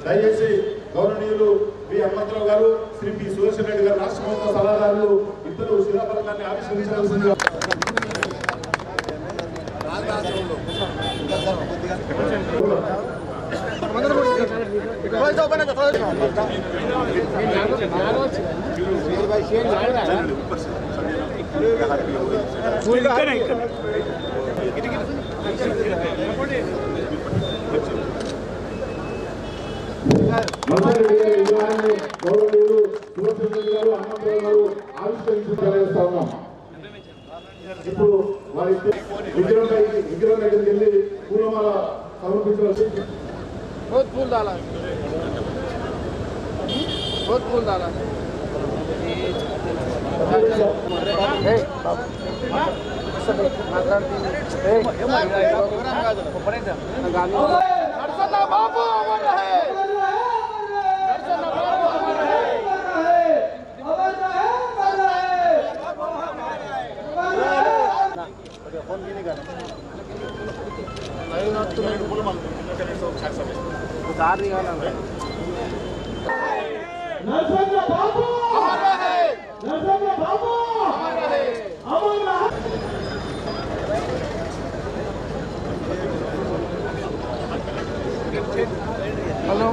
దయచేసి గౌరవనీయులు వి హనుమంతరావు గారు, శ్రీ పి సుదర్శన్ రెడ్డి గారు, రాష్ట్ర ప్రభుత్వ సలహాదారులు ఇద్దరు శిలాఫలకాన్ని ఆవిష్కరించవలసిందిగా. గౌరవనీయులు సుదర్శన్ రెడ్డి గారు, హనుమంతరావు గారు ఆవిష్కరించగలుగుతా ఉన్నాం. ఇప్పుడు వారి విగ్రహం దగ్గరికి వెళ్ళి పూలమాల సమర్పించవలసి. హలో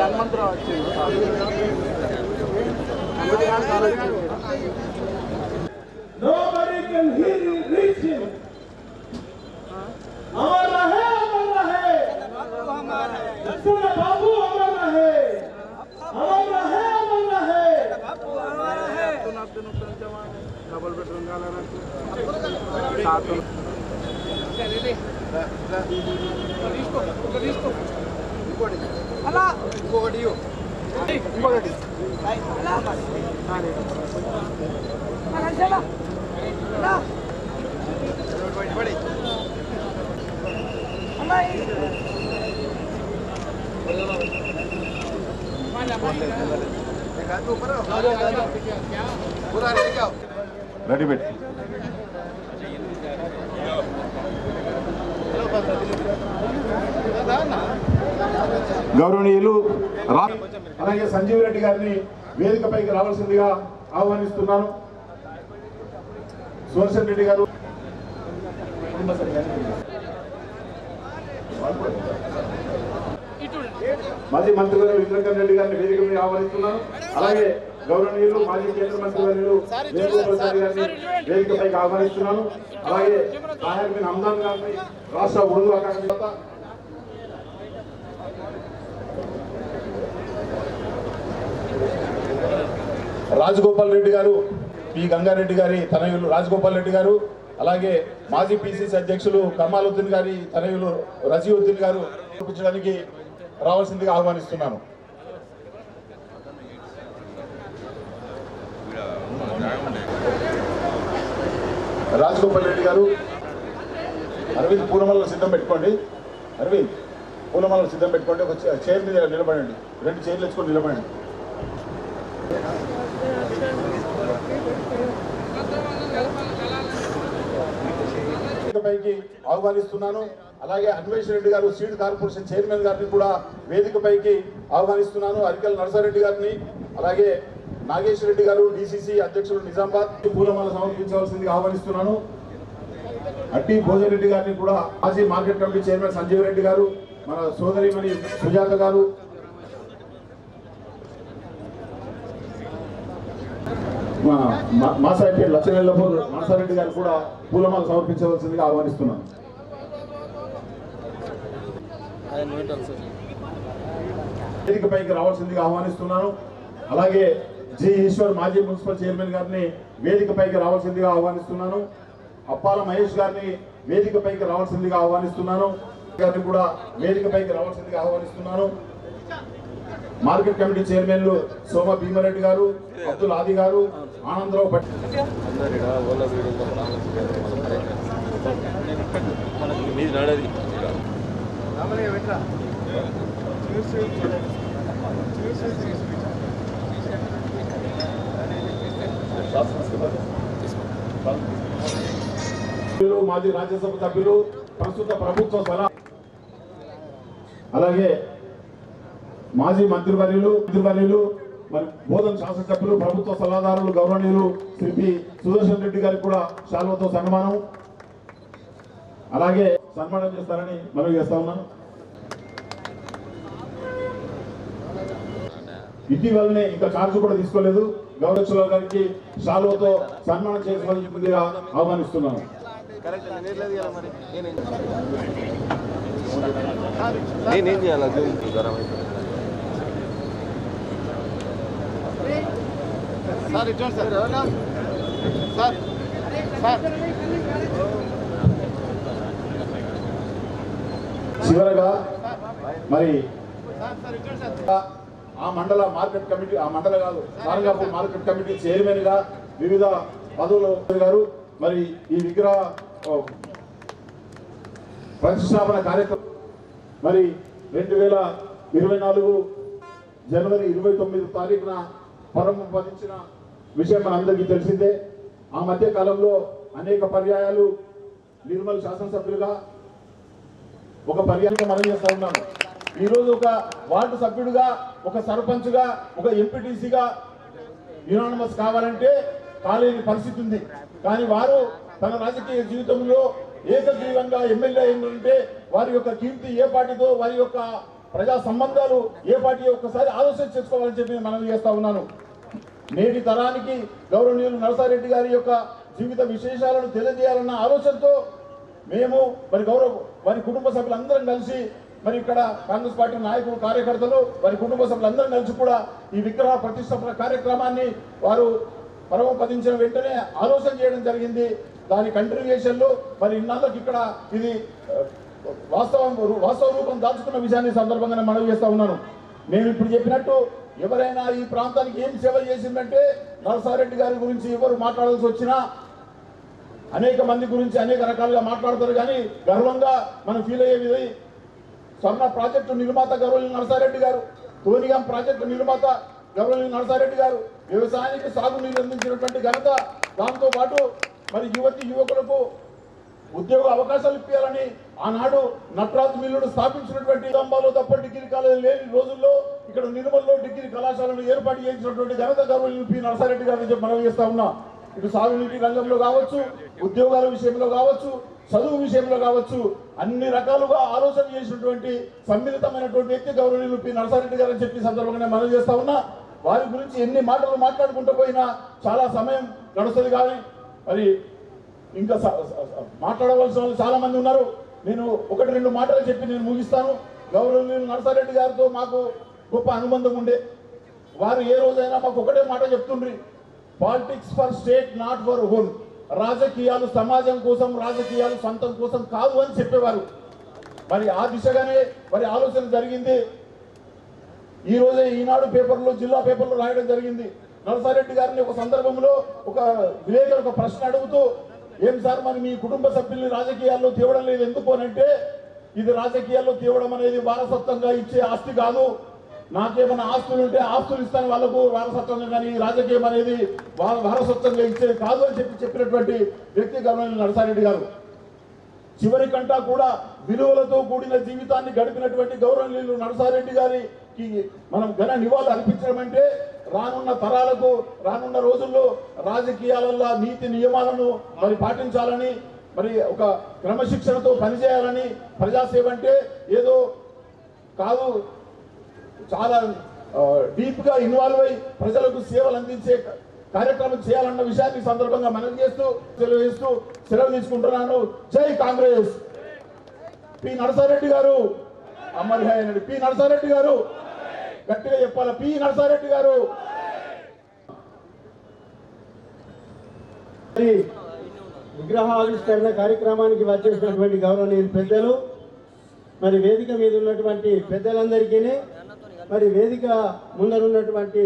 హనుమంతరావు వచ్చింది. Nobody can reach him. अमर रहे, अमर रहे, दर्शन बाबू अमर रहे, अमर रहे, अमर रहे, अमर रहे. डबल बेडरूम का लेना अला इंकोडियो इंकोडी अला अला चला अला बड़ी अला रेडी बैठ గౌరవనీయులు అలాగే సంజీవ్ రెడ్డి గారిని వేదికపైకి రావాల్సిందిగా ఆహ్వానిస్తున్నాను. సుదర్శన్ రెడ్డి గారు, మాజీ మంత్రి గారు ఇంద్రకరణ్ రెడ్డి గారిని వేదిక మీద ఆహ్వానిస్తున్నాను. అలాగే గౌరవనీయులు మాజీ కేంద్ర మంత్రి వర్యులు వేణుగోపాల్ గారిని వేదికపైకి ఆహ్వానిస్తున్నాను. అలాగే తాహిర్ బిన్ హమ్దాన్ గారిని రాష్ట్ర ఉర్దూ అకాడమీ రాజగోపాల్ రెడ్డి గారు, పి గంగారెడ్డి గారి తనయులు రాజగోపాల్ రెడ్డి గారు, అలాగే మాజీ పిసిసి అధ్యక్షులు కమాలుద్దీన్ గారి తనయులు రజీవుద్దీన్ గారు చూపించడానికి రావాల్సిందిగా ఆహ్వానిస్తున్నాను. రాజగోపాల్ రెడ్డి గారు, అరవింద్ పూలమాలను సిద్ధం పెట్టుకోండి. అరవింద్ పూలమాలను సిద్ధం పెట్టుకోండి. ఒక చైర్ మీద నిలబడండి. 2 చైర్లు తెచ్చుకొని నిలబడండి. పైకి ఆహ్వానిస్తున్నాను. అలాగే అన్వేష్ రెడ్డి గారు, సీడ్ కార్పొరేషన్ చైర్మన్ గారిని కూడా వేదికపైకి ఆహ్వానిస్తున్నాను. అరికల్ నరసారెడ్డి గారిని, అలాగే నాగేశ్వర రెడ్డి గారు డిసిసి అధ్యక్షులు నిజామాబాద్ పూలమాల సమర్పించవలసిందిగా ఆహ్వానిస్తున్నాను. అట్టి భోజరెడ్డి గారిని కూడా మాజీ market committee chairman Sanjeev Reddy గారు, మన సోదరిమణి సుజాత గారు, మాసాయిపేట లచ్చనెల్లపూర్ మనసారెడ్డి గారు కూడా పూలమాల సమర్పించవలసిందిగా ఆహ్వానిస్తున్నాను. వేదికపైకి రావాల్సిందిగా ఆహ్వానిస్తున్నాను. అలాగే జి ఈశ్వర్ మాజీ మున్సిపల్ చైర్మన్ గారిని వేదికపైకి రావాల్సిందిగా ఆహ్వానిస్తున్నాను. అప్పాల మహేష్ గారిని వేదికపైకి రావాల్సిందిగా ఆహ్వానిస్తున్నాను. గారిని కూడా వేదికపైకి రావాల్సిందిగా ఆహ్వానిస్తున్నాను. మార్కెట్ కమిటీ చైర్మన్లు సోమ భీమారెడ్డి గారు, అబ్దుల్ ఆది గారు, ఆనందరావు మాజీ రాజ్యసభ సభ్యులు, ప్రస్తుత ప్రభుత్వ సలహా, అలాగే మాజీ మంత్రివర్యులు మరి బోధన శాసనసభ్యులు, ప్రభుత్వ సలహాదారులు గౌరవనీయులు శ్రీ పి సుదర్శన్ రెడ్డి గారికి కూడా శాల్వతో సన్మానం, అలాగే సన్మానం చేస్తారని మనవి చేస్తా ఉన్నాను. ఇటీవలనే ఇంకా ఛార్జ్ కూడా తీసుకోలేదు. గౌరవ గారికి శాల్వతో సన్మానం చేసుకోవాల్సిందిగా ఆహ్వానిస్తున్నాను. నేనేం చేయాలి? సార్ ఇచ్చండి సార్. సార్ సార్ చివరగా మరి ఆ మండల మార్కెట్ కమిటీ, ఆ మండల కాదు నారంగాపూర్ మార్కెట్ కమిటీ చైర్మన్ గా వివిధ పదవులు గారు మరి ఈ విగ్రహ ప్రతిష్టాపన కార్యక్రమం మరి 2024 జనవరి 29 తారీఖున ప్రారంభించిన విషయం మనందరికీ తెలిసిందే. ఆ మధ్య కాలంలో అనేక పర్యాయాలు నిర్మల్ శాసనసభ్యులుగా ఒక పర్యాయం మనం చేస్తా ఉన్నాను. ఈరోజు ఒక వార్డు సభ్యుడిగా, ఒక సర్పంచ్గా, ఒక ఎంపీటీసీగా యునానిమస్ కావాలంటే కాలేని పరిస్థితి ఉంది. కానీ వారు తన రాజకీయ జీవితంలో ఏకగ్రీవంగా ఎమ్మెల్యే ఏంటంటే వారి యొక్క కీర్తి ఏ పార్టీతో, వారి యొక్క ప్రజా సంబంధాలు ఏ పార్టీ ఒక్కసారి ఆలోచన చేసుకోవాలని చెప్పి మనం చేస్తా ఉన్నాను. నేటి తరానికి గౌరవనీయులు నరసారెడ్డి గారి యొక్క జీవిత విశేషాలను తెలియజేయాలన్న ఆలోచనతో మేము మరి వారి కుటుంబ సభ్యులందరం కలిసి మరి ఇక్కడ కాంగ్రెస్ పార్టీ నాయకులు, కార్యకర్తలు, వారి కుటుంబ సభ్యులందరం కలిసి కూడా ఈ విగ్రహ ప్రతిష్టాపన కార్యక్రమాన్ని వారు పరమపదించిన వెంటనే ఆలోచన చేయడం జరిగింది. దాని కంటిన్యూయేషన్లో మరి ఇన్నాళ్ళకి ఇక్కడ ఇది వాస్తవ రూపం దాల్చుకున్న విషయాన్ని సందర్భంగానే మనవి చేస్తా ఉన్నాను. నేను ఇప్పుడు చెప్పినట్టు ఎవరైనా ఈ ప్రాంతానికి ఏం సేవ చేసిందంటే నరసారెడ్డి గారి గురించి ఎవరు మాట్లాడాల్సి వచ్చినా అనేక మంది గురించి అనేక రకాలుగా మాట్లాడతారు. కానీ గర్వంగా మనం ఫీల్ అయ్యేది స్వర్ణ ప్రాజెక్టు నిర్మాత గౌరవనీయులు నరసారెడ్డి గారు, తోనిగాం ప్రాజెక్టు నిర్మాత గౌరవనీయులు నరసారెడ్డి గారు, వ్యవసాయానికి సాగునీరు అందించినటువంటి ఘనత, దాంతో పాటు మరి యువకులకు ఉద్యోగ అవకాశాలు ఇప్పించాలని ఆనాడు నటరాజ్ మిల్లును స్థాపించినటువంటి నిజామాబాద్లో తప్ప డిగ్రీ కాలేజీ లేని రోజుల్లో ఇక్కడ నిర్మల్లో డిగ్రీ కళాశాలను ఏర్పాటు చేసినటువంటి ఘనత గౌరవనీయులు పి నరసారెడ్డి గారిని చెప్పి మనం చేస్తా ఉన్నా. ఇటు సాగునీటి రంగంలో కావచ్చు, ఉద్యోగాల విషయంలో కావచ్చు, చదువు విషయంలో కావచ్చు, అన్ని రకాలుగా ఆలోచన చేసినటువంటి సమ్మిళితమైనటువంటి వ్యక్తి గౌరవనీయులు పి నరసారెడ్డి గారు అని చెప్పి సందర్భంగానే మనం చేస్తా ఉన్నా. వారి గురించి ఎన్ని మాటలు మాట్లాడుకుంటూ పోయినా చాలా సమయం గడుస్తుంది. కానీ మరి ఇంకా మాట్లాడవలసిన వాళ్ళు చాలా మంది ఉన్నారు. నేను 1-2 మాటలు చెప్పి నేను ముగిస్తాను. గౌరవనీయులు నరసారెడ్డి గారితో మాకు గొప్ప అనుబంధం ఉండే. వారు ఏ రోజైనా మాకు ఒకటే మాట చెప్తుండ్రి, politics for state not for home. రాజకీయాలు సమాజం కోసం, రాజకీయాలు సొంతం కోసం కాదు అని చెప్పేవారు. మరి ఆ దిశగానే మరి ఆలోచన జరిగింది. ఈ రోజే ఈనాడు పేపర్లో, జిల్లా పేపర్లో రాయడం జరిగింది. నరసారెడ్డి గారిని ఒక సందర్భంలో ఒక విలేకరు ఒక ప్రశ్న అడుగుతూ, ఏం సార్ మరి మీ కుటుంబ సభ్యుల్ని రాజకీయాల్లో తేవడం లేదు ఎందుకు అనంటే, ఇది రాజకీయాల్లో తేవడం అనేది వారసత్వంగా ఇచ్చే ఆస్తి కాదు. నాకేమైనా ఆస్తులు ఉంటే ఆస్తులు ఇస్తాను వాళ్ళకు వారసత్వంగా, కానీ రాజకీయం అనేది వారసత్వంగా ఇచ్చేది కాదు అని చెప్పినటువంటి వ్యక్తి గౌరవనీయులు నరసారెడ్డి గారు. చివరికంటా కూడా విలువలతో కూడిన జీవితాన్ని గడిపినటువంటి గౌరవనీయులు నరసారెడ్డి గారికి మనం ఘన నివాళులు అర్పించడం అంటే రానున్న తరాలకు రానున్న రోజుల్లో రాజకీయాలలో నీతి నియమాలను మరి పాటించాలని, మరి ఒక క్రమశిక్షణతో పనిచేయాలని, ప్రజాసేవ అంటే ఏదో కాదు, చాలా డీప్ గా ఇన్వాల్వ్ అయి ప్రజలకు సేవలు అందించే కార్యక్రమం చేయాలన్న విషయాన్ని సందర్భంగా మనవి చేస్తూ సెలవు తీసుకుంటున్నాను. జై కాంగ్రెస్. పి నరసారెడ్డి గారు అమర్హయ్యండి. పి నరసారెడ్డి గారు గట్టిగా చెప్పాల. పి నరసారెడ్డి గారు. విగ్రహావిష్కరణ కార్యక్రమానికి వచ్చేసినటువంటి గౌరవనీయులు పెద్దలు, మరి వేదిక మీద ఉన్నటువంటి పెద్దలందరికీ, మరి వేదిక ముందరున్నటువంటి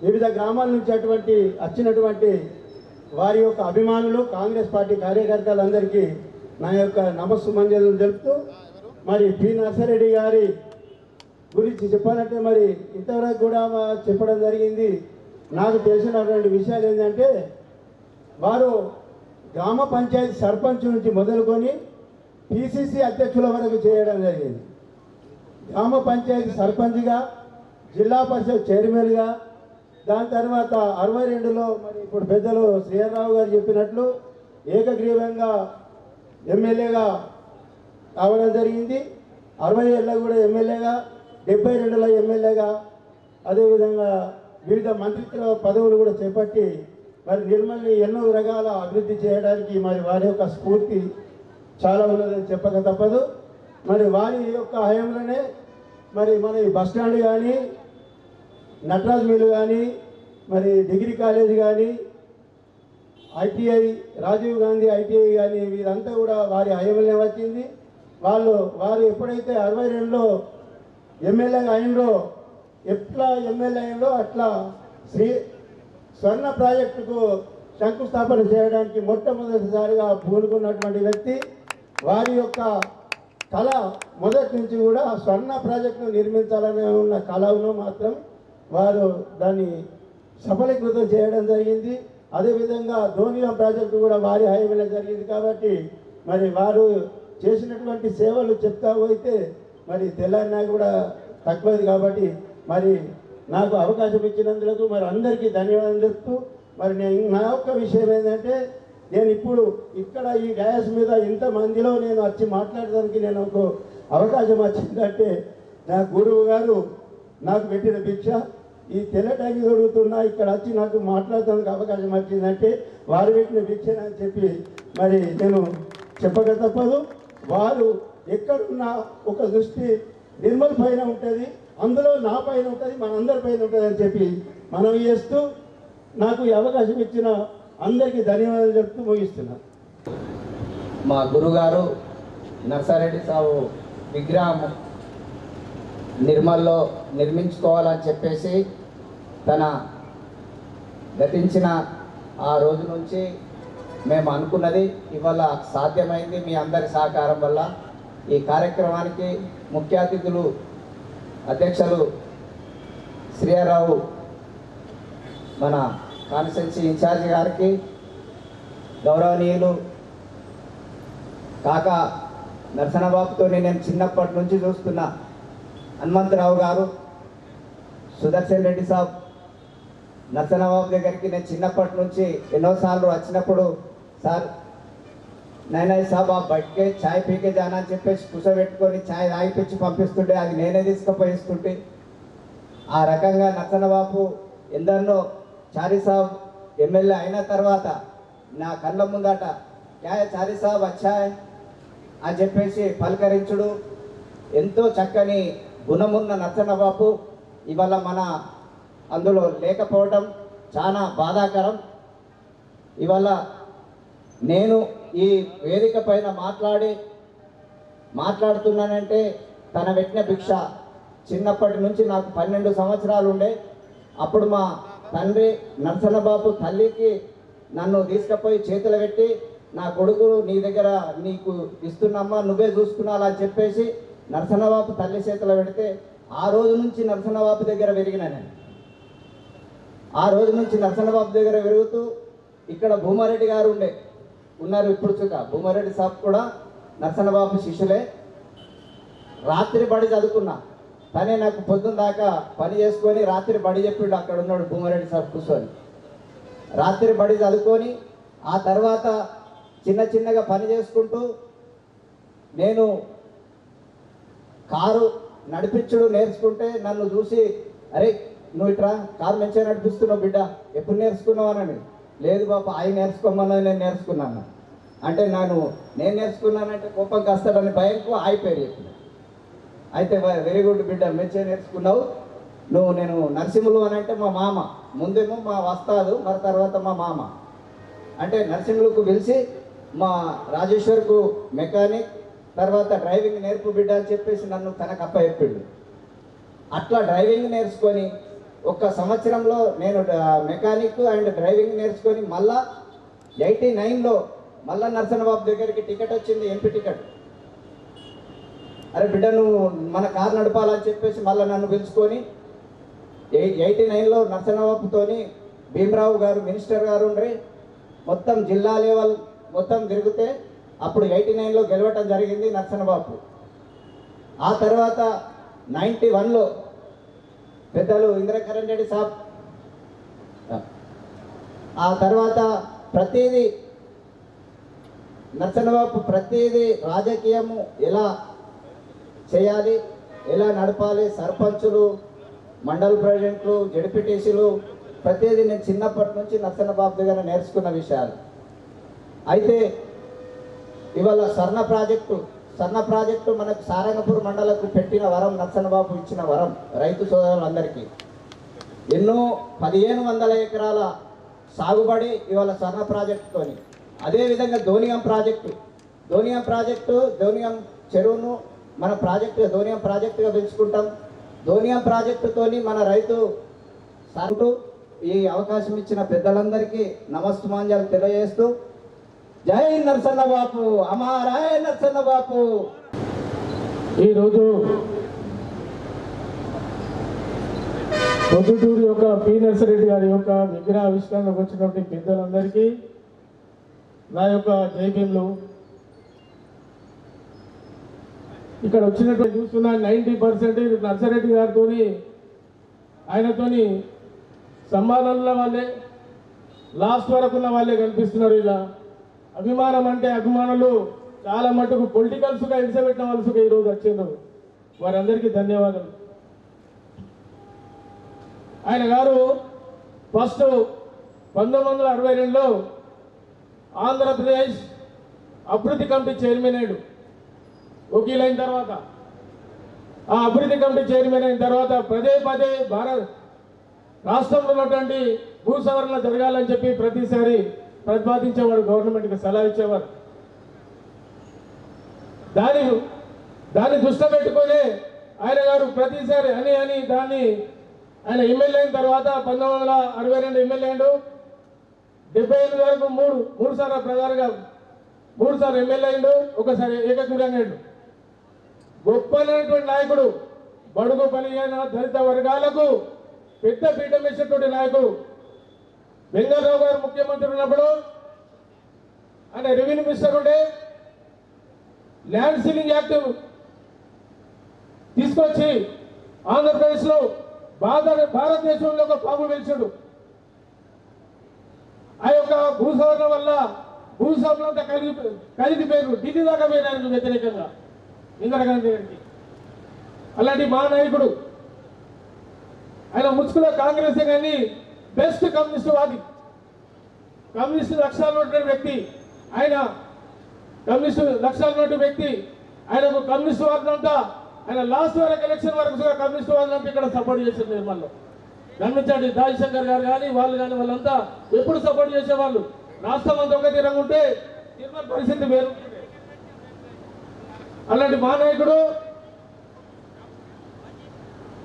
వివిధ గ్రామాల నుంచి వచ్చినటువంటి వారి యొక్క అభిమానులు, కాంగ్రెస్ పార్టీ కార్యకర్తలందరికీ నా యొక్క నమస్సుమంజలు తెలుపుతూ, మరి పి నర్సారెడ్డి గారి గురించి చెప్పాలంటే మరి ఇంతవరకు కూడా చెప్పడం జరిగింది. నాకు తెలిసినటువంటి విషయాలు ఏంటంటే, వారు గ్రామ పంచాయతీ సర్పంచ్ నుంచి మొదలుకొని పిసిసి అధ్యక్షుల వరకు చేయడం జరిగింది. గ్రామ పంచాయతీ సర్పంచ్గా, జిల్లా పరిషత్ చైర్మన్గా, దాని తర్వాత 62లో మరి ఇప్పుడు పెద్దలు శ్రీహర్రావు గారు చెప్పినట్లు ఏకగ్రీవంగా ఎమ్మెల్యేగా కావడం జరిగింది. 60 కూడా ఎమ్మెల్యేగా, 72లో ఎమ్మెల్యేగా, అదేవిధంగా వివిధ మంత్రిత్వ పదవులు కూడా చేపట్టి మరి నిర్మల్ని ఎన్నో రకాల అభివృద్ధి చేయడానికి మరి వారి యొక్క స్ఫూర్తి చాలా ఉన్నదని చెప్పక తప్పదు. మరి వారి యొక్క హయాంలోనే మరి మన ఈ బస్టాండ్ కానీ, నటరాజ్ మిల్ కానీ, మరి డిగ్రీ కాలేజ్ కానీ, ఐటీఐ, రాజీవ్ గాంధీ ఐటీఐ కానీ, వీరంతా కూడా వారి హయాంలోనే వచ్చింది. వారు ఎప్పుడైతే 62లో ఎమ్మెల్యేగా అయినరో, ఎట్లా ఎమ్మెల్యే అయినరో అట్లా స్వర్ణ ప్రాజెక్టుకు శంకుస్థాపన చేయడానికి మొట్టమొదటిసారిగా పూనుకున్నటువంటి వ్యక్తి. వారి యొక్క కళ మొదటి నుంచి కూడా స్వర్ణ ప్రాజెక్టును నిర్మించాలనే ఉన్న కళను మాత్రం వారు దాన్ని సఫలీకృతం చేయడం జరిగింది. అదేవిధంగా ధోనియం ప్రాజెక్టు కూడా వారి హయాంలో జరిగింది. కాబట్టి మరి వారు చేసినటువంటి సేవలు చెప్తా పోతే మరి తెలంగాణ కూడా తక్కువది. కాబట్టి మరి నాకు అవకాశం ఇచ్చినందుకు మరి అందరికీ ధన్యవాదాలు చెప్తూ, మరి నా యొక్క విషయం ఏంటంటే, నేను ఇప్పుడు ఇక్కడ ఈ డయాస్ మీద ఇంతమందిలో నేను వచ్చి మాట్లాడడానికి నేను ఒక అవకాశం వచ్చిందంటే నా గురువు గారు నాకు పెట్టిన భిక్ష. ఈ తెల్లటాకి దొరుకుతున్నా ఇక్కడ వచ్చి నాకు మాట్లాడడానికి అవకాశం వచ్చిందంటే వారు పెట్టిన భిక్ష అని చెప్పి మరి నేను చెప్పక తప్పదు. వారు ఎక్కడున్నా ఒక దృష్టి నిర్మల్ పైన ఉంటుంది, అందులో నా పైన ఉంటుంది, మనందరి పైన ఉంటుంది అని చెప్పి మనం చేస్తూ, నాకు ఈ అవకాశం ఇచ్చిన అందరికీ ధన్యవాదాలు చెప్తూ ముగిస్తున్నాను. మా గురుగారు నర్సారెడ్డి సాబు విగ్రహం నిర్మల్లో నిర్మించుకోవాలని చెప్పేసి తన గతించిన ఆ రోజు నుంచి మేము అనుకున్నది ఇవాళ సాధ్యమైంది మీ అందరి సహకారం వల్ల. ఈ కార్యక్రమానికి ముఖ్య అతిథులు అధ్యక్షులు శ్రీహర్రావు, మన కాన్స్టిట్యున్సీ ఇన్ఛార్జ్ గారికి, గౌరవనీయులు కాకా నరసనబాబుతో నేను చిన్నప్పటి నుంచి చూస్తున్నా హనుమంతరావు గారు, సుదర్శన్ రెడ్డి సాబ్, నరసనబాబు దగ్గరికి నేను చిన్నప్పటి నుంచి ఎన్నోసార్లు వచ్చినప్పుడు, సార్ నైనా సాబ్ ఆ బయటకే ఛాయ్ పీకే జానా అని చెప్పేసి కూర్చోబెట్టుకొని ఛాయ్ తాగిపించి పంపిస్తుంటే అది నేనే తీసుకుపోయిస్తుంటే, ఆ రకంగా నరసనబాబు ఎందరినో చారీ సాబ్ ఎమ్మెల్యే అయిన తర్వాత నా కళ్ళ ముందట క్యా చారీ సాబ్ అచ్చా అని చెప్పేసి పలకరించుడు, ఎంతో చక్కని గుణమున్న నరసనబాబు ఇవాళ మన అందులో లేకపోవటం చాలా బాధాకరం. ఇవాళ నేను ఈ వేదిక పైన మాట్లాడుతున్నానంటే తన పెట్టిన భిక్ష. చిన్నప్పటి నుంచి నాకు 12 సంవత్సరాలు ఉండే. అప్పుడు మా తండ్రి నరసనబాబు తల్లికి నన్ను తీసుకుపోయి చేతులు పెట్టి, నా కొడుకు నీ దగ్గర నీకు ఇస్తున్నమ్మా నువ్వే చూసుకున్నాలని చెప్పేసి నరసనబాబు తల్లి చేతులు పెడితే ఆ రోజు నుంచి నరసనబాబు దగ్గర పెరిగినా నేను. ఆ రోజు నుంచి నరసనబాబు దగ్గర పెరుగుతూ ఇక్కడ భూమారెడ్డి గారు ఉన్నారు ఇప్పుడు చుక్క. భూమారెడ్డి సాబ్ కూడా నరసనబాబు శిష్యులే. రాత్రి పడి చదువుకున్నా. తనే నాకు పొద్దున్న దాకా పని చేసుకొని రాత్రి బడి చెప్పిండు. అక్కడ ఉన్నాడు భూమారెడ్డి సార్ కూర్చొని రాత్రి బడి చదువుకొని ఆ తర్వాత చిన్న చిన్నగా పని చేసుకుంటూ నేను కారు నడిపించుడు నేర్చుకుంటే నన్ను చూసి, అరే నువ్వు ఇట్రా కారు మంచిగా నడిపిస్తున్నావు బిడ్డ, ఎప్పుడు నేర్చుకున్నావు అని. లేదు బాబా ఆయన నేర్చుకోమన్నది నేను నేర్చుకున్నాను అంటే నేను నేర్చుకున్నానంటే కోపం కాస్తాడని భయంకు ఆగిపోయారు చెప్పిన. అయితే వెరీ గుడ్ బిడ్డ, మంచిగా నేర్చుకున్నావు నువ్వు. నేను నరసింహులు అని అంటే మా మామ, ముందేమో మా వస్తాదు, మరి తర్వాత మా మామ అంటే నరసింహులకు పిలిచి మా రాజేశ్వర్కు మెకానిక్, తర్వాత డ్రైవింగ్ నేర్పు బిడ్డ అని చెప్పేసి నన్ను తనకు అప్పచెప్పిండు. అట్లా డ్రైవింగ్ నేర్చుకొని 1 సంవత్సరంలో నేను మెకానిక్ అండ్ డ్రైవింగ్ నేర్చుకొని మళ్ళా 89లో మళ్ళా నరసన్నబాబు దగ్గరికి టికెట్ వచ్చింది, ఎంపీ టికెట్. అరే బిడ్డ నువ్వు మన కారు నడపాలని చెప్పేసి మళ్ళీ నన్ను పిలుచుకొని 89లో నరసన్నబాబుతోని భీమరావు గారు మినిస్టర్ గారు ఉండ్రి మొత్తం జిల్లా లెవెల్ మొత్తం తిరిగితే అప్పుడు 89లో గెలవటం జరిగింది నరసన్నబాబు. ఆ తర్వాత 91లో పెద్దలు ఇంద్రకరణ్ రెడ్డి సాబ్. ఆ తర్వాత ప్రతిదీ నరసన్నబాబు ప్రతిదీ రాజకీయము ఎలా చేయాలి, ఎలా నడపాలి, సర్పంచులు, మండల ప్రెసిడెంట్లు, జడ్పీటీసీలు ప్రతిదీ నేను చిన్నప్పటి నుంచి నరసన్నబాబు దగ్గర నేర్చుకున్న విషయాలు. అయితే ఇవాళ స్వర్ణ ప్రాజెక్టు మనకు సారంగపూర్ మండలకు పెట్టిన వరం, నరసన్నబాబు ఇచ్చిన వరం రైతు సోదరులందరికీ. ఎన్నో 1500 ఎకరాల సాగుబడి ఇవాళ స్వర్ణ ప్రాజెక్టుతోని. అదేవిధంగా దోనియం చెరువును మన దోనియం ప్రాజెక్టుగా పెంచుకుంటాం. దోనియం ప్రాజెక్టుతోని మన రైతు సాగుతూ ఈ అవకాశం ఇచ్చిన పెద్దలందరికీ నమస్సుమాంజలు తెలియజేస్తూ జై నరసన్నబాబు, అమరాయ నరసన్నబాబు. ఈరోజు పొద్దుటూరు యొక్క పి నర్సిరెడ్డి గారి యొక్క విగ్రహ ఆవిష్కరణకు వచ్చినటువంటి పెద్దలందరికీ నా యొక్క జైభీములు. ఇక్కడ వచ్చినటువంటి చూస్తున్న 90% నర్సిరెడ్డి గారితో ఆయనతోని సంబంధాలున్న వాళ్ళే, లాస్ట్ వరకు ఉన్న వాళ్ళే కనిపిస్తున్నారు. ఇలా అభిమానం అంటే అభిమానులు చాలా మటుకు పొలిటికల్స్గా ఇడిసబెట్టిన వాళ్ళసుగా ఈరోజు వచ్చిండ్రు. వారందరికీ ధన్యవాదాలు. ఆయన గారు ఫస్ట్ 1962లో ఆంధ్రప్రదేశ్ అభివృద్ధి కమిటీ చైర్మన్ అయ్యాడు. వకీలైన తర్వాత ఆ అభివృద్ధి కమిటీ చైర్మన్ అయిన తర్వాత పదే భారత రాష్ట్రంలో ఉన్నటువంటి భూ సవరణ జరగాలని చెప్పి ప్రతిసారి ప్రతిపాదించేవాడు, గవర్నమెంట్కి సలహా ఇచ్చేవారు. దాన్ని దృష్టిలో పెట్టుకొని ఆయన గారు ప్రతిసారి అని దాన్ని ఆయన ఎమ్మెల్యే అయిన తర్వాత 1962 ఎమ్మెల్యే అయ్యాడు. 78 వరకు మూడు సార్లు ప్రధానిగా 3 సార్లు ఎమ్మెల్యే అయ్యాడు, ఒకసారి ఏకగ్రీవంగా అయ్యాడు. గొప్పనటువంటి నాయకుడు, బడుగు బలహీన దళిత వర్గాలకు పెద్ద పీఠం వేసేటువంటి నాయకుడు. వెంగళరావు గారు ముఖ్యమంత్రి ఉన్నప్పుడు ఆయన రెవెన్యూ మినిస్టర్ ఉంటే ల్యాండ్ సీలింగ్ యాక్ట్ తీసుకొచ్చి ఆంధ్రప్రదేశ్లో భారతదేశంలో ఒక పాము వెలిచాడు. ఆ యొక్క భూసవరణ వల్ల భూస్వాములంతా కలిగిపోయారు. ఢిల్లీ దాకా పోయినారు వ్యతిరేకంగా ఇందిరాగాంధీ గారికి. అలాంటి మా నాయకుడు ఆయన ముసుగులో కాంగ్రెస్ కానీ బెస్ట్ కమ్యూనిస్టు వాది, కమ్యూనిస్టు లక్ష్యాలు ఉన్నటువంటి వ్యక్తి ఆయన. కమ్యూనిస్టు లక్ష్యాలు ఉన్నటువంటి వ్యక్తి ఆయనకు కమ్యూనిస్టు వాదులంతా ఆయన లాస్ట్ వరకు ఎలక్షన్ వరకు కమ్యూనిస్టు వాదులంతా ఇక్కడ సపోర్ట్ చేశారు. నిర్మల్లో గమనించండి, దాశంకర్ గారు కానీ వాళ్ళు కానీ వాళ్ళంతా ఎప్పుడు సపోర్ట్ చేసేవాళ్ళు. రాష్ట్రం అంతా ఒక తీరంగా ఉంటే నిర్మల్ పరిస్థితి వేరు. అలాంటి మా నాయకుడు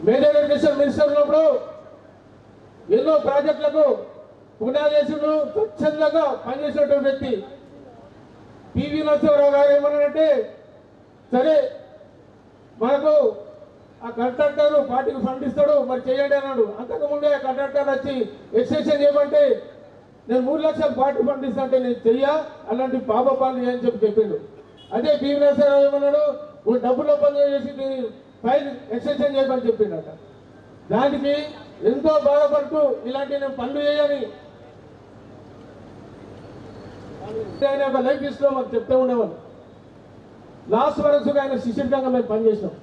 మేజర్ ఇరిగేషన్ మినిస్టర్ ఉన్నప్పుడు ఎన్నో ప్రాజెక్టులకు పునాదేశుడు స్వచ్ఛందంగా పనిచేసినటువంటి వ్యక్తి. పివి నరసింహారావు గారు ఏమన్నారంటే, సరే మనకు ఆ కాంట్రాక్టర్ పార్టీకి ఫండ్ ఇస్తాడు, మరి చేయండి అన్నాడు. అంతకుముందే ఆ కాంట్రాక్టర్ వచ్చి ఎక్స్టెన్షన్ చేయమంటే నేను 3 లక్షలు పార్టీ ఫండ్ ఇస్తా అంటే నేను చెయ్యా, అలాంటి పాప పనులు చేయని చెప్పిండు. అదే పివి నరసింహారావు ఏమన్నాడు, నువ్వు డబ్బులో పనులు చేసి ఫైల్ ఎక్స్టెన్షన్ చేయమని చెప్పిండట. దానికి ఎంతో బాధపడుతూ ఇలాంటి నేను పనులు చేయని ఆయన ఒక లైఫ్ హిస్టరీలో మాకు చెప్తూ ఉండేవాళ్ళు. లాస్ట్ వరకు ఆయన శిష్యుడిగా మేము పనిచేసినాం.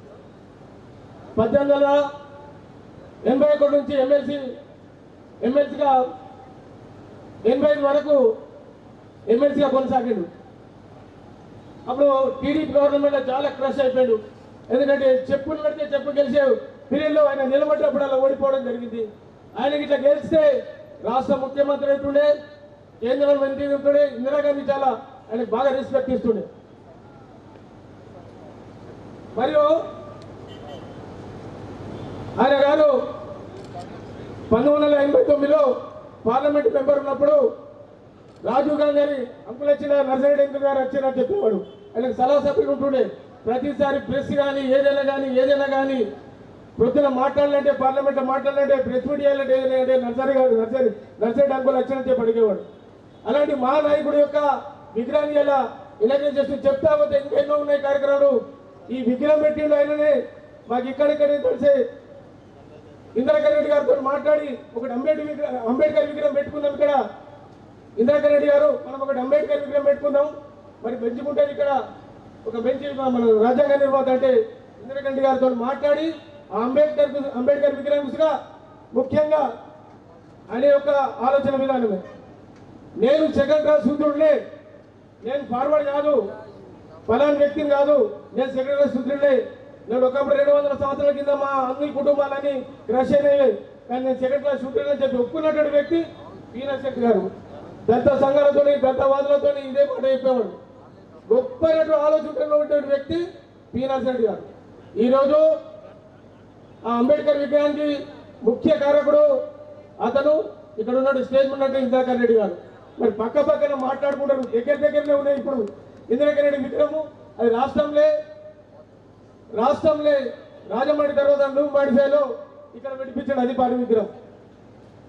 1881 నుంచి ఎమ్మెల్సీగా 85 వరకు ఎమ్మెల్సీగా కొనసాగాడు. అప్పుడు టీడీపీ గవర్నమెంట్లో చాలా క్రష్ అయిపోయాడు. ఎందుకంటే చెప్పులు పెడితే చెప్పు గెలిచే పీరియడ్లో ఆయన నిలబడ్డప్పుడు అలా ఓడిపోవడం జరిగింది. ఆయనకి ఇట్లా గెలిస్తే రాష్ట్ర ముఖ్యమంత్రి అవుతుండే, కేంద్ర మంత్రి అవుతుండే. ఇందిరాగాంధీ చాలా ఆయనకు బాగా రెస్పెక్ట్ ఇస్తుండే. మరియు ఆయన గారు 1989లో పార్లమెంట్ మెంబర్ ఉన్నప్పుడు రాజీవ్ గాంధీ గారి అంకులు వచ్చిన నర్సిరెడ్డి అంకుల్ గారు వచ్చినా చెప్పేవాడు. ఆయనకు సలహా సభ్యులు ఉంటుండే. ప్రతిసారి ప్రెస్ కానీ ఏదైనా కానీ ప్రొద్దున మాట్లాడాలంటే పార్లమెంట్లో మాట్లాడాలంటే ప్రెస్ మీట్ చేయాలంటే ఏదైనా నర్సిరెడ్డి అంకుల్ వచ్చినా చెప్పి అడిగేవాడు. అలాంటి మా నాయకుడి యొక్క విగ్రహాన్ని ఇలా ఇలాగే చేస్తూ చెప్తా పోతే ఇంకెన్నో ఉన్నాయి కార్యక్రమాలు. ఈ విగ్రహం పెట్టిండు ఆయననే. మాకు ఇక్కడిక్కడే తెలిసే ఇందిరాకర్ రెడ్డి గారితో మాట్లాడి ఒకటి అంబేద్కర్ విగ్రహం పెట్టుకుందాం ఇక్కడ. ఇందిరాకర్ రెడ్డి గారు మనం ఒకటి అంబేద్కర్ విగ్రహం పెట్టుకుందాం, మరి పెంచుకుంటే ఇక్కడ ఒక బెంచ్ మన రాజ్యాంగ నిర్మాత అంటే ఇందిరాకర్ రెడ్డి గారితో మాట్లాడి ఆ అంబేద్కర్ విగ్రహం దిశగా ముఖ్యంగా అనే యొక్క ఆలోచన విధానమే. నేను సెకండ్ క్లాస్ సూత్రుడినే, నేను ఫార్వర్డ్ కాదు, ఫలాని వ్యక్తిని కాదు, నేను సెకండ్ క్లాస్ సూత్రుడినే. నేను ఒకప్పుడు 200 సంవత్సరాల కింద మా అన్ని కుటుంబాలని క్రష్ అయినవి, కానీ నేను సెకండ్ క్లాస్ సూత్రుడిని అని చెప్పి ఒప్పుకున్నటువంటి వ్యక్తి పీనర్ శెట్టి గారు. దత్త సంఘాలతో దత్తవాదులతో ఇదే మాట చెప్పేవాడు. గొప్ప ఆలోచనటువంటి వ్యక్తి పీనర్ శెట్టి గారు. ఈరోజు ఆ అంబేద్కర్ విగ్రహానికి ముఖ్య కారకుడు అతను. ఇక్కడ ఉన్నట్టు స్టేజ్ ఉన్నట్టు ఇందిరాకర్ రెడ్డి గారు. మరి పక్కన మాట్లాడుకుంటారు. దగ్గరనే ఉన్నాయి. ఇప్పుడు ఇందిరాకర్ రెడ్డి విగ్రహము అది రాష్ట్రంలో రాజమండ్రి తర్వాత మాడిఫైలో ఇక్కడ పెట్టించాడు. అది పాడి విగ్రహం.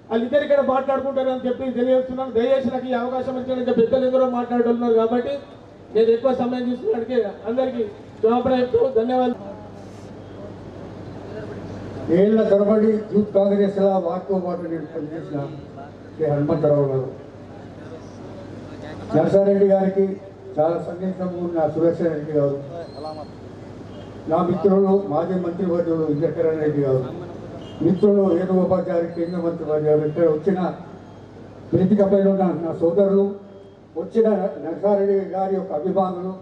వాళ్ళిద్దరు ఇక్కడ మాట్లాడుకుంటారు అని చెప్పి తెలియజేస్తున్నాను. దయచేసి నాకు ఈ అవకాశం ఇచ్చిన పెద్దలు ఎందరో మాట్లాడుతున్నారు కాబట్టి నేను ఎక్కువ సమయం తీసుకున్నానికి అందరికీ క్షమాపణ చెప్తూ ధన్యవాదాలు. ఏళ్ల తరబడి యూత్ కాంగ్రెస్ వారితో పాటు నేను పనిచేసిన శ్రీ హనుమంతరావు గారు, నరసారెడ్డి గారికి చాలా సన్నిహితంగా ఉన్న సురేశ్వర రెడ్డి గారు, నా మిత్రులు మాజీ మంత్రివర్యులు ఇంద్రకరణ్ రెడ్డి గారు, మిత్రులు వేణుగోపాచారి కేంద్ర మంత్రి గారు, ఇక్కడ వచ్చిన వేదికపై ఉన్న నా సోదరులు, వచ్చిన నరసారెడ్డి గారి యొక్క అభిమానులు,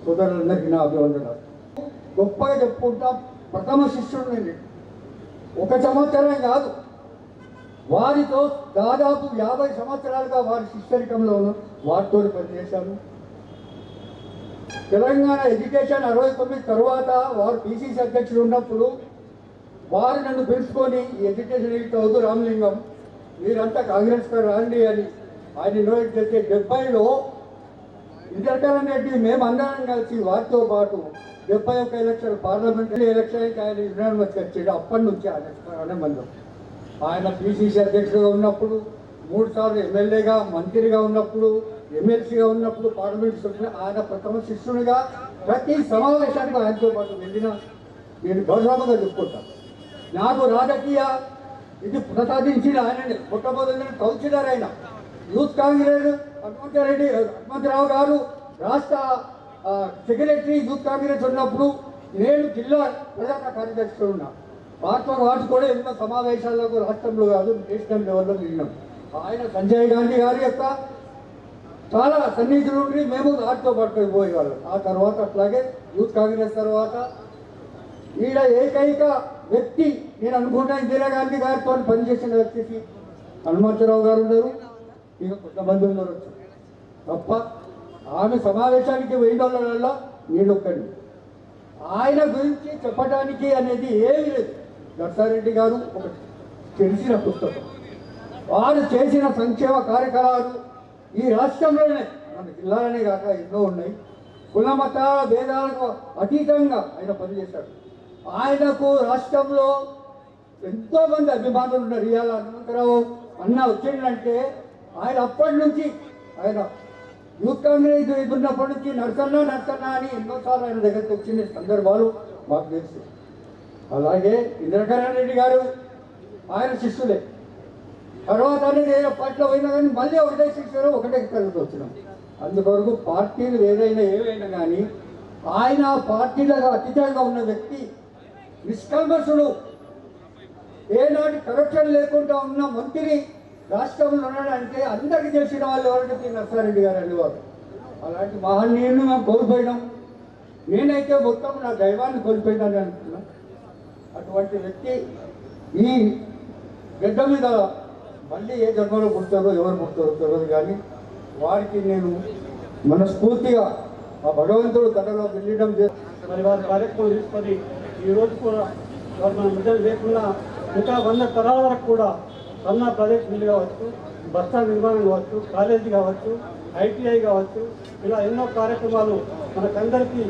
సోదరులందరికీ నా అభివందనాలు. గొప్పగా చెప్పుకుంటా ప్రథమ శిష్యుడు నేను. 1 సంవత్సరం కాదు, వారితో దాదాపు 50 సంవత్సరాలుగా వారి శిష్యరికంలో వారితో పనిచేశాను. తెలంగాణ ఎడ్యుకేషన్ 69 తర్వాత వారు PCC అధ్యక్షుడు ఉన్నప్పుడు వారు నన్ను పిలుచుకొని ఈ ఎడ్యుకేషన్ అవుతూ రామలింగం మీరంతా కాంగ్రెస్కి రండి అని ఆయన ఇన్వైట్ చేస్తే 70లో ఇంద్రకరణ్ రెడ్డి మేము అందరం కలిసి వారితో పాటు 71 ఎలక్షన్ పార్లమెంట్ ఎలక్షన్కి ఆయన యునానిమస్ వచ్చాడు. అప్పటి నుంచి ఆనందం. ఆయన PCC అధ్యక్షుడిగా ఉన్నప్పుడు 3 సార్లు ఎమ్మెల్యేగా, మంత్రిగా ఉన్నప్పుడు, ఎమ్మెల్సీగా ఉన్నప్పుడు, పార్లమెంట్ సభ్యులు ఆయన ప్రథమ శిష్యునిగా ప్రతి సమావేశానికి ఆయనతో పాటు వెళ్ళిన నేను గౌరవంగా చెప్పుకుంటాను. నాకు రాజకీయ ఇది ప్రసాదించిన ఆయనని మొట్టమొదటి కౌన్సిలర్ అయిన యూత్ కాంగ్రెస్ హనుమంతరావు గారు రాష్ట్ర సెక్రటరీ యూత్ కాంగ్రెస్ ఉన్నప్పుడు నేను జిల్లా ప్రధాన కార్యదర్శిగా ఉన్నా. వాటి కూడా ఎన్నో సమావేశాలకు రాష్ట్రంలో కాదు నేషనల్ లెవెల్లో వెళ్ళినాం. ఆయన సంజయ్ గాంధీ గారి యొక్క చాలా సన్నిహితులు ఉండి మేము వాటితో పట్టుకుపోయేవాళ్ళం. ఆ తర్వాత అట్లాగే యూత్ కాంగ్రెస్ తర్వాత ఈడ ఏకైక వ్యక్తి నేను అనుకున్న ఇందిరాగాంధీ గారితో పనిచేసిన వ్యక్తికి హనుమంతరావు గారు ఉన్నారు, ఇక కొంతమంది ఉన్నారు తప్ప ఆమె సమావేశానికి 1000 వాళ్ళల్లో నేను ఒక్కడిని. ఆయన గురించి చెప్పడానికి అనేది ఏమీ లేదు. నర్సారెడ్డి గారు ఒక తెలిసిన పుస్తకం, వారు చేసిన సంక్షేమ కార్యక్రమాలు ఈ రాష్ట్రంలోనే మన జిల్లాలోనే కాక ఎన్నో ఉన్నాయి. కులమత భేదాలకు అతీతంగా ఆయన పనిచేశాడు. ఆయనకు రాష్ట్రంలో ఎంతోమంది అభిమానులు ఉన్నారు. ఇవాళ హనుమంతరావు అన్న వచ్చిందంటే ఆయన అప్పటి నుంచి ఆయన యూత్ కాంగ్రెస్ ఉన్నప్పటి నుంచి నరసన్న అని ఎన్నోసార్లు ఆయన దగ్గరికి వచ్చిన సందర్భాలు మాకు తెలుసు. అలాగే ఇంద్రకరణ్ రెడ్డి గారు ఆయన శిష్యులే. తర్వాత అనేది ఏ పార్టీలో పోయినా కానీ మళ్ళీ ఒకటే శిష్యులు ఒకటే తరగతి వచ్చినాం. అందుకొరకు పార్టీలు ఏవైనా కానీ ఆయన పార్టీలకు అతీతంగా ఉన్న వ్యక్తి, నిష్కల్మషుడు, ఏనాటి కరప్షన్ లేకుండా ఉన్న మంత్రి రాష్ట్రంలో ఉన్నాడంటే అందరికీ తెలిసిన వాళ్ళు ఎవరంటే పి నరసారెడ్డి గారు అనేవారు. అలాంటి మహనీయులను మేము కోల్పోయినాం. నేనైతే మొత్తం నా దైవాన్ని కోల్పోయినాను అనుకున్నా. అటువంటి వ్యక్తి ఈ గడ్డ మీద మళ్ళీ ఏ జన్మలో పుడతారో ఎవరు పుడతారో తెలియదు, కానీ వారికి నేను మనస్ఫూర్తిగా ఆ భగవంతుడు కథలో వెళ్ళడం మరి వారి కార్యక్రమం తీసుకొని ఈరోజు కూడా వారు మన మధ్యలో లేకుండా ఇంకా 100 తరాల వరకు కూడా సన్న ప్రదేశ్ మిల్లు కావచ్చు, బస్టాండ్ నిర్మాణం కావచ్చు, కాలేజీ కావచ్చు, ఐటీఐ కావచ్చు, ఇలా ఎన్నో కార్యక్రమాలు మనకందరికీ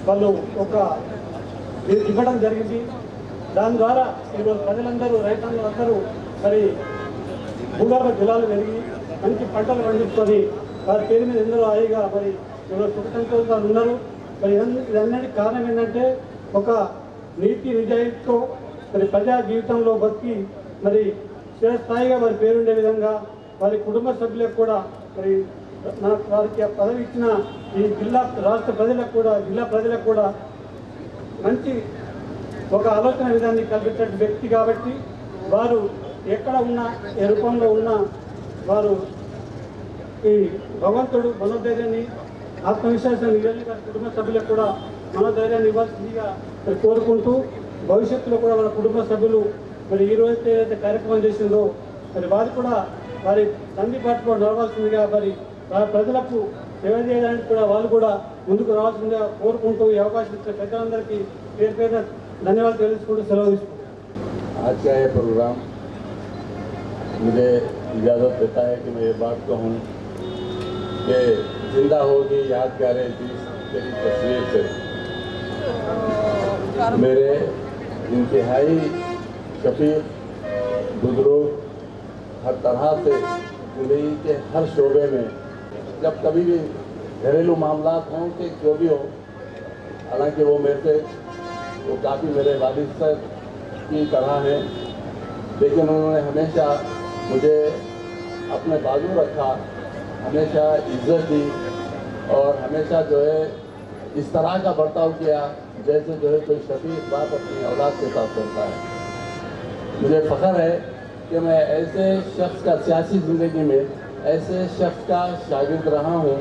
వాళ్ళు ఒక ఇవ్వడం జరిగింది. దాని ద్వారా ఈరోజు ప్రజలందరూ, రైతాంగులందరూ మరి భూగర్భ జలాలు పెరిగి మంచి పంటలు పండించుకొని వారి పేరు మీద ఎందరో హాయిగా మరి ఈరోజు సుఖ సంతోషంగా ఉన్నారు. మరి ఇదన్నిటికీ కారణం ఏంటంటే ఒక నీతి నిజాయితీతో మరి ప్రజా జీవితంలో బతికి మరి స్థాయిగా వారి పేరుండే విధంగా వారి కుటుంబ సభ్యులకు కూడా మరి వారికి పదవి ఇచ్చిన ఈ జిల్లా రాష్ట్ర ప్రజలకు కూడా, జిల్లా ప్రజలకు కూడా మంచి ఒక ఆలోచన విధాన్ని కల్పించే వ్యక్తి కాబట్టి వారు ఎక్కడ ఉన్నా, ఏ రూపంలో ఉన్నా వారు ఈ భగవంతుడు మనోధైర్యాన్ని, ఆత్మవిశ్వాసాన్ని ఇవ్వాలి. వారి కుటుంబ సభ్యులకు కూడా మనోధైర్యాన్ని ఇవ్వాల్సిందిగా కోరుకుంటూ, భవిష్యత్తులో కూడా వాళ్ళ కుటుంబ సభ్యులు మరి ఈ రోజు ఏదైతే కార్యక్రమం చేసిందో మరి వారు కూడా వారి తండ్రి పాటులో నడవాల్సిందిగా, మరి ప్రజలకు సేవ చేయడానికి కూడా వాళ్ళు కూడా ముందుకు రావాల్సిందిగా కోరుకుంటూ ఈ అవకాశం ఇచ్చిన పెద్దలందరికీ పేరు పేరున ధన్యవాదాలు తెలుసుకుంటూ సెలవు తీసుకుంటాం. आज का ये प्रोग्राम मुझे इजाज़त देता है कि मैं ये बात कहूँ कि जिंदा होगी याद प्यारे तेरी तस्वीर से। मेरे इंतहाई शफीक बुजुर्ग हर तरह से ज़िंदगी के हर शोबे में जब कभी भी घरेलू मामलात हों कि जो भी हो, हालांकि वो मेरे से वो काफ़ी मेरे वालिद से की तरह है, लेकिन उन्होंने हमेशा मुझे अपने बाजू रखा, हमेशा इज्जत दी और हमेशा जो है इस तरह का बर्ताव किया जैसे जो है कोई शफीक बाप अपनी औलाद के साथ करता है। मुझे फ़ख्र है कि मैं ऐसे शख्स का सियासी ज़िंदगी में ऐसे शख्स का शागिर्द रहा हूँ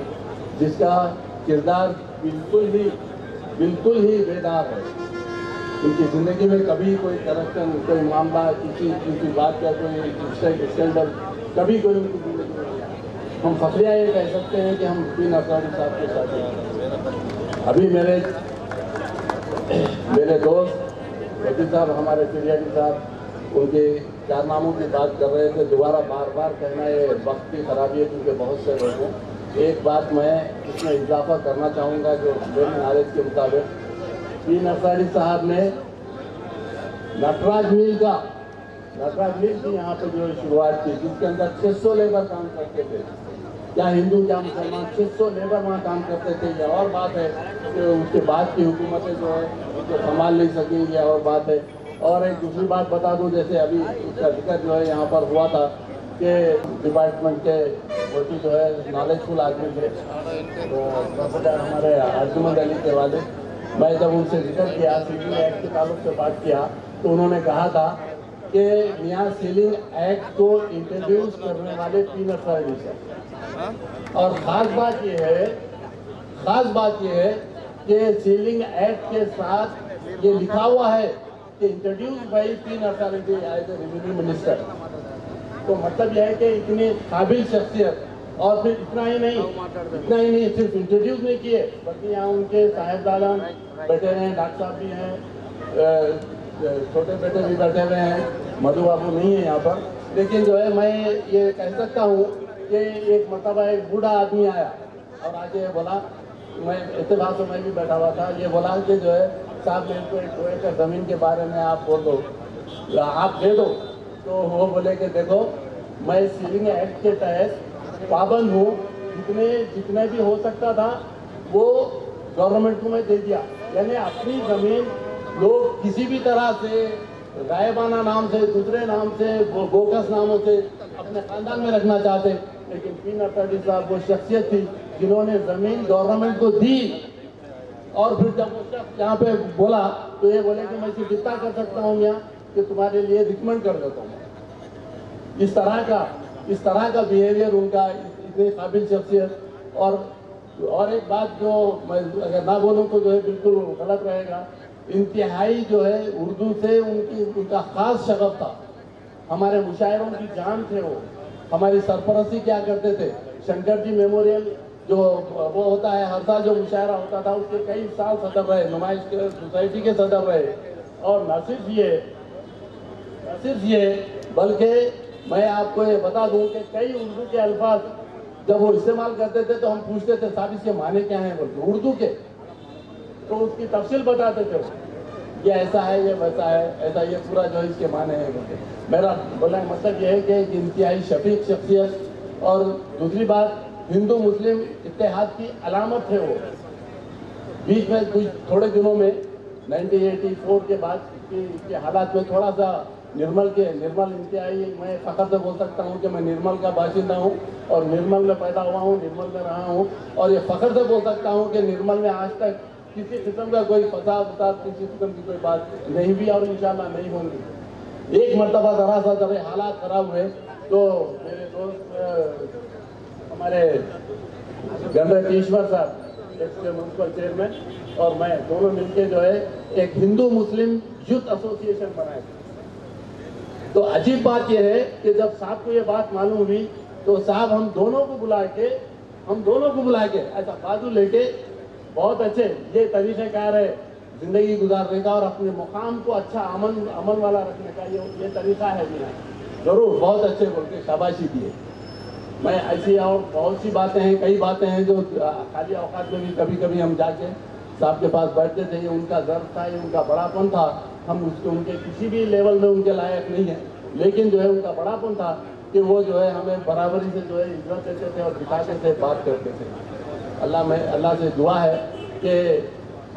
जिसका किरदार बिल्कुल ही बेदार है। उनकी ज़िंदगी में कभी कोई करप्शन, कोई मामला, किसी बात का कोई स्कैंडल कभी कोई उनकी ज़िंदगी में नहीं आया। हम फखरिया ये कह सकते हैं कि हम पी नरसारेड्डी साहब के साथ हैं। अभी मेरे दोस्त वकील साहब, हमारे फिरियादी साहब, उनके कारनामों की बात कर रहे थे। दोबारा बार बार कहना ये वक्त की खराबी है क्योंकि बहुत से लोग हैं। एक बात मैं इसमें इजाफा करना चाहूँगा जो मेरी नॉलेज के मुताबिक पी नरसारेड्डी साहब ने नटराज मिल की यहाँ पे जो शुरुआत की, जिसके अंदर 600 लेबर काम करते थे। क्या हिंदू क्या मुसलमान, 600 लेबर वहाँ काम करते थे। ये और बात है कि उसके बाद की हुकूमतें जो है उसको संभाल नहीं सकी, ये और बात है। और एक दूसरी बात बता दूं, जैसे अभी उसका जिक्र जो है यहाँ पर हुआ था कि डिपार्टमेंट के बहुत ही जो है नॉलेजफुल आदमी थे, तो प्रोफेसर हमारे अर्जुमंद अली के वाले, मैं जब उनसे जिक्र किया, सीलिंग एक्ट के ताल्लुक से बात किया, तो उन्होंने कहा था कि मियाँ सीलिंग एक्ट को इंट्रोड्यूस करने वाले पी नरसारेड्डी साहब। और ख़ास बात ये है कि सीलिंग एक्ट के साथ ये लिखा हुआ है कि introduce by P Narasareddy as a revenue minister. तो मतलब यह है कि इतनी काबिल शख्सियत, और फिर इतना ही नहीं सिर्फ इंट्रोड्यूस नहीं किए बल्कि यहाँ उनके साहिबजादा बैठे हुए हैं, डॉक्टर साहब भी हैं, छोटे बेटे भी बैठे हुए हैं, मधु बाबू नहीं है यहाँ पर। लेकिन जो है मैं ये कह सकता हूँ कि एक मरतबा एक बूढ़ा आदमी आया और आके बोला, मैं इत्तेफाक से मैं भी बैठा हुआ था, ये बोला कि जो है साहब मेरे को एक एकड़ ज़मीन के बारे में आप बोल दो, आप दे दो। तो वो बोले कि देखो मैं सीलिंग एक्ट के तहत पाबंद हूँ, जितने भी हो सकता था वो गवर्नमेंट को मैं दे दिया, यानी अपनी ज़मीन लोग किसी भी तरह से गायबाना नाम से, दूसरे नाम से, बोगस नामों से अपने खानदान में रखना चाहते, लेकिन पी नड्डा साहब वो शख्सियत थी जिन्होंने जमीन गवर्नमेंट को दी। और फिर जब वो शख्स यहाँ पे बोला तो ये बोले कि मैं सिर्फ इतना कर सकता हूँ यहाँ कि तुम्हारे लिए रिकमेंड कर देता हूँ। इस तरह का बिहेवियर उनका, इतने काबिल शख्सियत। और एक बात जो मैं अगर ना बोलूँ तो जो है बिल्कुल गलत रहेगा, इंतहाई जो है उर्दू से उनका खास शगफ था। हमारे मुशायरों की जान थे वो। हमारी सरपरस्ती क्या करते थे, शंकर जी मेमोरियल जो वो होता है हर साल जो मुशायरा होता था, उसके कई साल सदर रहे, नुमाइश के सोसाइटी के सदर रहे। और न सिर्फ ये बल्कि मैं आपको ये बता दूं कि कई उर्दू के अल्फाज जब वो इस्तेमाल करते थे तो हम पूछते थे साहब इसके माने क्या हैं बोलते उर्दू के, तो उसकी तफसील बताते थे, ये ऐसा है, ये वैसा है, ऐसा ये पूरा जो इसके माने हैं बोलते। मेरा बोलने का मतलब ये है कि एक इंतहाई शफीक शख्सियत। और दूसरी बात, हिंदू मुस्लिम इत्तेहाद की अलामत है वो। बीच में कुछ थोड़े दिनों में 1984 के बाद के हालात में थोड़ा सा निर्मल इंतहाई, मैं फ़ख्र से बोल सकता हूँ कि मैं निर्मल का बाशिंदा हूँ और निर्मल में पैदा हुआ हूँ, निर्मल में रहा हूँ, और ये फ़ख्र से बोल सकता हूँ कि निर्मल में आज तक किसी किस्म का कोई फसाद किसी किस्म की कोई बात नहीं भी और इंशाल्लाह नहीं होंगी। एक मरतबा जब हालात ख़राब हुए तो मेरे दोस्त हमारे गणराज ईश्वर साहब एक्स म्यूनसिपल चेयरमैन और मैं दोनों मिलके जो है एक हिंदू मुस्लिम यूथ एसोसिएशन बनाए थे। तो अजीब बात यह है कि जब साहब को ये बात मालूम हुई तो साहब हम दोनों को बुला के ऐसा बाजू लेके बहुत अच्छे ये तरीक़ेकार है जिंदगी गुजारने का और अपने मुकाम को अच्छा अमन वाला रखने का ये तरीका है मेरा, जरूर बहुत अच्छे बोल के शाबाशी दिए। मैं ऐसी और बहुत सी बातें हैं, कई बातें हैं जो खाली औकात में भी कभी कभी हम जाके साहब के पास बैठते थे। ये उनका ज़र्फ था, ये उनका बड़ापन था। हम उनके किसी भी लेवल में उनके लायक नहीं है, लेकिन जो है उनका बड़ापन था कि वो जो है हमें बराबरी से जो है इज्जत देते थे और दिखाते थे, बात करते थे। अल्लाह से दुआ है कि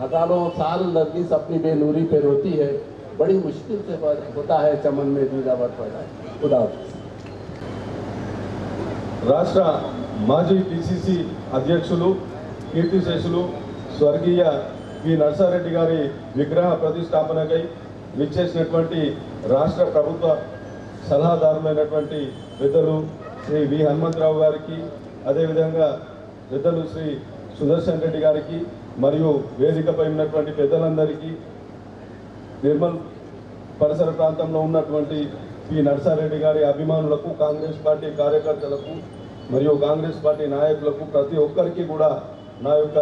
हज़ारों साल नरगिस अपनी बेनूरी पे रोती है, बड़ी मुश्किल से होता है चमन में दीदावर पैदा। खुदा రాష్ట్ర మాజీ పిసిసి అధ్యక్షులు కీర్తిశేషులు స్వర్గీయ పి నర్సారెడ్డి గారి విగ్రహ ప్రతిష్టాపనకై విచ్చేసినటువంటి రాష్ట్ర ప్రభుత్వ సలహాదారులైనటువంటి పెద్దలు శ్రీ వి హనుమంతరావు గారికి, అదేవిధంగా పెద్దలు శ్రీ సుదర్శన్ రెడ్డి గారికి మరియు వేదికపై ఉన్నటువంటి పెద్దలందరికీ, నిర్మల్ పరిసర ప్రాంతంలో ఉన్నటువంటి పి నర్సారెడ్డి గారి అభిమానులకు, కాంగ్రెస్ పార్టీ కార్యకర్తలకు మరియు కాంగ్రెస్ పార్టీ నాయకులకు ప్రతి ఒక్కరికి కూడా నా యొక్క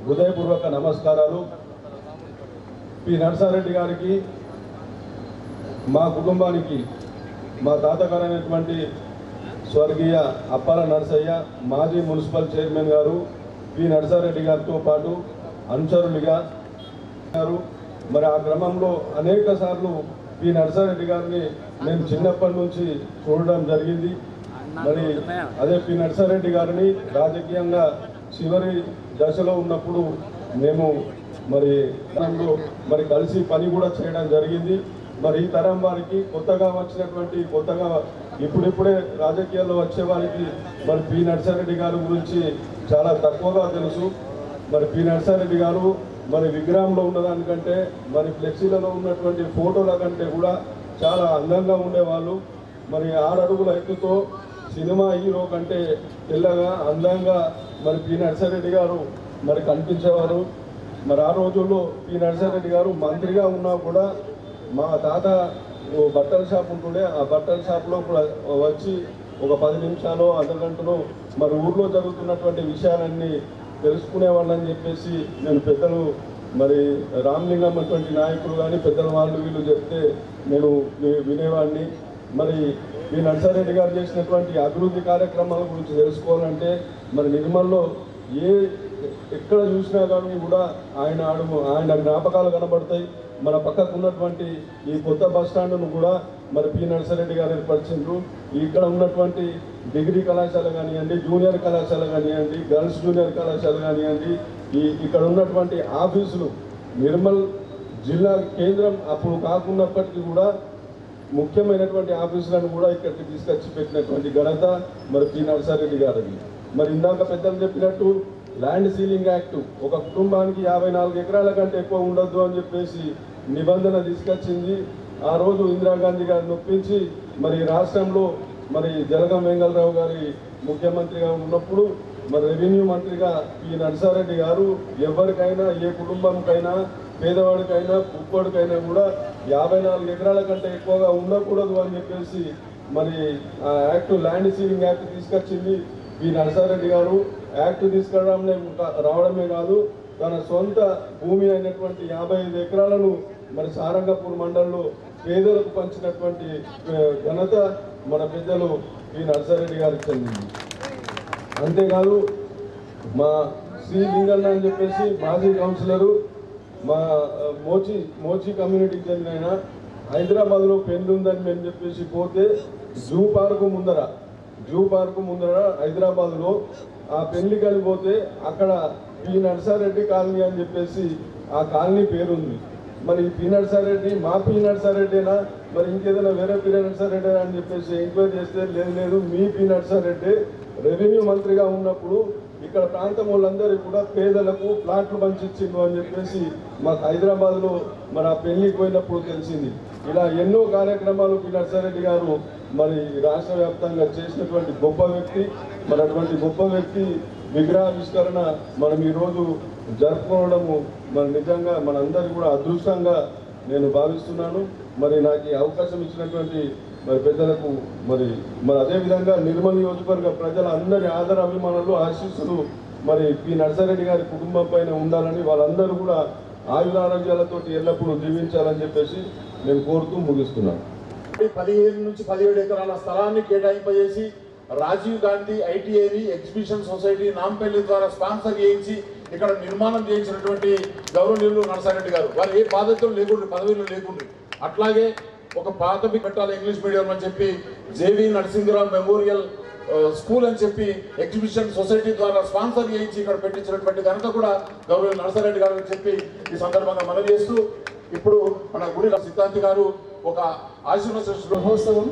హృదయపూర్వక నమస్కారాలు. పి నర్సారెడ్డి గారికి, మా కుటుంబానికి, మా తాతగారైనటువంటి స్వర్గీయ అప్పాల నర్సయ్య మాజీ మున్సిపల్ చైర్మన్ గారు పి నర్సారెడ్డి గారితో పాటు అనుచరులుగా మరి ఆ క్రమంలో అనేక సార్లు పి నర్సారెడ్డి గారిని నేను చిన్నప్పటి నుంచి చూడడం జరిగింది. మరి అదే పి నర్సారెడ్డి గారిని రాజకీయంగా చివరి దశలో ఉన్నప్పుడు మేము మరి కలిసి పని కూడా చేయడం జరిగింది. మరి ఈ తరం వారికి కొత్తగా ఇప్పుడిప్పుడే రాజకీయాల్లో వచ్చే వారికి మరి పి నర్సారెడ్డి గారి గురించి చాలా తక్కువగా తెలుసు. మరి పి నర్సారెడ్డి గారు మరి విగ్రహంలో ఉన్నదానికంటే మరి ఫ్లెక్సీలలో ఉన్నటువంటి ఫోటోల కంటే కూడా చాలా అందంగా ఉండేవాళ్ళు. మరి 6 అడుగుల ఎత్తుతో సినిమా హీరో కంటే తెల్లగా అందంగా మరి పి నర్సారెడ్డి గారు మరి కనిపించేవారు. మరి ఆ రోజుల్లో పి నర్సారెడ్డి గారు మంత్రిగా ఉన్నా కూడా మా తాత బట్టల షాప్ ఉంటుండే, ఆ బట్టల షాప్లో కూడా వచ్చి ఒక 10 నిమిషాలు అర్ధగంటలో మరి ఊర్లో జరుగుతున్నటువంటి విషయాలన్నీ తెలుసుకునేవాళ్ళని చెప్పేసి నేను పెద్దలు మరి రామలింగం అటువంటి నాయకులు కానీ పెద్దల వాళ్ళు వీళ్ళు చెప్తే నేను వినేవాడిని. మరి ఈ నర్సారెడ్డి గారు చేసినటువంటి అభివృద్ధి కార్యక్రమాల గురించి తెలుసుకోవాలంటే మరి నిర్మల్లో ఎక్కడ చూసినా కానీ కూడా ఆయన జ్ఞాపకాలు కనబడతాయి. మన పక్కకు ఉన్నటువంటి ఈ కొత్త బస్ స్టాండ్ను కూడా మరి పి నర్సారెడ్డి గారు ఏర్పరిచిండ్రు. ఇక్కడ ఉన్నటువంటి డిగ్రీ కళాశాల కానివ్వండి, జూనియర్ కళాశాల కానివ్వండి, గర్ల్స్ జూనియర్ కళాశాల కానివ్వండి, ఇక్కడ ఉన్నటువంటి ఆఫీసులు నిర్మల్ జిల్లా కేంద్రం అప్పుడు కాకున్నప్పటికీ కూడా ముఖ్యమైనటువంటి ఆఫీసులను కూడా ఇక్కడికి తీసుకొచ్చి పెట్టినటువంటి ఘనత మరి పి నరసారెడ్డి గారిది. మరి ఇందాక పెద్దలు చెప్పినట్టు ల్యాండ్ సీలింగ్ యాక్ట్ ఒక కుటుంబానికి 54 ఎకరాల కంటే ఎక్కువ ఉండొద్దు అని చెప్పేసి నిబంధన తీసుకొచ్చింది. ఆ రోజు ఇందిరాగాంధీ గారిని ఒప్పించి మరి రాష్ట్రంలో మరి జలగం వెంగళరావు గారి ముఖ్యమంత్రిగా ఉన్నప్పుడు మరి రెవెన్యూ మంత్రిగా పి నరసారెడ్డి గారు ఎవరికైనా ఏ కుటుంబంకైనా పేదవాడికైనా కుప్పడికైనా కూడా 54 ఎకరాల కంటే ఎక్కువగా ఉండకూడదు అని చెప్పేసి మరి ఆ యాక్ట్ ల్యాండ్ సీలింగ్ యాక్ట్ తీసుకొచ్చింది పి నరసారెడ్డి గారు. యాక్ట్ రావడమే కాదు తన సొంత భూమి అయినటువంటి 55 ఎకరాలను మరి సారంగపూర్ మండలంలో పేదలకు పంచినటువంటి ఘనత మన పెద్దలు పి నరసారెడ్డి గారికి చెందింది. అంతేకాదు మా సి లింగన్న అని చెప్పేసి మాజీ కౌన్సిలరు మా మోచి కమ్యూనిటీకి చెందిన హైదరాబాద్లో పెళ్లి ఉందని మేము చెప్పేసి పోతే జూ పార్కు ముందర హైదరాబాద్లో ఆ పెళ్లికి వెళ్ళిపోతే అక్కడ పి నరసారెడ్డి కాలనీ అని చెప్పేసి ఆ కాలనీ పేరుంది. మరి పి నరసారెడ్డి మా పి నరసారెడ్డినా మరి ఇంకేదైనా వేరే పి నరసారెడ్డి అని చెప్పేసి ఎంక్వైరీ చేస్తే లేదు మీ పి నరసారెడ్డి రెవెన్యూ మంత్రిగా ఉన్నప్పుడు ఇక్కడ ప్రాంతం వాళ్ళందరికీ కూడా పేదలకు ప్లాట్లు పంచిచ్చిండు అని చెప్పేసి మాకు హైదరాబాద్లో మరి ఆ పెళ్లికి పోయినప్పుడు తెలిసింది. ఇలా ఎన్నో కార్యక్రమాలు పి నరసారెడ్డి గారు మరి రాష్ట్ర వ్యాప్తంగా చేసినటువంటి గొప్ప వ్యక్తి. మరి అటువంటి గొప్ప వ్యక్తి విగ్రహావిష్కరణ మనం ఈరోజు జరుపుకోవడము మరి నిజంగా మనందరికీ కూడా అదృష్టంగా నేను భావిస్తున్నాను. మరి నాకు ఈ అవకాశం ఇచ్చినటువంటి మరి పెద్దలకు మరి అదేవిధంగా నిర్మల్ నియోజకవర్గ ప్రజల అందరి ఆదర అభిమానులు ఆశీస్సులు మరి పి నరసారెడ్డి గారి కుటుంబం పైన ఉండాలని వాళ్ళందరూ కూడా ఆయురారోగ్యాలతో ఎల్లప్పుడూ జీవించాలని చెప్పేసి నేను కోరుతూ ముగిస్తున్నాను. 15 నుంచి 17 ఎకరాల స్థలాన్ని కేటాయింపజేసి రాజీవ్ గాంధీ ఐటీఐని ఎగ్జిబిషన్ సొసైటీ నాంపల్లి ద్వారా స్పాన్సర్ చేయించి ఇక్కడ నిర్మాణం చేయించినటువంటి గౌరవనీయులు నరసారెడ్డి గారు. వారు ఏ బాధ్యతలు లేకుండా పదవిలో లేకుండా అట్లాగే ఒక ప్రాథమిక పెట్టాలి ఇంగ్లీష్ మీడియం అని చెప్పి జేవి నరసింహరావు మెమోరియల్ స్కూల్ అని చెప్పి ఎగ్జిబిషన్ సొసైటీ ద్వారా స్పాన్సర్ చేయించి ఇక్కడ పెట్టించినటువంటి ఘనత కూడా గౌరవనీయులు నరసారెడ్డి గారు అని చెప్పి ఈ సందర్భంగా మనవి చేస్తూ ఇప్పుడు మన గుడి సిద్ధాంతి గారు ఒక ఆశీర్వాద మహోత్సవం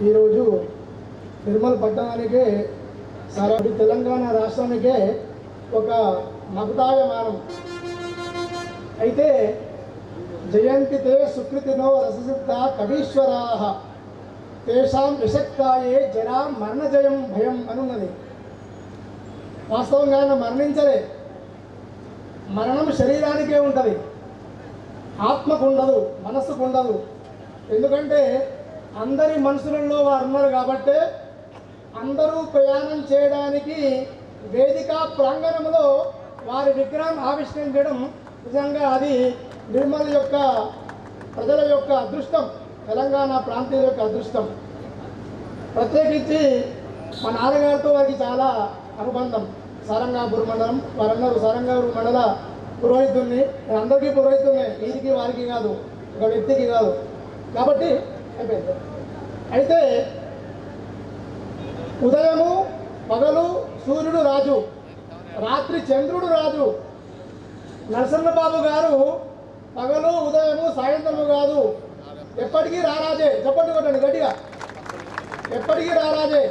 ఈరోజు నిర్మల్ పట్టణానికే సారా తెలంగాణ రాష్ట్రానికే ఒక మకుతాయమానం. అయితే జయంతితే సుకృతినో రససిద్ధ కవీశ్వరా తేషాం విషక్తాయే జరా మరణజయం భయం అనున్నది. వాస్తవంగా మరణించలే, మరణం శరీరానికే ఉంటుంది, ఆత్మకు ఉండదు, మనస్సుకు ఉండదు. ఎందుకంటే అందరి మనసులలో వారు ఉన్నారు కాబట్టి అందరూ ప్రయాణం చేయడానికి వేదిక ప్రాంగణంలో వారి విగ్రహం ఆవిష్కరించడం నిజంగా అది నిర్మల్ యొక్క ప్రజల యొక్క అదృష్టం, తెలంగాణ ప్రాంతీయుల యొక్క అదృష్టం. ప్రత్యేకించి మా నాన్నగారితో వారికి చాలా అనుబంధం. సారంగాపూర్ మండలం, వారందరూ సారంగాపూర్ మండల పురోహితుల్ని, నేను అందరికీ పురోహితుల్నే, వీరికి వారికి కాదు, ఒక వ్యక్తికి కాదు. కాబట్టి అయిపోయింది. అయితే ఉదయము పగలు సూర్యుడు రాజు, రాత్రి చంద్రుడు రాజు. నరసింహబాబు గారు పగలు ఉదయము సాయంత్రము కాదు, ఎప్పటికీ రారాజే. చెప్పండి కొట్టండి గట్టిగా, ఎప్పటికీ రారాజే.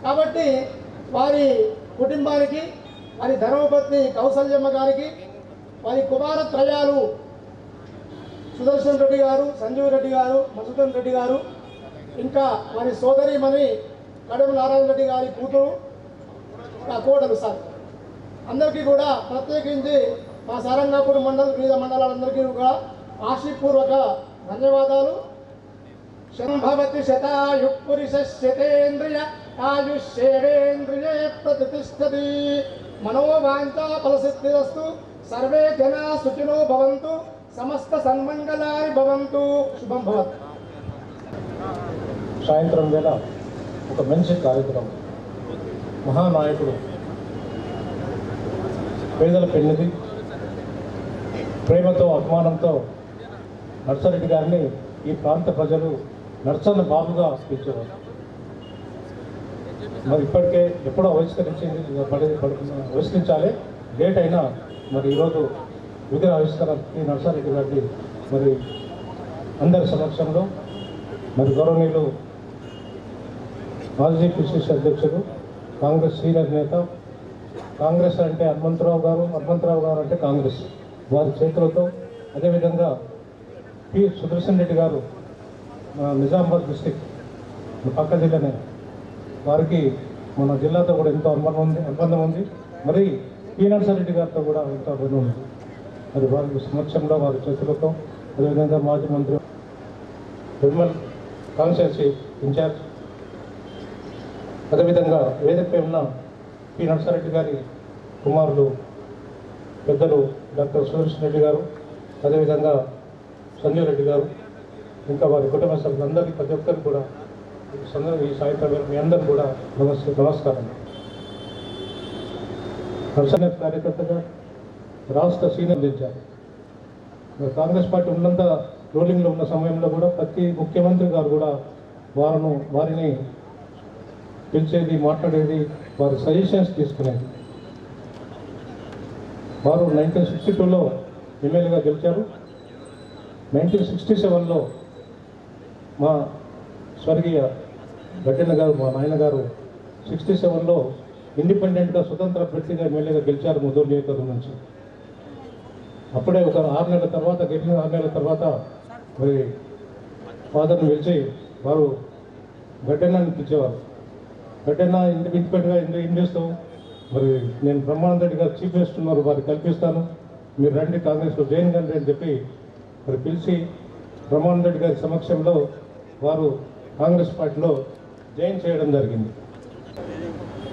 కాబట్టి వారి కుటుంబానికి, వారి ధర్మపత్ని కౌసల్యమ్మ గారికి, వారి కుమార త్రయాలు సుదర్శన్ రెడ్డి గారు, సంజీవ్ రెడ్డి గారు, మధుసూదన్ రెడ్డి గారు, ఇంకా వారి సోదరిమణి కడమ నారాయణ రెడ్డి గారి కూతురు కోడలు సార్, అందరికీ కూడా ప్రత్యేకించి మా సారంగాపూర్ మండలం వివిధ మండలాలందరికీ కూడా ఆశీపూర్వక ధన్యవాదాలు. శంభవతి శతాయు పురుషేంద్రియ ఆయుష్యేంద్రియే ప్రతిష్టతి మనోవాంఛా ఫలసిద్ధిరస్తు సర్వే జనా సుఖినో భవంతు సమస్త సన్మంగళాని భవంతు. శుభం భవత్. సాయంత్రం వేళ ఒక మంచి కార్యక్రమం, మహానాయకుడు, పేదల పెన్నిధి, ప్రేమతో అభిమానంతో నర్సారెడ్డి గారిని ఈ ప్రాంత ప్రజలు నర్సన్న బాబుగా పిలిచేవారు. మరి ఇప్పటికే ఎప్పుడో ఆవిష్కరించాలి, లేట్ అయినా మరి ఈరోజు విగ్రహావిష్కరణ పి నర్సారెడ్డి గారిని మరి అందరి సమక్షంలో మరి గౌరవనీయులు మాజీ పిసిసి అధ్యక్షుడు కాంగ్రెస్ సీనియర్ నేత, కాంగ్రెస్ అంటే హనుమంతరావు గారు అంటే కాంగ్రెస్ వారి చేతులతో, అదేవిధంగా పి సుదర్శన్ రెడ్డి గారు నిజామాబాద్ డిస్టిక్ పక్క జిల్లానే, వారికి మన జిల్లాతో కూడా ఎంతో అనుబంధం ఉంది. మరి పి నర్సారెడ్డి గారితో కూడా ఎంతో అనుబంధం ఉంది. మరి వారి సమక్షంలో వారి చేతులతో, అదేవిధంగా మాజీ మంత్రి నిర్మల్ కాన్స్టిట్యున్సీ ఇన్ఛార్జ్, అదేవిధంగా వేదికపై ఉన్న పి నర్సారెడ్డి గారి కుమారులు పెద్దలు డాక్టర్ సుదర్శన్ రెడ్డి గారు, అదేవిధంగా సంజయ్ రెడ్డి గారు, ఇంకా వారి కుటుంబ సభ్యులందరికీ ప్రతి ఒక్కరికి కూడా ఈ సాయంత్రం మీ అందరికీ కూడా నమస్కారం. నర్సన్న కార్యకర్తగా రాష్ట్ర సీనియర్ అందించారు. కాంగ్రెస్ పార్టీ ఉన్నంత రోలింగ్లో ఉన్న సమయంలో కూడా ప్రతి ముఖ్యమంత్రి గారు కూడా వారిని పిలిచేది, మాట్లాడేది, వారి సజెషన్స్ తీసుకునేది. వారు 1962లో ఎమ్మెల్యేగా గెలిచారు. 1967లో మా స్వర్గీయ గడ్డెన్న గారు, మా నాయనగారు 67లో ఇండిపెండెంట్గా స్వతంత్ర అభ్యర్థిగా ఎమ్మెల్యేగా గెలిచారు ముదూరు నియోజకవర్గం నుంచి. అప్పుడే ఒక 6 నెలల తర్వాత, గెలిచిన 6 నెలల తర్వాత మరి ఫాదర్ని పిలిచి వారు గడ్డెన్నని పిలిచేవారు. గడ్డెన్న ఇండిపెండెంట్గా ఏం చేస్తావు, మరి నేను బ్రహ్మానంద రెడ్డి గారు చీఫ్ మినిస్టర్ ఉన్నారు, వారికి కల్పిస్తాను, మీరు రండి కాంగ్రెస్లో జాయిన్ కండి అని చెప్పి మరి పిలిచి బ్రహ్మానంద రెడ్డి గారి సమక్షంలో వారు కాంగ్రెస్ పార్టీలో జాయిన్ చేయడం జరిగింది.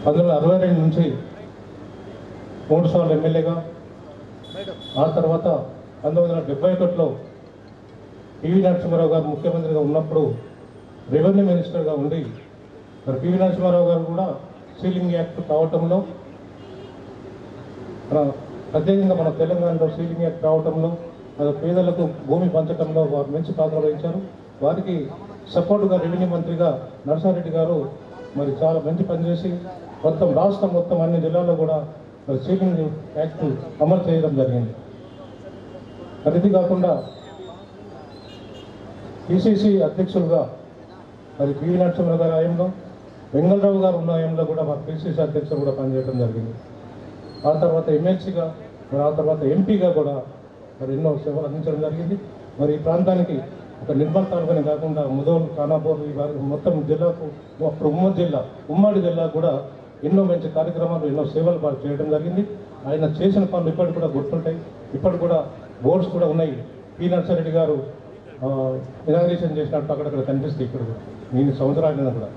1962 నుంచి 3 సార్లు ఎమ్మెల్యేగా, ఆ తర్వాత 1971లో పివి నరసింహారావు గారు ముఖ్యమంత్రిగా ఉన్నప్పుడు రెవెన్యూ మినిస్టర్గా ఉండి, మరి పివి నరసింహారావు గారు కూడా సీలింగ్ యాక్ట్ కావటంలో, ప్రత్యేకంగా మన తెలంగాణలో సీలింగ్ యాక్ట్ రావటంలో, పేదలకు భూమి పంచడంలో వారు మంచి పాత్ర వహించారు. వారికి సపోర్టుగా రెవెన్యూ మంత్రిగా నర్సారెడ్డి గారు మరి చాలా మంచి పనిచేసి రాష్ట్రం మొత్తం అన్ని జిల్లాల్లో కూడా మరి సీలింగ్ యాక్ట్ అమలు చేయడం జరిగింది. మరి ఇది కాకుండా పిసిసి అధ్యక్షులుగా మరి పివి నరసింహారావు గారి హయాంలో, వెంగళరావు గారు ఉన్న హయాంలో కూడా మా పిసిసి అధ్యక్షులు కూడా పనిచేయడం జరిగింది. ఆ తర్వాత ఎమ్మెల్సీగా, మరి ఆ తర్వాత ఎంపీగా కూడా మరి ఎన్నో సేవలు అందించడం జరిగింది. మరి ఈ ప్రాంతానికి ఒక నిర్మల్ తాలూకానే కాకుండా ముదోల్, ఖానాపూర్, ఈ మొత్తం జిల్లాకు, అప్పుడు ఉమ్మడి జిల్లా కూడా ఎన్నో మంచి కార్యక్రమాలు, ఎన్నో సేవలు వారు చేయడం జరిగింది. ఆయన చేసిన పనులు ఇప్పటికి కూడా గుర్తుంటాయి. ఇప్పటికి కూడా బోర్డ్స్ కూడా ఉన్నాయి. పి నర్సారెడ్డి గారు ఇనాగ్రేషన్ చేసినట్టు అక్కడక్కడ కనిపిస్తాయి. ఇప్పుడు నేను సంవత్సరాలైనా కూడా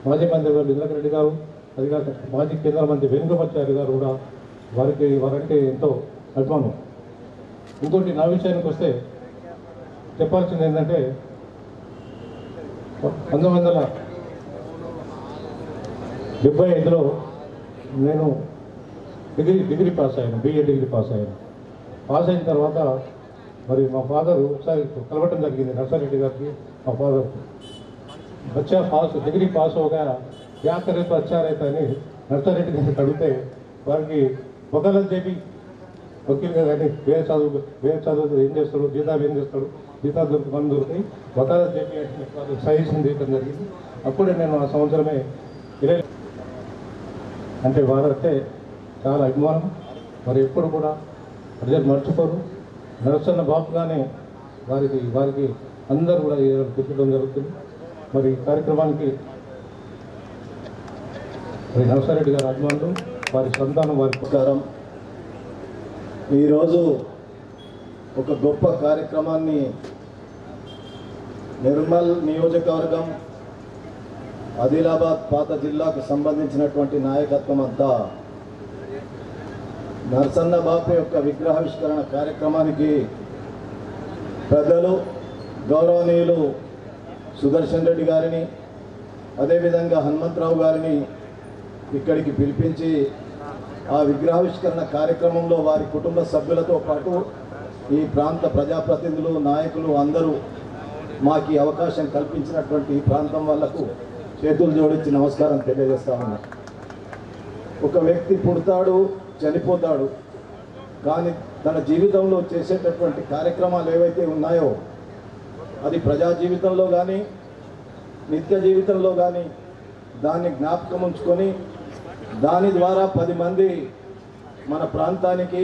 మాజీ మంత్రి గారు ఇంద్రకరణ్ రెడ్డి గారు, అది కాక మాజీ కేంద్ర మంత్రి వేణుగోపాచారి గారు కూడా వారంటే ఎంతో అభిమానం. ఇంకోటి నా విషయానికి వస్తే చెప్పాల్సింది ఏంటంటే 1975లో నేను డిగ్రీ పాస్ అయ్యాను, BA డిగ్రీ పాస్ అయ్యాను. పాస్ అయిన తర్వాత మరి మా ఫాదర్ ఒకసారి కలవటం జరిగింది నర్సారెడ్డి గారికి. మా ఫాదర్ డిగ్రీ పాస్ అవగా क्या करे तो अच्छा रहता అని నర్సారెడ్డి గారికి అడిగితే వారికి వకాలత్ చేపి వకీల్గా కానీ వేరే చదువు ఏం చేస్తాడు, జీతాలు ఏం చేస్తాడు, జీతాలు పని దొరుకుతాయి, వకాలత్ చేపి సజెషన్ చేయడం జరిగింది. అప్పుడే నేను ఆ సంవత్సరమే అంటే వారంటే చాలా అభిమానం. మరి ఎప్పుడు కూడా ప్రజలు మర్చిపోరు. నరసన్న బాపుగానే వారికి అందరూ కూడా తిప్పడం జరుగుతుంది. మరి ఈ కార్యక్రమానికి మరి నరసారెడ్డి గారి అభిమానులు, వారి సంతానం, వారి నమస్కారం. ఈరోజు ఒక గొప్ప కార్యక్రమాన్ని నిర్మల్ నియోజకవర్గం, ఆదిలాబాద్ పాత జిల్లాకు సంబంధించినటువంటి నాయకత్వం అంతా నరసన్న బాపు యొక్క విగ్రహావిష్కరణ కార్యక్రమానికి పెద్దలు గౌరవనీయులు సుదర్శన్ రెడ్డి గారిని, అదేవిధంగా హనుమంతరావు గారిని ఇక్కడికి పిలిపించి ఆ విగ్రహావిష్కరణ కార్యక్రమంలో వారి కుటుంబ సభ్యులతో పాటు ఈ ప్రాంత ప్రజాప్రతినిధులు, నాయకులు అందరూ మాకు ఈ అవకాశం కల్పించినటువంటి ఈ ప్రాంతం వాళ్లకు చేతులు జోడించి నమస్కారం తెలియజేస్తా ఉన్నా. ఒక వ్యక్తి పుడతాడు, చనిపోతాడు, కానీ తన జీవితంలో చేసేటటువంటి కార్యక్రమాలు ఏవైతే ఉన్నాయో అది ప్రజా జీవితంలో కానీ నిత్య జీవితంలో కానీ దాన్ని జ్ఞాపకం ఉంచుకొని దాని ద్వారా 10 మంది మన ప్రాంతానికి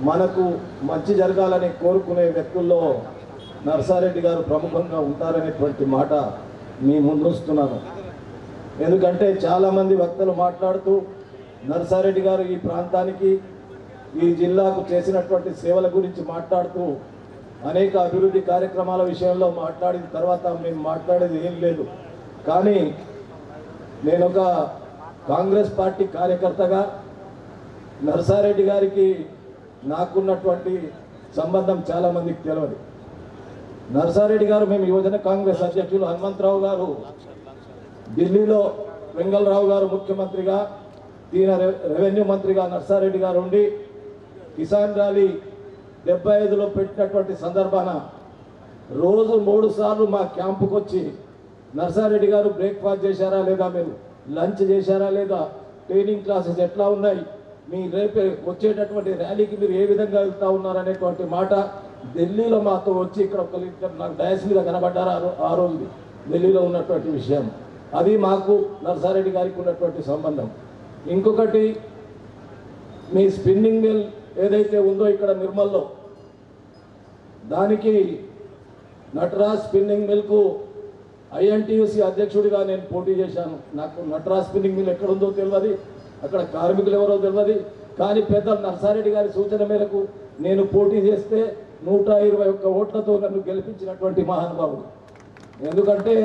మనకు మంచి జరగాలని కోరుకునే వ్యక్తుల్లో నర్సారెడ్డి గారు ప్రముఖంగా ఉంటారనేటువంటి మాట మీ ముందుస్తున్నాను. ఎందుకంటే చాలామంది వక్తలు మాట్లాడుతూ నర్సారెడ్డి గారు ఈ ప్రాంతానికి ఈ జిల్లాకు చేసినటువంటి సేవల గురించి మాట్లాడుతూ అనేక అభివృద్ధి కార్యక్రమాల విషయంలో మాట్లాడిన తర్వాత మేము మాట్లాడేది ఏం లేదు. కానీ నేను ఒక కాంగ్రెస్ పార్టీ కార్యకర్తగా నర్సారెడ్డి గారికి నాకున్నటువంటి సంబంధం చాలామందికి తెలియదు. నర్సారెడ్డి గారు మేము యువజన కాంగ్రెస్ అధ్యక్షులు హనుమంతరావు గారు ఢిల్లీలో వెంగళరావు గారు ముఖ్యమంత్రిగా ఈయన రెవెన్యూ మంత్రిగా నర్సారెడ్డి గారు ఉండి కిసాన్ ర్యాలీ 75లో పెట్టినటువంటి సందర్భాన రోజు 3 సార్లు మా క్యాంపుకు వచ్చి నర్సారెడ్డి గారు బ్రేక్ఫాస్ట్ చేశారా లేదా, మీరు లంచ్ చేశారా లేదా, ట్రైనింగ్ క్లాసెస్ ఎట్లా ఉన్నాయి, మీ రేపు వచ్చేటటువంటి ర్యాలీకి మీరు ఏ విధంగా వెళ్తూ ఉన్నారనేటువంటి మాట ఢిల్లీలో మాతో వచ్చి ఇక్కడ నాకు డయాస్ మీద కనబడ్డారు. ఆ రోజు ఢిల్లీలో ఉన్నటువంటి విషయం అది మాకు నర్సారెడ్డి గారికి ఉన్నటువంటి సంబంధం. ఇంకొకటి, మీ స్పిన్నింగ్ మిల్ ఏదైతే ఉందో ఇక్కడ నిర్మల్లో, దానికి నటరాజ్ స్పిన్నింగ్ మిల్కు ఐఎన్టీయూసీ అధ్యక్షుడిగా నేను పోటీ చేశాను. నాకు నటరాజ్ స్పిన్నింగ్ మిల్ ఎక్కడుందో తెలియదు, అక్కడ కార్మికులు ఎవరో తెలియదు. కానీ పెద్దలు నర్సారెడ్డి గారి సూచన మేరకు నేను పోటీ చేస్తే 121 ఓట్లతో నన్ను గెలిపించినటువంటి మహానుభావుడు. ఎందుకంటే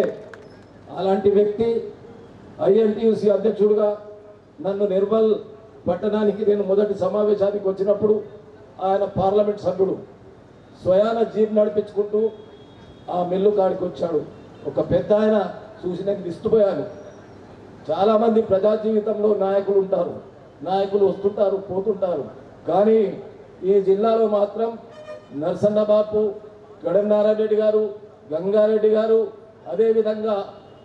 అలాంటి వ్యక్తి ఐఎన్టీయూసీ అధ్యక్షుడిగా నన్ను నిర్మల్ పట్టణానికి నేను మొదటి సమావేశానికి వచ్చినప్పుడు ఆయన పార్లమెంట్ సభ్యుడు స్వయాన జీప్ నడిపించుకుంటూ ఆ మిల్లు కాడికి వచ్చాడు. ఒక పెద్ద ఆయన చూసి నేను నిస్తుపోయాను. చాలామంది ప్రజా జీవితంలో నాయకులు ఉంటారు, నాయకులు వస్తుంటారు పోతుంటారు. కానీ ఈ జిల్లాలో మాత్రం నరసన్న బాపు, గడెం నారాయణ రెడ్డి గారు, గంగారెడ్డి గారు, అదేవిధంగా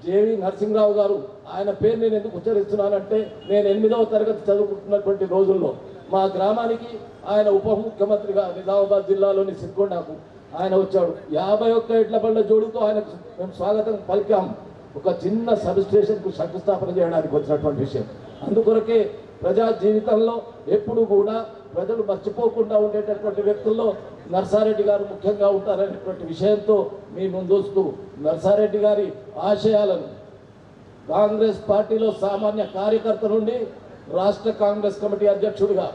జేవి నరసింహరావు గారు, ఆయన పేరు నేను ఎందుకు ఉచ్చరిస్తున్నానంటే నేను 8వ తరగతి చదువుకుంటున్నటువంటి రోజుల్లో మా గ్రామానికి ఆయన ఉప ముఖ్యమంత్రిగా నిజామాబాద్ జిల్లాలోని సిద్దికొండకు ఆయన వచ్చాడు. 51 ఎడ్ల బండ్ల జోడుతో ఆయనకు మేము స్వాగతం పలికాం. ఒక చిన్న సబ్ స్టేషన్కు శంకుస్థాపన చేయడానికి వచ్చినటువంటి విషయం. అందుకొరకే ప్రజా జీవితంలో ఎప్పుడు కూడా ప్రజలు మర్చిపోకుండా ఉండేటటువంటి వ్యక్తుల్లో నర్సారెడ్డి గారు ముఖ్యంగా ఉంటారనేటువంటి విషయంతో మీ ముందొస్తూ నర్సారెడ్డి గారి ఆశయాలను కాంగ్రెస్ పార్టీలో సామాన్య కార్యకర్త నుండి రాష్ట్ర కాంగ్రెస్ కమిటీ అధ్యక్షుడిగా,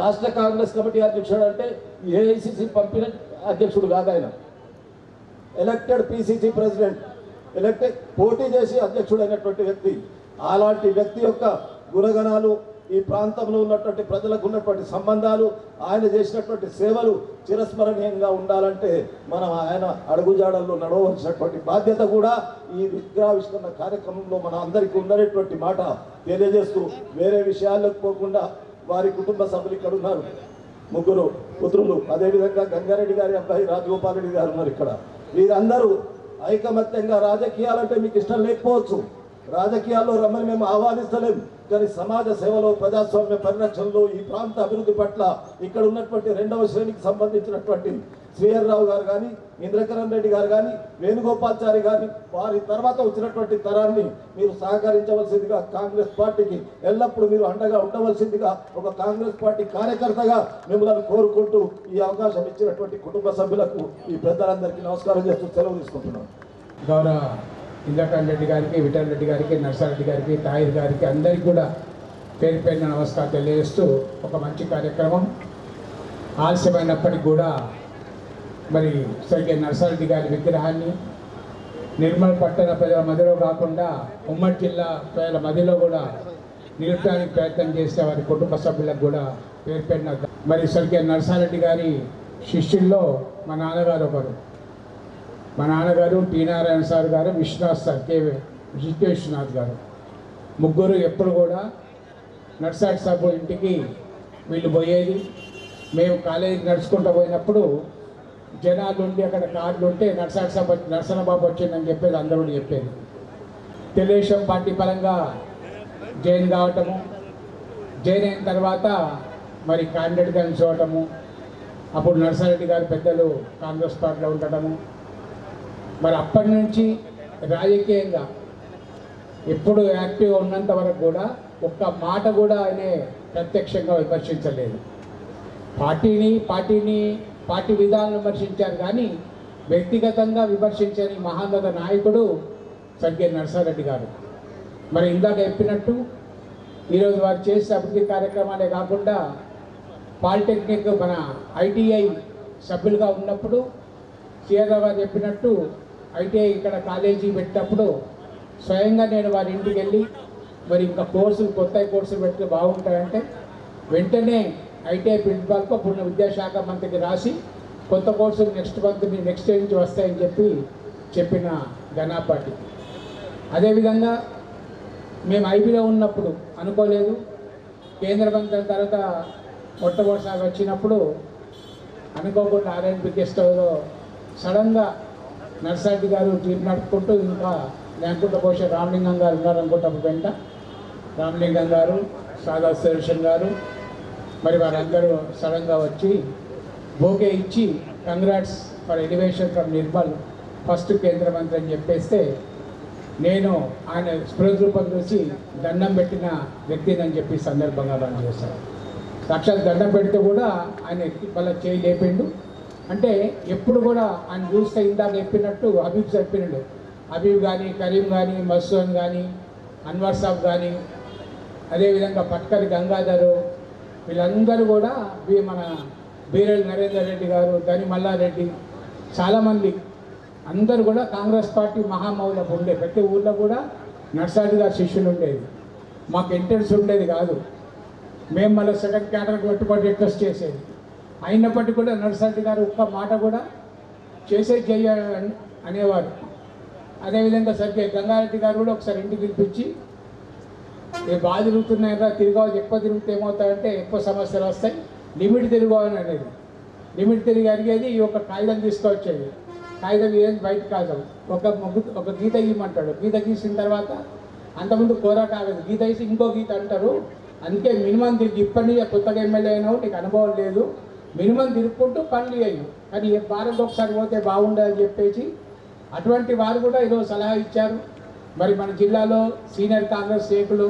రాష్ట్ర కాంగ్రెస్ కమిటీ అధ్యక్షుడు అంటే ఏఐసిసి పంపిన అధ్యక్షుడు కాదు, ఆయన ఎలక్టెడ్ పిసిసి ప్రెసిడెంట్, ఎలక్టెడ్ పోటీ చేసి అధ్యక్షుడైనటువంటి వ్యక్తి. అలాంటి వ్యక్తి యొక్క గుణగణాలు, ఈ ప్రాంతంలో ఉన్నటువంటి ప్రజలకు ఉన్నటువంటి సంబంధాలు, ఆయన చేసినటువంటి సేవలు చిరస్మరణీయంగా ఉండాలంటే మనం ఆయన అడుగుజాడల్లో నడవలసినటువంటి బాధ్యత కూడా ఈ విగ్రహావిష్కరణ కార్యక్రమంలో మన అందరికీ ఉందనేటువంటి మాట తెలియజేస్తూ, వేరే విషయాలకు పోకుండా వారి కుటుంబ సభ్యులు ఇక్కడ ఉన్నారు, 3 పుత్రులు, అదేవిధంగా గంగారెడ్డి గారి అబ్బాయి రాజగోపాల్ రెడ్డి గారు ఉన్నారు ఇక్కడ. వీరందరూ ఐకమత్యంగా, రాజకీయాలంటే మీకు ఇష్టం లేకపోవచ్చు, రాజకీయాల్లో రమ్మని మేము ఆహ్వానిస్తలేము, కానీ సమాజ సేవలో, ప్రజాస్వామ్య పరిరక్షణలో, ఈ ప్రాంత అభివృద్ధి పట్ల ఇక్కడ ఉన్నటువంటి 2వ శ్రేణికి సంబంధించినటువంటి శ్రీహర్రావు గారు కానీ, ఇంద్రకరణ్ రెడ్డి గారు కానీ, వేణుగోపాల్చారి కానీ, వారి తర్వాత వచ్చినటువంటి తరాన్ని మీరు సహకరించవలసిందిగా, కాంగ్రెస్ పార్టీకి ఎల్లప్పుడూ మీరు అండగా ఉండవలసిందిగా ఒక కాంగ్రెస్ పార్టీ కార్యకర్తగా మిమ్మల్ని కోరుకుంటూ ఈ అవకాశం ఇచ్చినటువంటి కుటుంబ సభ్యులకు, ఈ పెద్దలందరికీ నమస్కారం చేస్తూ సెలవు తీసుకుంటున్నాను. గౌరవ ఇంద్రకరణ్ రెడ్డి గారికి, విఠల్ రెడ్డి గారికి, నర్సారెడ్డి గారికి, తాహిర్ గారికి అందరికీ కూడా పేరు పేరున నమస్కారం తెలియజేస్తూ, ఒక మంచి కార్యక్రమం ఆలస్యమైనప్పటికీ కూడా మరి సరిగ్గా నర్సారెడ్డి గారి విగ్రహాన్ని నిర్మల్ పట్టణ ప్రజల మధ్యలో కాకుండా ఉమ్మడి జిల్లా ప్రజల మధ్యలో కూడా నిలపడానికి ప్రయత్నం చేసే వారి కుటుంబ సభ్యులకు కూడా పేరు పేరున మరి సరిగ్గా నర్సారెడ్డి గారి శిష్యుల్లో మా నాన్నగారు ఒకరు. మా నాన్నగారు టి నారాయణ సార్ గారు, విశ్వనాథ్ సార్, జికే విశ్వనాథ్ గారు, ముగ్గురు ఎప్పుడు కూడా నర్సారెడ్డి సాబ్ ఇంటికి వీళ్ళు పోయేది. మేము కాలేజీకి నడుచుకుంటూ పోయినప్పుడు జనాలు ఉండి అక్కడ కార్లు ఉంటే నర్సారెడ్డి సాబ్ నరసన్నబాబు వచ్చిందని చెప్పేది అందరూ చెప్పేది. తెలుగుదేశం పార్టీ పరంగా జైన్ కావటము, జైన్ అయిన తర్వాత మరి క్యాండిడేట్గా నిల్చోవటము, అప్పుడు నర్సారెడ్డి గారు పెద్దలు కాంగ్రెస్ పార్టీలో ఉండటము, మరి అప్పటి నుంచి రాజకీయంగా ఎప్పుడు యాక్టివ్గా ఉన్నంత వరకు కూడా ఒక్క మాట కూడా ఆయన ప్రత్యక్షంగా విమర్శించలేదు. పార్టీ విధానాలను విమర్శించారు కానీ వ్యక్తిగతంగా విమర్శించని మహాన్నత నాయకుడు స్వర్గీయ నర్సారెడ్డి గారు. మరి ఇందాక చెప్పినట్టు ఈరోజు వారు చేసే అభివృద్ధి కార్యక్రమాలే కాకుండా పాలిటెక్నిక్ మన ఐటీఐ సభ్యులుగా ఉన్నప్పుడు సీఆర్ గారు చెప్పినట్టు ఐటీఐ ఇక్కడ కాలేజీ పెట్టినప్పుడు స్వయంగా నేను వారి ఇంటికి వెళ్ళి మరి ఇంకా కొత్త కోర్సులు పెడితే బాగుంటాయంటే వెంటనే ఐటీఐ ప్రిన్సిపాల్కు అప్పుడు విద్యాశాఖ మంత్రికి రాసి కొత్త కోర్సులు నెక్స్ట్ ఇయర్ నుంచి వస్తాయని చెప్పిన ఘనాపాటి. అదేవిధంగా మేము ఐబీలో ఉన్నప్పుడు అనుకోలేదు, కేంద్ర మంత్రి తర్వాత మొట్టమొదటిసారి వచ్చినప్పుడు అనుకోకుండా ఆర్ఎన్బి గెస్ట్ హౌస్లో సడన్గా నర్సారెడ్డి గారు జీప్ నడుపుకుంటూ ఇంకా లేకుంటే బహుశా రామలింగం గారు ఉన్నారనుకుంటా వెంట రామలింగం గారు, సాదా సురేషన్ గారు, మరి వారందరూ సడన్గా వచ్చి బోకే ఇచ్చి congrats for elevation from Nirmal first కేంద్ర మంత్రి అని చెప్పేస్తే నేను ఆయన స్పృహ రూపం చూసి దండం పెట్టిన వ్యక్తిని అని చెప్పి సందర్భంగా రన్ చేశాను. సాక్షాత్ దండం పెడితే కూడా ఆయన వాళ్ళ చేయి లేపిండు. అంటే ఎప్పుడు కూడా ఆయన చూస్తే ఇందాక చెప్పినట్టు చెప్పినాడు, హబీబ్ కానీ, కరీం కానీ, మసూన్ కానీ, అన్వర్ సాబ్ కానీ, అదేవిధంగా పట్కరి గంగాధరు, వీళ్ళందరూ కూడా మన బీరెల్ నరేందర్ రెడ్డి గారు, దని మల్లారెడ్డి, చాలామంది అందరూ కూడా కాంగ్రెస్ పార్టీ మహామౌలకు ఉండే ప్రతి ఊళ్ళో కూడా నర్సారెడ్డి గారి శిష్యులు ఉండేది. మాకు ఎంట్రెన్స్ ఉండేది కాదు, మేము మళ్ళీ సెకండ్ క్యాటర్కి పెట్టుబడి రిక్వెస్ట్ చేసేది. అయినప్పటికీ కూడా నర్సారెడ్డి గారు ఒక్క మాట కూడా చెయ్య అనేవారు. అదేవిధంగా సరిగ్గా గంగారెడ్డి గారు కూడా ఒకసారి ఇంటికి పిలిపించి ఏ బాధ తిరుగుతున్నాయరా, తిరగవచ్చు, ఎక్కువ తిరిగితే ఏమవుతాయంటే ఎక్కువ సమస్యలు వస్తాయి, లిమిట్ తిరగని అనేది. లిమిట్ తిరిగి అడిగేది ఒక కాగితం తీసుకొచ్చేది, కాగితం ఏం బయట కాదు, ఒక గీత గీయమంటాడు, గీత గీసిన తర్వాత అంతకుముందు కోరా కాగదు, గీత గీసి ఇంకో గీత అంటారు. అందుకే మినిమం తిరిగి ఇప్పటి కొత్తగా ఎమ్మెల్యే అయినావు, నీకు అనుభవం లేదు, మినిమం తిరుగుకుంటూ పనులు అయ్యి, కానీ వారంలో ఒకసారి పోతే బాగుండదని చెప్పేసి అటువంటి వారు కూడా ఈరోజు సలహా ఇచ్చారు. మరి మన జిల్లాలో సీనియర్ కాంగ్రెస్ నాయకులు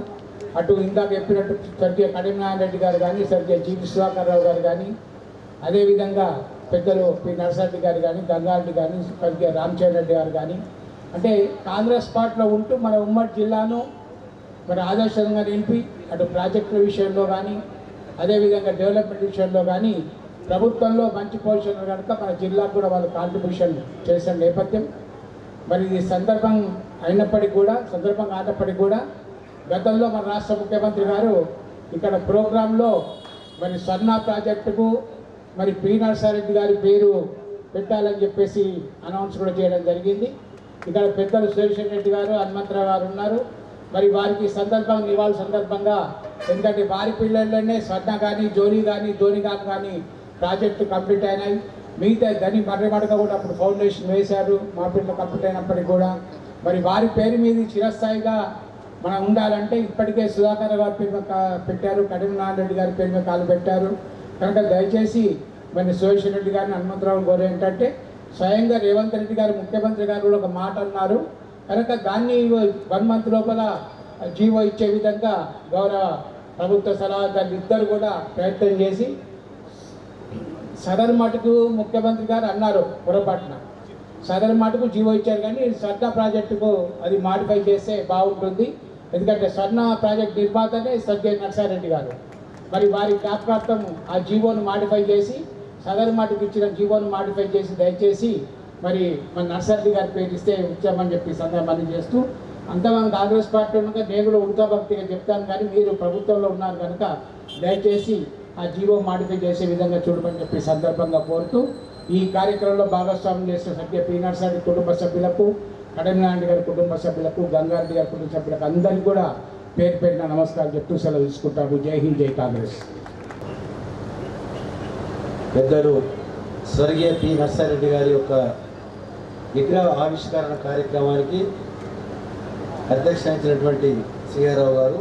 అటు ఇందాక చెప్పినట్టు స్వర్గీయ కరీంనారాయణ రెడ్డి గారు కానీ, స్వర్గీయ జీవి సుధాకర్ రావు గారు కానీ, అదేవిధంగా పెద్దలు పి నర్సారెడ్డి గారు కానీ, గంగారెడ్డి కానీ, స్వర్గీయ రామచంద్ర రెడ్డి గారు కానీ, అంటే కాంగ్రెస్ పార్టీలో ఉంటూ మన ఉమ్మడి జిల్లాను మరి ఆదర్శంగా నిలిపి అటు ప్రాజెక్టుల విషయంలో కానీ, అదేవిధంగా డెవలప్మెంట్ విషయంలో కానీ ప్రభుత్వంలో మంచి పొజిషన్ కనుక మన జిల్లాకు కూడా వాళ్ళు కాంట్రిబ్యూషన్ చేసిన నేపథ్యం. మరి ఇది సందర్భం కానప్పటికీ కూడా గతంలో మన రాష్ట్ర ముఖ్యమంత్రి గారు ఇక్కడ ప్రోగ్రాంలో మరి స్వర్ణ ప్రాజెక్టుకు మరి పి నర్సారెడ్డి గారి పేరు పెట్టాలని చెప్పేసి అనౌన్స్ కూడా చేయడం జరిగింది. ఇక్కడ పెద్దలు సురేషన్ రెడ్డి గారు, హనుమంతరావు గారు ఉన్నారు. మరి వారికి ఇవాళ సందర్భంగా ఎందుకంటే వారి పిల్లల్లోనే స్వర్ణ కానీ, జోని కానీ, ధోనిగాన్ కానీ ప్రాజెక్టు కంప్లీట్ అయినాయి. మిగతా దాన్ని మర్రిమడగా కూడా అప్పుడు ఫౌండేషన్ వేశారు, మా పిల్లలు కంప్లీట్ అయినప్పటికీ కూడా. మరి వారి పేరు మీద చిరస్థాయిగా మనం ఉండాలంటే ఇప్పటికే సుధాకర్ గారి పేరు పెట్టారు, కరీంనారాయణ రెడ్డి గారి పేరు మీద కాలు పెట్టారు కనుక దయచేసి మరి సురేషన్ రెడ్డి గారిని, హనుమంతరావు గారు ఏంటంటే స్వయంగా రేవంత్ రెడ్డి గారు ముఖ్యమంత్రి గారు కూడా ఒక మాట అన్నారు కనుక దాన్ని 1 month లోపల జీవో ఇచ్చే విధంగా గౌరవ ప్రభుత్వ సలహాదారులు ఇద్దరు కూడా ప్రయత్నం చేసి సదరు మటుకు ముఖ్యమంత్రి గారు అన్నారు పొరపాటున సదరు మటుకు జీవో ఇచ్చారు, కానీ స్వర్ణ ప్రాజెక్టుకు అది మాడిఫై చేస్తే బాగుంటుంది. ఎందుకంటే స్వర్ణ ప్రాజెక్ట్ నిర్మాతనే స్వర్గీయ నర్సారెడ్డి గారు. మరి వారి జ్ఞాపకార్థం ఆ జీవోను మాడిఫై చేసి సదరు మటుకు ఇచ్చిన జీవోను మాడిఫై చేసి దయచేసి మరి మన నర్సారెడ్డి గారి పేరు ఇస్తే ఇచ్చామని చెప్పి సందర్భాన్ని చేస్తూ అంతమంది కాంగ్రెస్ పార్టీ కనుక నేను కూడా ఉడతాభక్తిగా చెప్తాను, కానీ మీరు ప్రభుత్వంలో ఉన్నారు కనుక దయచేసి ఆ జీవో మాడిఫై చేసే విధంగా చూడమని చెప్పి సందర్భంగా కోరుతూ ఈ కార్యక్రమంలో భాగస్వామ్యం చేసిన సభ్య పి నర్సారెడ్డి కుటుంబ సభ్యులకు, కరీంనారాయణ గారి కుటుంబ సభ్యులకు, గంగారెడ్డి గారి కుటుంబ సభ్యులకు అందరికీ కూడా పేరు పేరున నమస్కారం చెప్తూ సెలవు తీసుకుంటాము. జై హింద్, జై కాంగ్రెస్. పెద్దలు స్వర్గీయ పి నర్సారెడ్డి గారి యొక్క విగ్రహ ఆవిష్కరణ కార్యక్రమానికి అధ్యక్ష వహించినటువంటి సిఆర్రావు గారు,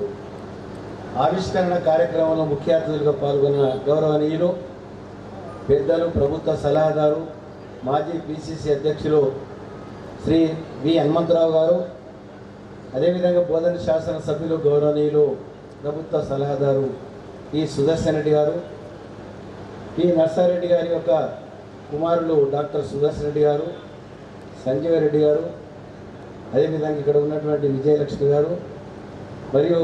ఆవిష్కరణ కార్యక్రమంలో ముఖ్య అతిథులుగా పాల్గొన్న గౌరవనీయులు పెద్దలు, ప్రభుత్వ సలహాదారు, మాజీ పిసిసి అధ్యక్షులు శ్రీ వి హనుమంతరావు గారు, అదేవిధంగా బోధన శాసనసభ్యులు గౌరవనీయులు ప్రభుత్వ సలహాదారు పి సుదర్శన్ రెడ్డి గారు, పి నర్సారెడ్డి గారి యొక్క కుమారులు డాక్టర్ సుదర్శన్ రెడ్డి గారు, సంజీవ రెడ్డి గారు, అదేవిధంగా ఇక్కడ ఉన్నటువంటి విజయలక్ష్మి గారు మరియు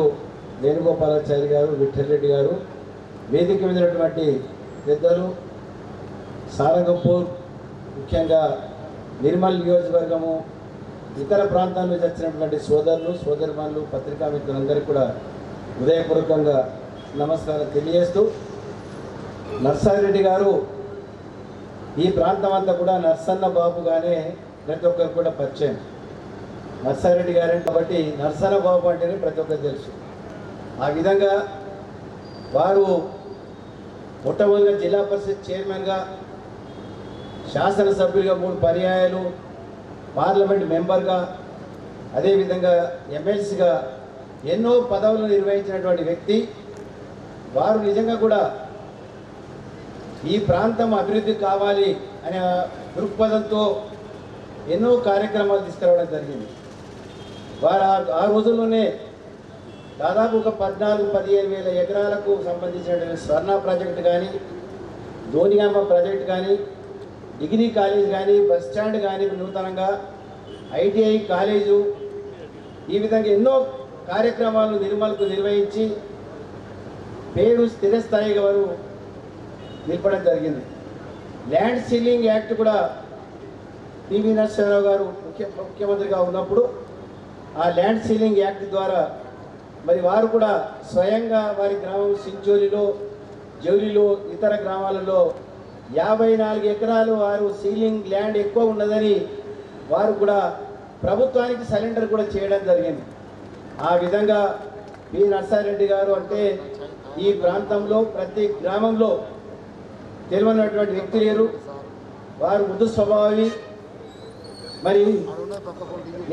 వేణుగోపాలాచారి గారు, విఠల్ రెడ్డి గారు, వేదిక మీద ఉన్నటువంటి పెద్దలు, సారంగపూర్, ముఖ్యంగా నిర్మల్ నియోజకవర్గము, ఇతర ప్రాంతాల నుంచి వచ్చినటువంటి సోదరులు, సోదరిమణులు, పత్రికా మిత్రులందరికీ కూడా హృదయపూర్వకంగా నమస్కారం తెలియజేస్తూ, నర్సారెడ్డి గారు ఈ ప్రాంతం అంతా కూడా నర్సన్న బాబుగానే ప్రతి ఒక్కరు కూడా పరిచయం. నర్సారెడ్డి గారు కాబట్టి నర్సన్న బాబు అంటేనే ప్రతి ఒక్కరు తెలుసు. ఆ విధంగా వారు మొట్టమొదటిగా జిల్లా పరిషత్ చైర్మన్గా, శాసనసభ్యులుగా 3 పర్యాయాలు, పార్లమెంట్ మెంబర్గా, అదేవిధంగా ఎమ్మెల్సీగా ఎన్నో పదవులు నిర్వహించినటువంటి వ్యక్తి. వారు నిజంగా కూడా ఈ ప్రాంతం అభివృద్ధి కావాలి అనే దృక్పథంతో ఎన్నో కార్యక్రమాలు తీసుకురావడం జరిగింది. వారు ఆ రోజుల్లోనే దాదాపు ఒక 14-15 వేల ఎకరాలకు సంబంధించినటువంటి స్వర్ణ ప్రాజెక్టు కానీ, ధోనిగామ ప్రాజెక్టు కానీ, డిగ్రీ కాలేజ్ కానీ, బస్ స్టాండ్ కానీ, నూతనంగా ఐటీఐ కాలేజు, ఈ విధంగా ఎన్నో కార్యక్రమాలు నిర్మల్కు నిర్వహించి పేరు స్థిరస్థాయిగా వారు నిలపడం జరిగింది. ల్యాండ్ సీలింగ్ యాక్ట్ కూడా పివి నరసింహారావు గారు ముఖ్యమంత్రిగా ఉన్నప్పుడు ఆ ల్యాండ్ సీలింగ్ యాక్ట్ ద్వారా మరి వారు కూడా స్వయంగా వారి గ్రామం సించోలిలో, జౌలిలో, ఇతర గ్రామాలలో 54 ఎకరాలు వారు సీలింగ్ ల్యాండ్ ఎక్కువ ఉన్నదని వారు కూడా ప్రభుత్వానికి సరెండర్ కూడా చేయడం జరిగింది. ఆ విధంగా పి నర్సారెడ్డి గారు అంటే ఈ ప్రాంతంలో ప్రతి గ్రామంలో తెలియనటువంటి వ్యక్తి లేరు. వారు మృదు స్వభావి, మరి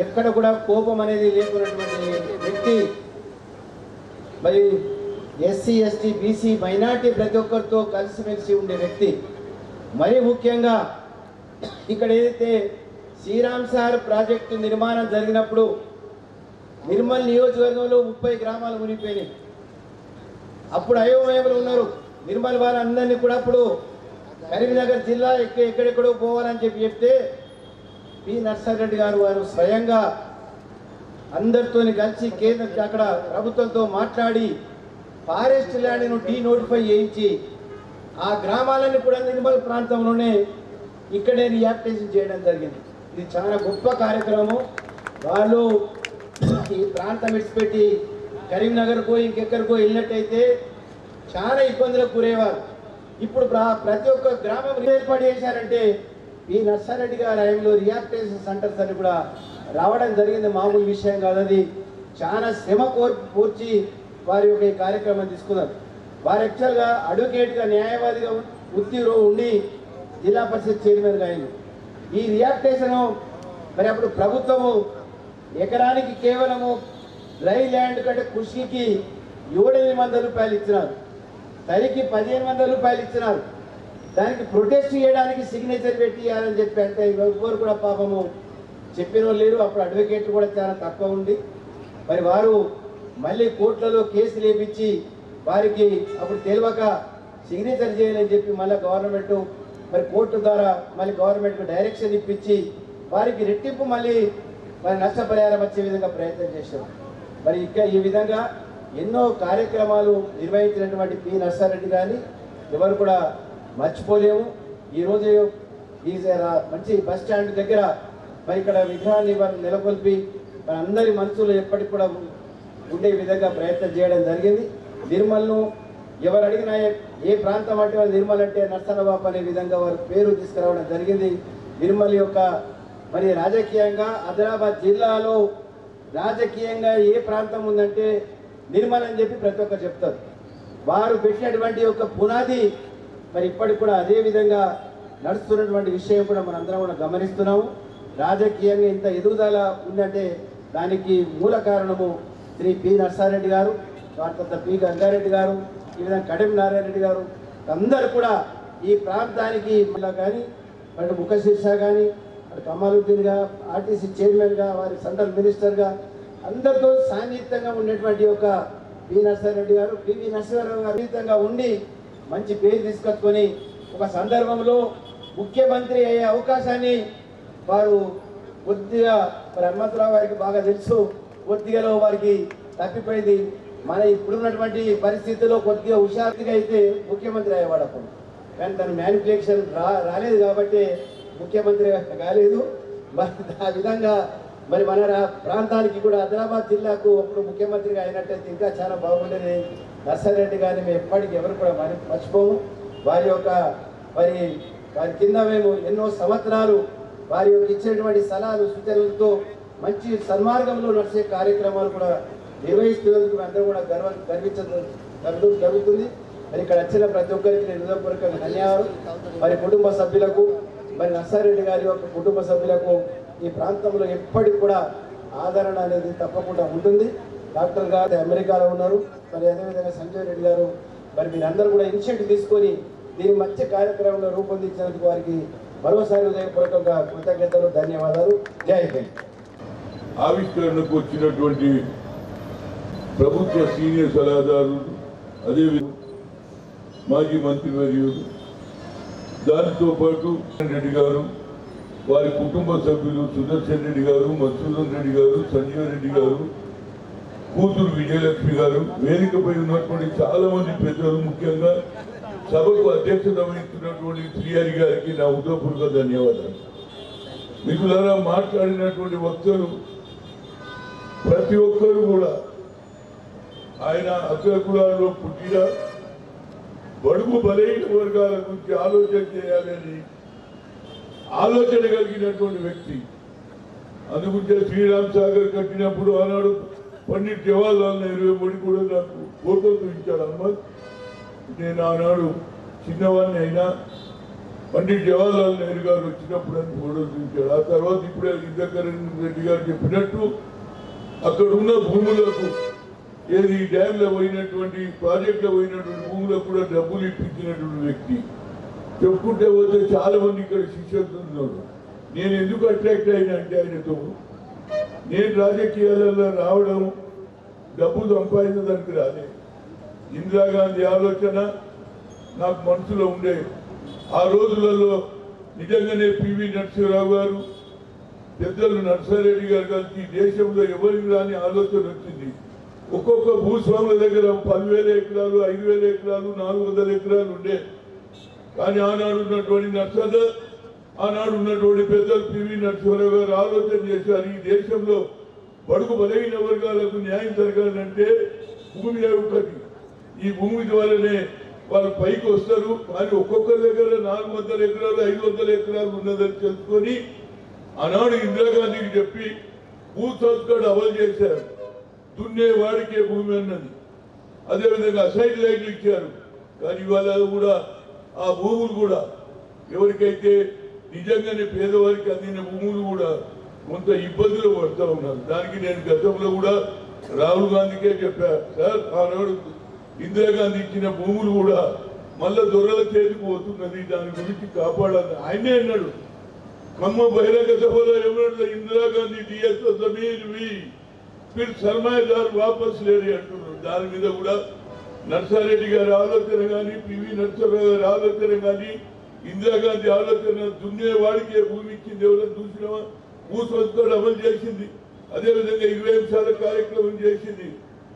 ఎక్కడ కూడా కోపం అనేది లేకున్నటువంటి వ్యక్తి. మరి ఎస్సీ, ఎస్టీ, బీసీ, మైనార్టీ ప్రతి ఒక్కరితో కలిసిమెలిసి ఉండే వ్యక్తి. మరీ ముఖ్యంగా ఇక్కడ ఏదైతే శ్రీరామ్ సార్ ప్రాజెక్టు నిర్మాణం జరిగినప్పుడు నిర్మల్ నియోజకవర్గంలో 30 గ్రామాలు మునిగిపోయినాయి. అప్పుడు అయోమయంలో ఉన్నారు నిర్మల్ వారందరినీ కూడా. అప్పుడు కరీంనగర్ జిల్లా ఎక్కడెక్కడో పోవాలని చెప్తే పి నర్సారెడ్డి గారు వారు స్వయంగా అందరితో కలిసి కేంద్ర అక్కడ ప్రభుత్వంతో మాట్లాడి ఫారెస్ట్ ల్యాండ్ను డీనోటిఫై చేయించి ఆ గ్రామాలన్నీ కూడా నిర్మల్ ప్రాంతంలోనే ఇక్కడే రియాక్టేషన్ చేయడం జరిగింది. ఇది చాలా గొప్ప కార్యక్రమం. వాళ్ళు ఈ ప్రాంతం విడిచిపెట్టి కరీంనగర్కో ఇంకెక్కడికో వెళ్ళినట్టయితే చాలా ఇబ్బందులకు గురేవారు. ఇప్పుడు ప్రతి ఒక్క గ్రామం ఏర్పాటు చేశారంటే ఈ నర్సారెడ్డి గారి హయాంలో రియాక్టేషన్ సెంటర్స్ అని కూడా రావడం జరిగింది. మామూలు విషయం కాదు. అది చాలా శ్రమ కోర్చి వారి యొక్క ఈ కార్యక్రమం తీసుకున్నారు. వారు యాక్చువల్గా అడ్వకేట్గా, న్యాయవాదిగా వృత్తిలో ఉండి జిల్లా పరిషత్ చైర్మన్గా అయింది. ఈ రియాక్టేషను మరి అప్పుడు ప్రభుత్వము ఎకరానికి కేవలము డ్రై ల్యాండ్ కంటే కృషికి 700 రూపాయలు ఇచ్చినారు, తరికి 1500 రూపాయలు ఇచ్చినారు. దానికి ప్రొటెస్ట్ చేయడానికి సిగ్నేచర్ పెట్టి ఇవ్వాలని చెప్పి అంటే ఎవరు కూడా పాపము చెప్పిన వాళ్ళు లేరు. అప్పుడు అడ్వకేట్లు కూడా చాలా తక్కువ ఉంది. మరి వారు మళ్ళీ కోర్టులలో కేసు లేపించి వారికి అప్పుడు తెలియక సిగ్నేచర్ చేయాలని చెప్పి మళ్ళీ గవర్నమెంట్ మరి కోర్టు ద్వారా మళ్ళీ గవర్నమెంట్కు డైరెక్షన్ ఇప్పించి వారికి రెట్టింపు మళ్ళీ మరి నష్టపరిహారం వచ్చే విధంగా ప్రయత్నం చేశారు. మరి ఇంకా ఈ విధంగా ఎన్నో కార్యక్రమాలు నిర్వహించినటువంటి పి నర్సారెడ్డి గారిని ఎవరు కూడా మర్చిపోలేము. ఈరోజు ఈ మంచి బస్ స్టాండ్ దగ్గర మరి ఇక్కడ విగ్రహాన్ని నెలకొల్పి మన అందరి మనసులో ఎప్పటికి కూడా ఉండే విధంగా ప్రయత్నం చేయడం జరిగింది. నిర్మల్ను ఎవరు అడిగినా ఏ ప్రాంతం అంటే వాళ్ళు నిర్మల్ అంటే నర్సన్నబాబు అనే విధంగా వారు పేరు తీసుకురావడం జరిగింది. నిర్మల్ యొక్క మరి రాజకీయంగా ఆదిలాబాద్ జిల్లాలో రాజకీయంగా ఏ ప్రాంతం ఉందంటే నిర్మల్ అని చెప్పి ప్రతి ఒక్కరు చెప్తారు. వారు పెట్టినటువంటి యొక్క పునాది మరి ఇప్పటికి కూడా అదే విధంగా నడుస్తున్నటువంటి విషయం కూడా మనందరం కూడా గమనిస్తున్నాము. రాజకీయంగా ఇంత ఎదుగుదల ఉందంటే దానికి మూల కారణము శ్రీ పి నర్సారెడ్డి గారు. తర్వాత పి గంగారెడ్డి గారు, ఈ విధంగా కడెం నారాయణ రెడ్డి గారు అందరూ కూడా ఈ ప్రాంతానికి కానీ అటు ముఖశీర్ష కానీ అటు కమాలుద్దీన్గా ఆర్టీసీ చైర్మన్గా వారి సెంట్రల్ మినిస్టర్గా అందరితో సాన్నిహితంగా ఉండేటువంటి యొక్క పి నరసింహారెడ్డి గారు, పివి నరసింహారావు గారు సాన్నిహితంగా ఉండి మంచి పేరు తీసుకొచ్చుకొని ఒక సందర్భంలో ముఖ్యమంత్రి అయ్యే అవకాశాన్ని వారు కొద్దిగా మరి హనుమంతరావు గారికి బాగా తెలుసు, కొద్దిగాలో వారికి తప్పిపోయింది. మన ఇప్పుడున్నటువంటి పరిస్థితుల్లో కొద్దిగా హుషారుగా అయితే ముఖ్యమంత్రి అయ్యేవాడు అప్పుడు, కానీ తన మ్యానిపులేషన్ రాలేదు కాబట్టి ముఖ్యమంత్రి కాలేదు. మరి ఆ విధంగా మరి మన ప్రాంతానికి కూడా ఆదిలాబాద్ జిల్లాకు అప్పుడు ముఖ్యమంత్రిగా అయినట్టయితే ఇంకా చాలా బాగుండేది. నర్సారెడ్డి గారిని మేము ఎప్పటికీ ఎవరు కూడా మర్చిపోము. వారి కింద మేము ఎన్నో సంవత్సరాలు వారి యొక్క ఇచ్చినటువంటి సలహాలు సూచనలతో మంచి సన్మార్గంలో నడిచే కార్యక్రమాలు కూడా నిర్వహిస్తున్నందుకు అందరూ కూడా గర్వించడం జరుగుతుంది. మరి ఇక్కడ వచ్చిన ప్రతి ఒక్కరికి నేను హృదయపూర్వకంగా ధన్యవాదాలు. మరి కుటుంబ సభ్యులకు, మరి నర్సారెడ్డి గారి యొక్క కుటుంబ సభ్యులకు ఈ ప్రాంతంలో ఎప్పటికి కూడా ఆదరణ అనేది తప్పకుండా ఉంటుంది. డాక్టర్ గారు అమెరికాలో ఉన్నారు, మరి అదేవిధంగా సంజయ్ రెడ్డి గారు, మరి మీరందరూ కూడా ఇనిషియేటివ్ తీసుకొని దీని మంచి కార్యక్రమంలో రూపొందించినందుకు వారికి మరోసారి హృదయపూర్వకంగా కృతజ్ఞతలు, ధన్యవాదాలు. జై హింద్. ఆవిష్కరణకు వచ్చినటువంటి ప్రభుత్వ సీనియర్ సలహాదారులు, అదేవిధంగా మాజీ మంత్రివర్యులు, దానితో పాటు రెడ్డి గారు, వారి కుటుంబ సభ్యులు సుదర్శన్ రెడ్డి గారు, మధుసూదన్ రెడ్డి గారు, సంజీవ్ రెడ్డి గారు, కూతురు విజయలక్ష్మి గారు, వేదికపై ఉన్నటువంటి చాలా మంది పెద్దలు, ముఖ్యంగా సభకు అధ్యక్షత వహిస్తున్నటువంటి శ్రీహరి గారికి నా హృదయపూర్వక ధన్యవాదాలు. మిగులారా మాట్లాడినటువంటి వక్తలు ప్రతి ఒక్కరు కూడా ఆయన అగ్రకులాల్లో పుట్టిన బడుగు బలహీన వర్గాల గురించి ఆలోచన చేయాలని ఆలోచన కలిగినటువంటి వ్యక్తి. అందుకుంటే శ్రీరామ్ సాగర్ కట్టినప్పుడు ఆనాడు పండిట్ జవహర్లాల్ నెహ్రూ మోడీ కూడా నాకు ఫోటో చూపించాడు. హనుమంత్, నేను ఆనాడు చిన్నవాడిని అయినా పండిట్ జవహర్లాల్ నెహ్రూ గారు వచ్చినప్పుడు అని ఫోటో చూపించాడు. ఆ తర్వాత ఇప్పుడే ఇంద్రకరణ్ రెడ్డి గారు చెప్పినట్టు అక్కడ ఉన్న భూములకు, ఏది డ్యాంలో పోయినటువంటి ప్రాజెక్టులో పోయినటువంటి భూములకు కూడా డబ్బులు ఇప్పించినటువంటి వ్యక్తి. చెప్పుకుంటే పోతే చాలా మంది ఇక్కడ శిష్యులు ఉన్నారు. నేను ఎందుకు అట్రాక్ట్ అయినా అంటే ఆయనతో నేను రాజకీయాలలో రావడం డబ్బు సంపాదించడానికి రాలేదు. ఇందిరాగాంధీ ఆలోచన నాకు మనసులో ఉండే. ఆ రోజులలో నిజంగానే పివి నరసింహారావు గారు, పెద్దలు నర్సారెడ్డి గారు కలిసి దేశంలో ఎవరికి రాని ఆలోచన వచ్చింది. ఒక్కొక్క భూస్వాముల దగ్గర 10,000 ఎకరాలు, 5,000 ఎకరాలు, 400 ఎకరాలు ఉండే. కానీ ఆనాడు ఉన్నటువంటి ఆనాడు ఉన్నటువంటి పెద్దలు పివి నరసింహారావు గారు ఆలోచన చేశారు, ఈ దేశంలో బడుగు బలహీన వర్గాలకు న్యాయం జరగాలంటే భూమి ఒకటి, ఈ భూమి ద్వారానే వాళ్ళు పైకి వస్తారు. కానీ ఒక్కొక్కరి దగ్గర 400 ఎకరాలు, 500 ఎకరాలు ఉన్నదని తెలుసుకొని ఆనాడు ఇందిరాగాంధీకి చెప్పి భూ సంస్కరణ అమలు చేశారు. దున్నే వాడికే భూమి అన్నది. అదేవిధంగా అసైడ్ లైట్లు ఇచ్చారు. కానీ ఇవాళ కూడా ఆ భూములు కూడా ఎవరికైతే నిజంగానే పేదవారికి అందిన భూములు కూడా కొంత ఇబ్బందులు పడుతూ ఉన్నారు. దానికి నేను గతంలో కూడా రాహుల్ గాంధీకే చెప్పాను, సార్ ఆనాడు ఇందిరాగాంధీ ఇచ్చిన భూములు కూడా మళ్ళా దొరల చేతికి పోతున్నది, దాని గురించి కాపాడాలని ఆయనే అన్నాడు. ఖమ్మ బహిరంగ సభలో ఏమన్నాడు, ఇందిరాగాంధీ డిఎస్ జమీన్ వి ఫిర్ సర్మాయిదారు వాపస్ లేని అంటున్నారు. దాని మీద కూడా నర్సారెడ్డి గారి ఆలోచన కానీ, పివి నరసింహారావు గారి ఆలోచన కానీ, ఇందిరాగాంధీ ఆలోచన దున్నేవాడికే భూమి ఇచ్చింది. ఎవరైనా చూసినామా? భూ సంస్కరణ అమలు చేసింది. అదేవిధంగా 20 అంశాల కార్యక్రమం చేసింది.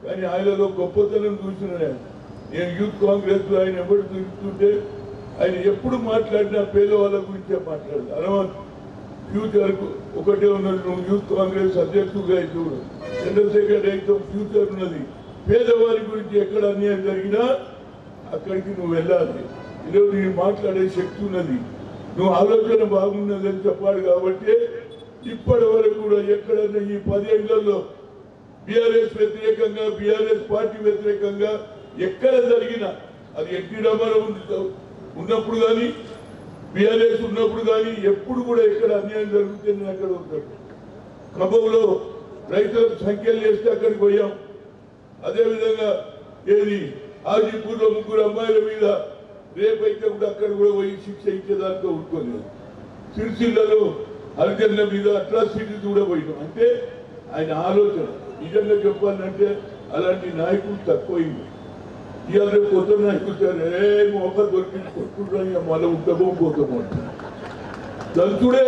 కానీ ఆయనలో గొప్పతనం చూసిన నేను యూత్ కాంగ్రెస్ లో ఆయన ఎవరు చూస్తుంటే ఆయన ఎప్పుడు మాట్లాడినా పేదవాళ్ళ గురించే మాట్లాడదు. హనుమంత్, ఫ్యూచర్ ఒకటే ఉన్నది, నువ్వు యూత్ కాంగ్రెస్ అధ్యక్షుడుగా చూడు, జనరల్ సెక్రటరీ అయితే ఫ్యూచర్ ఉన్నది. పేదవారి గురించి ఎక్కడ అన్యాయం జరిగినా అక్కడికి నువ్వు వెళ్ళాలి. ఈరోజు నేను మాట్లాడే శక్తి ఉన్నది, నువ్వు ఆలోచన బాగున్నదని చెప్పాడు. కాబట్టి ఇప్పటి వరకు కూడా ఎక్కడన్నా ఈ 10 ఏళ్లలో బీఆర్ఎస్ వ్యతిరేకంగా, బీఆర్ఎస్ పార్టీ వ్యతిరేకంగా ఎక్కడ జరిగినా, అది ఎన్టీ రామారావు ఉన్నప్పుడు కానీ, బీఆర్ఎస్ ఉన్నప్పుడు కానీ ఎప్పుడు కూడా ఎక్కడ అన్యాయం జరుగుతుంది అక్కడ ఉంటాడు. ఖమ్మంలో రైతులకు సంఖ్యలు చేస్తే అక్కడికి పోయాం. అదేవిధంగా ఏది హాజీపూర్లో 3 అమ్మాయిల మీద రేపైతే కూడా అక్కడ కూడా పోయి శిక్ష ఇచ్చేదానితో ఊరుకోలేదు. సిరిసిల్లలో హరిజనుల మీద అట్రాసిటీస్ కూడా పోయినాం. అంటే ఆయన ఆలోచన నిజంగా చెప్పాలంటే అలాంటి నాయకులు తక్కువైంది. ఇవాళ రేపు కొత్త నాయకులు మొక్క దొరికి కొట్టుకుంటున్నా మళ్ళీ ఉద్దపోతాము అంటారు. దంతుడే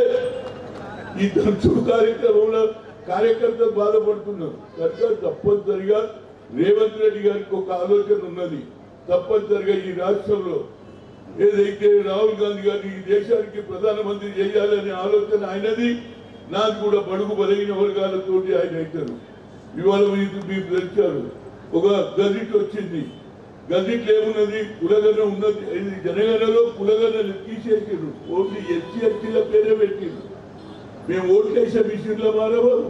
ఈ దంతుడు కార్యక్రమంలో కార్యకర్తలు బాధపడుతున్నారు. కనుక తప్పనిసరిగా రేవంత్ రెడ్డి గారికి ఒక ఆలోచన ఉన్నది. తప్పనిసరిగా ఈ రాష్ట్రంలో ఏదైతే రాహుల్ గాంధీ గారిని ఈ దేశానికి ప్రధానమంత్రి చేయాలనే ఆలోచన ఆయనది. నాకు కూడా బడుగు బలైన వర్గాలతోటి ఆయన అవుతారు. ఇవాళ మీరు తెచ్చారు ఒక గజెట్ వచ్చింది. గజెట్లో ఏమున్నది? కులగణ ఉన్నది. జనగణలో కులగణను తీసేసారు. ఓన్లీ ఎస్సీ ఎస్టీల పేరే పెట్టిండ్రు. మేము ఓట్లేసే విషయంలో మారవారు.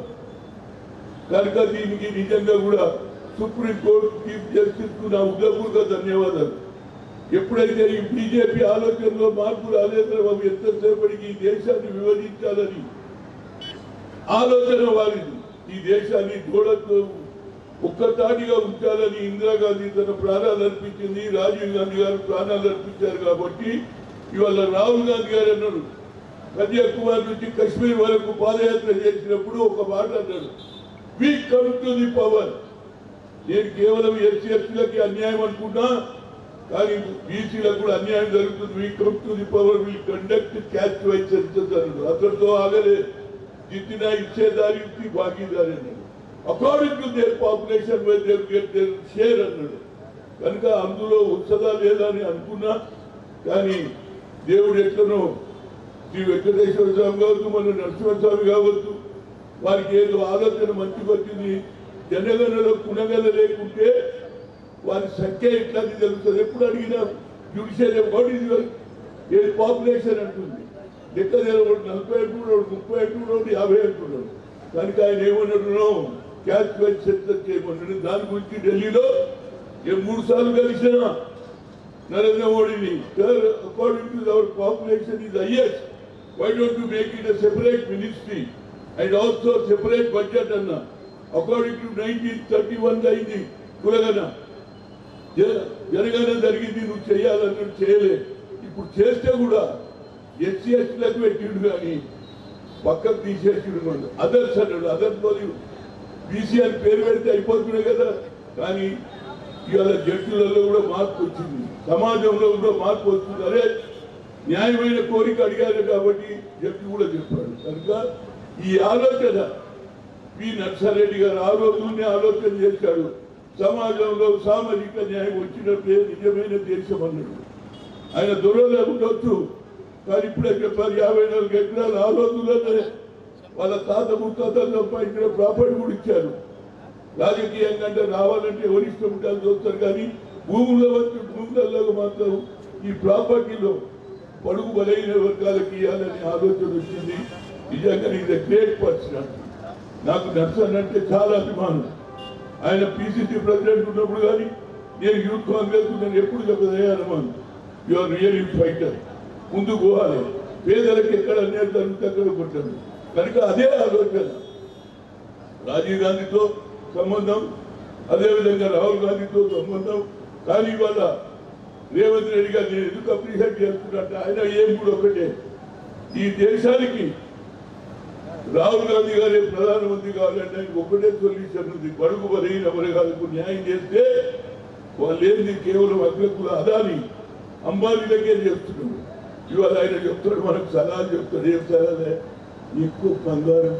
కనుక దీనికి నిజంగా కూడా సుప్రీంకోర్టు చీఫ్ జస్టిస్ కు నా ఉదయపూర్వక ధన్యవాదాలు. ఎప్పుడైతే ఈ బీజేపీ ఆలోచనలో మార్పు రాలేదో బాబు ఎంతసేపటికి ఈ దేశాన్ని విభజించాలని ఆలోచన వారిది. ఈ దేశాన్ని దూడతో ఒక్కతాటిగా ఉంచాలని ఇందిరాగాంధీ తన ప్రాణాలు అర్పించింది. రాజీవ్ గాంధీ గారు ప్రాణాలు అర్పించారు. కాబట్టి ఇవాళ రాహుల్ గాంధీ గారు అన్నారు, కన్యాకుమారి నుంచి కశ్మీర్ వరకు పాదయాత్ర చేసినప్పుడు ఒక మాట అన్నాడు, we come to the power. నేను కేవలం ఎస్సీలకి అన్యాయం అనుకున్నా, కానీ బీసీలకు కూడా అన్యాయం జరుగుతుంది. We come to the power will conduct caste wise census అన్నాడు. అతడితో ఆగలే, జిత్తినా ఇచ్చేదారి భాగీదారి అన్నాడు. According to their population why there get their share అన్నాడు. కనుక అందులో ఉత్సదా లేదా అని అనుకున్నా, కానీ దేవుడు ఎట్లనో శ్రీ వెంకటేశ్వర స్వామి కావచ్చు, మన నరసింహస్వామి కావచ్చు, వారికి ఏదో ఆలోచన మంచిగా వచ్చింది. జనగణలో కుణగణ లేకుంటే వారి సంఖ్య ఎట్లా జరుగుతుంది. ఎప్పుడు అడిగినా జ్యుడిషియల్ ఏది పాపులేషన్ అంటుంది. లెక్క 40 అంటున్నాడు, 30 అంటున్నాడు, 50 అంటున్నాడు. కనుక ఆయన ఏమన్నాడు, క్యాస్ట్ వైజ్ సెన్సస్ చేయమన్నాడు. దాని గురించి ఢిల్లీలో 3 సార్లు కలిసిన నరేంద్ర మోడీని, according to our population is highest, why don't you make it a separate ministry and also separate budget అన్న. అకార్డింగ్ టు 1931 అయింది కులగణ, జనగణన జరిగింది, నువ్వు చేయాలన్నట్టు చేయలే. ఇప్పుడు చేస్తే కూడా ఎస్సీ ఎస్టీలకు పెట్టిండు, కానీ పక్కకు తీసేసిండు. అదర్స్ అన్నాడు. అదర్స్ బీసీ అని పేరు పెడితే అయిపోతున్నాయి కదా. కానీ ఇవాళ జడ్జిలలో కూడా మార్పు వచ్చింది, సమాజంలో కూడా మార్పు వస్తుంది. అరే న్యాయమైన కోరిక అడిగారు కాబట్టి జడ్జి కూడా చెప్పాడు. కనుక ఈ ఆలోచన పి నర్సారెడ్డి గారు ఆ రోజునే ఆలోచన చేశాడు. సమాజంలో సామాజిక న్యాయం వచ్చినప్పుడే నిజమైన దేశం అన్నాడు. ఆయన దొరలే ఉండొచ్చు, కానీ ఇప్పుడే చెప్పారు 54 ఎకరాలు ఆ రోజుల్లోనే వాళ్ళ తాత ముత్తాతలు సంపాదించిన ప్రాపర్టీ కూడా ఇచ్చారు. రాజకీయంగా అంటే రావాలంటే ఎవరి ఇష్టం ఉండాలి చూస్తారు, కానీ భూములలో మాత్రం ఈ ప్రాపర్టీలో పడుగు బలైన వర్గాలకు ఇవ్వాలని ఆలోచన వచ్చింది. నిజంగా ఇది గ్రేట్ పర్సన్. నాకు నర్సన్ అంటే చాలా అభిమానం. ఆయన పిసిసి ప్రెసిడెంట్ ఉన్నప్పుడు కానీ నేను యూత్ కాంగ్రెస్ నేను ఎప్పుడు చెప్పదయ్యాను, యు ఆర్ రియల్ ఫైటర్, ముందుకు పోవాలి, పేదలకు ఎక్కడ అన్యాయం జరుగుతుంది అక్కడ కొట్టాను. కనుక అదే ఆలోచన. రాజీవ్ గాంధీతో సంబంధం, అదేవిధంగా రాహుల్ గాంధీతో సంబంధం. కానీ ఇవాళ రేవంత్ రెడ్డి గారు నేను ఎందుకు అప్రిషియేట్ చేస్తున్నట్టు, ఆయన ఏం కూడా ఒకటే, ఈ దేశానికి రాహుల్ గాంధీ గారే ప్రధానమంత్రి కావాలంటే ఆయనకు ఒకటే సొల్యూషన్ ఉంది, బడుగు బలైన వర్గాలకు న్యాయం చేస్తే వాళ్ళు ఏంది కేవలం అగ్రకుల అదాని అంబానీ దగ్గర చెప్తున్నాడు. ఇవాళ ఆయన చెప్తున్నాడు, మనకు సలహాలు చెప్తాడు. ఏం సలహాలే, ఎక్కువ బంగారం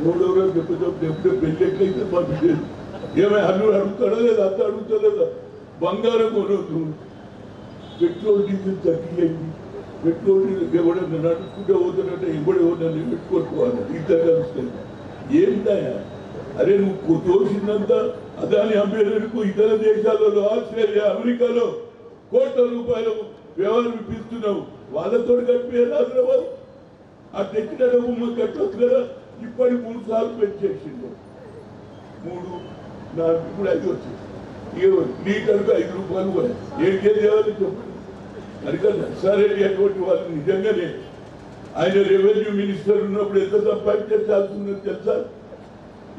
మూడో చెప్తే ఎప్పుడే పెళ్లి ఎట్లయితే మా బిడ్డలు ఏమైనా అడుగుతాడా లేదా, అంత అడుగుతలేదా, బంగారం కొనవద్దు, పెట్రోల్ డీజిల్ తగ్గియండి, పెట్రోల్ డీజిల్ ఎవడన్నా నడుచుకుంటే పోతాడంటే ఎవడే నన్ను పెట్టుకోవాలి, ఇద్దరు కలుస్తాయి. ఏంటాయా, అరే నువ్వు తోసిందంతా అదాని అమ్మేందుకు ఇతర దేశాలలో ఆస్ట్రేలియా అమెరికాలో కోట్ల రూపాయల వ్యవహారం ఇప్పిస్తున్నావు, వాళ్ళతో కట్టిపోయారు హైదరాబాద్. ఆ తెచ్చిన డబ్బు కట్టవచ్చు కదా. ఇప్పటి 3 సార్లు పెంచేసిండు, 3, 4, ఇప్పుడు 5 వచ్చింది. లీటర్కు 5 రూపాయలు కూడా ఏడికే చేయాలని చెప్పండి. కనుక నర్సారెడ్డి అటువంటి వాళ్ళు నిజంగానే ఆయన రెవెన్యూ మినిస్టర్ ఉన్నప్పుడు ఎంత సంపాదించాల్సిందని తెలుసా?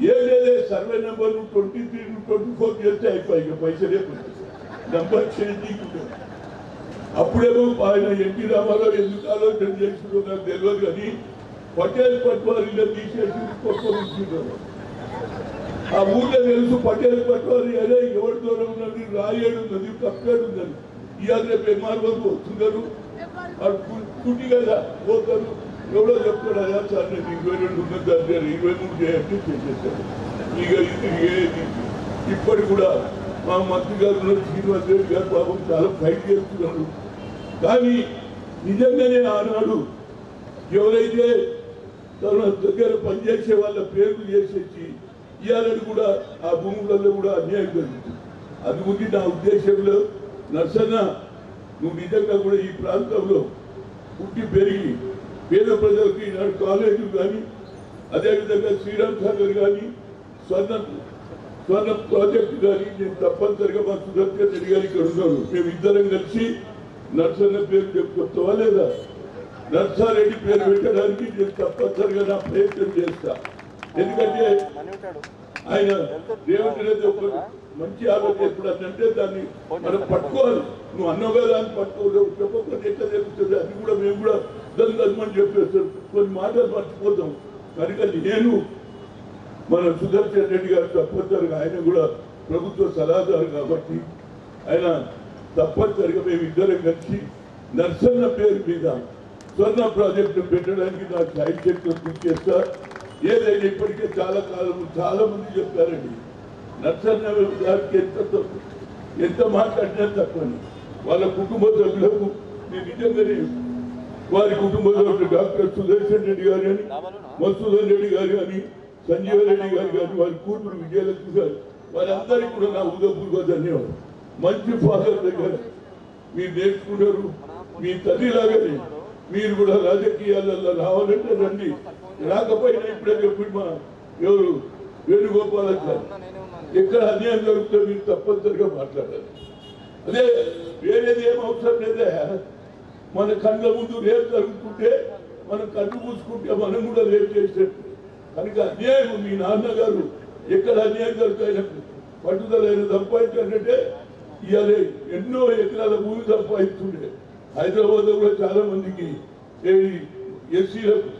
ఏం లేదే సర్వే నెంబర్ 23 24 చేస్తే అయిపోయి పైసలే నంబర్ చేంజింగ్ ఉంటుంది. అప్పుడేమో ఆయన ఎన్టీ రామారావు ఎందుకు ఆలోచన చేసిందో నాకు తెలియదు కానీ పటేల్ పట్వారీలో తీసేసి కొత్త ఉంచుతున్నారు. ఆ ఊళ్ళో తెలుసు పటేల్ పట్వారీ అదే ఎవరి దూరం ఉన్నది, రాయేడు ఉన్నది, కప్పేడు ఉన్నది. ఇవాళ రేపు ఎంఆర్ఓ వస్తున్నారు, కుట్టి కదా పోతారు. ఎవడో చెప్తాడు అదే సార్ నేను 22 ఉన్నది దాన్ని 23 చేయండి చేసేస్తాను. ఇక ఇది ఇప్పటి కూడా మా మంత్రి గారు శ్రీనివాస్ రెడ్డి గారు పాపం చాలా ఫైట్ చేస్తున్నాడు. కానీ నిజంగానే ఆనాడు ఎవరైతే తన దగ్గర పనిచేసే వాళ్ళ పేర్లు చేసేసి ఇవ్వాలని కూడా ఆ భూములలో కూడా అన్యాయం జరుగుతుంది. అందుగురించి నా ఉద్దేశంలో నర్సన్న నువ్వు నిజంగా కూడా ఈ ప్రాంతంలో పుట్టి పెరిగి పేద ప్రజలకు ఈనాడు కాలేజీలు కానీ అదేవిధంగా శ్రీరామ్ సాగర్ కానీ స్వర్ణ ప్రాజెక్టు కానీ నేను తప్పనిసరిగా మా సుదర్శన్ రెడ్డి గారు ఇక్కడ ఉన్నారు. మేమిద్దరం కలిసి నర్సన్న పేరు చెప్పుకొస్తావా లేదా? నర్సారెడ్డి పేరు పెట్టడానికి నేను తప్పనిసరిగా నా ప్రయత్నం చేస్తా. ఎందుకంటే ఆయన రేవంత్ రెడ్డి ఒక మంచి ఆలోచన ఎప్పుడు అంటే దాన్ని మనం పట్టుకోవాలి. నువ్వు అన్నావు కదా అని పట్టుకోలేవు, చెప్పకపోతే ఎట్లా తెలుస్తుంది? అది కూడా మేము కూడా దాన్ని ధర్మని చెప్పేస్తాం, కొన్ని మాటలు మర్చిపోతాం. కనుక నేను మన సుదర్శన్ రెడ్డి గారు తప్పనిసరిగా ఆయన కూడా ప్రభుత్వ సలహాదారు కాబట్టి ఆయన తప్పనిసరిగా మేము ఇద్దరం కలిసి నర్సన్న పేరు మీద స్వర్ణ ప్రాజెక్టు పెట్టడానికి నాకు సాహిత్యంతో కృషి చేస్తా. ఏదైనా ఇప్పటికే చాలా కాలం చాలా మంది చెప్పారండి నర్సన్న గారికి ఎంత మాట్లాడినా తక్కువని. వాళ్ళ కుటుంబ సభ్యులకు నేను నిజంగానే వారి కుటుంబ సభ్యులు డాక్టర్ సుదర్శన్ రెడ్డి గారు కానీ, మధుసూదన్ రెడ్డి గారు కానీ, సంజీవ రెడ్డి గారు కానీ, వారి కూతురు విజయలక్ష్మి గారు, వారందరికీ కూడా నా ఉదయపూర్వక ధన్యవాదాలు. మంచి ఫాదర్ దగ్గర మీరు నేర్చుకున్నారు. మీ తల్లిలాగానే మీరు కూడా రాజకీయాలలో రావాలంటే రండి. రాకపోయినా ఇప్పుడే చెప్పి మా ఎవరు వేణుగోపాలాచారి ఎక్కడ అన్యాయం జరుగుతుందో మీరు తప్పనిసరిగా మాట్లాడాలి. అదే వేరేది ఏం అవసరం లేదా? మన కళ్ళ ముందు రేపు జరుగుతుంటే మనం కళ్ళు పూసుకుంటే మనం కూడా రేపు చేసినట్టు. కనుక అన్యాయం మీ నాన్నగారు ఎక్కడ అన్యాయం జరుగుతాయన పట్టుదలైన సంపాదించాలంటే ఇవాళ ఎన్నో ఎకరాల భూమి సంపాదిస్తుండే. హైదరాబాద్ లో కూడా చాలా మందికి ఎస్సీలకు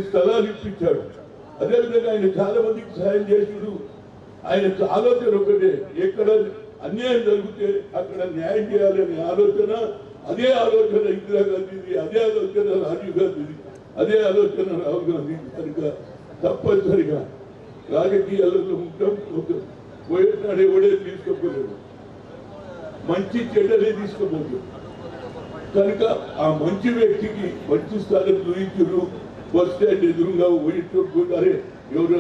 స్థలాలు ఇప్పించాడు. అదేవిధంగా ఆయన చాలా మందికి సహాయం చేసిడు. ఆయన ఆలోచన ఒకటే, ఎక్కడ అన్యాయం జరిగితే అక్కడ న్యాయం చేయాలనే ఆలోచన. అదే ఆలోచన ఇందిరాగాంధీది, అదే ఆలోచన రాజీవ్ గాంధీది, అదే ఆలోచన రాహుల్ గాంధీ. కనుక తప్పనిసరిగా రాజకీయాలలో ఉంటాం. పోయేనాడు ఎవడే తీసుకుపోలేడు, మంచి చెడ్డలే తీసుకుపోతాడు. కనుక ఆ మంచి వ్యక్తికి మంచి స్థానం చూపించారు. బస్ స్టాండ్ ఎదురుగా పోయినట్టుకుంటారే ఎవరో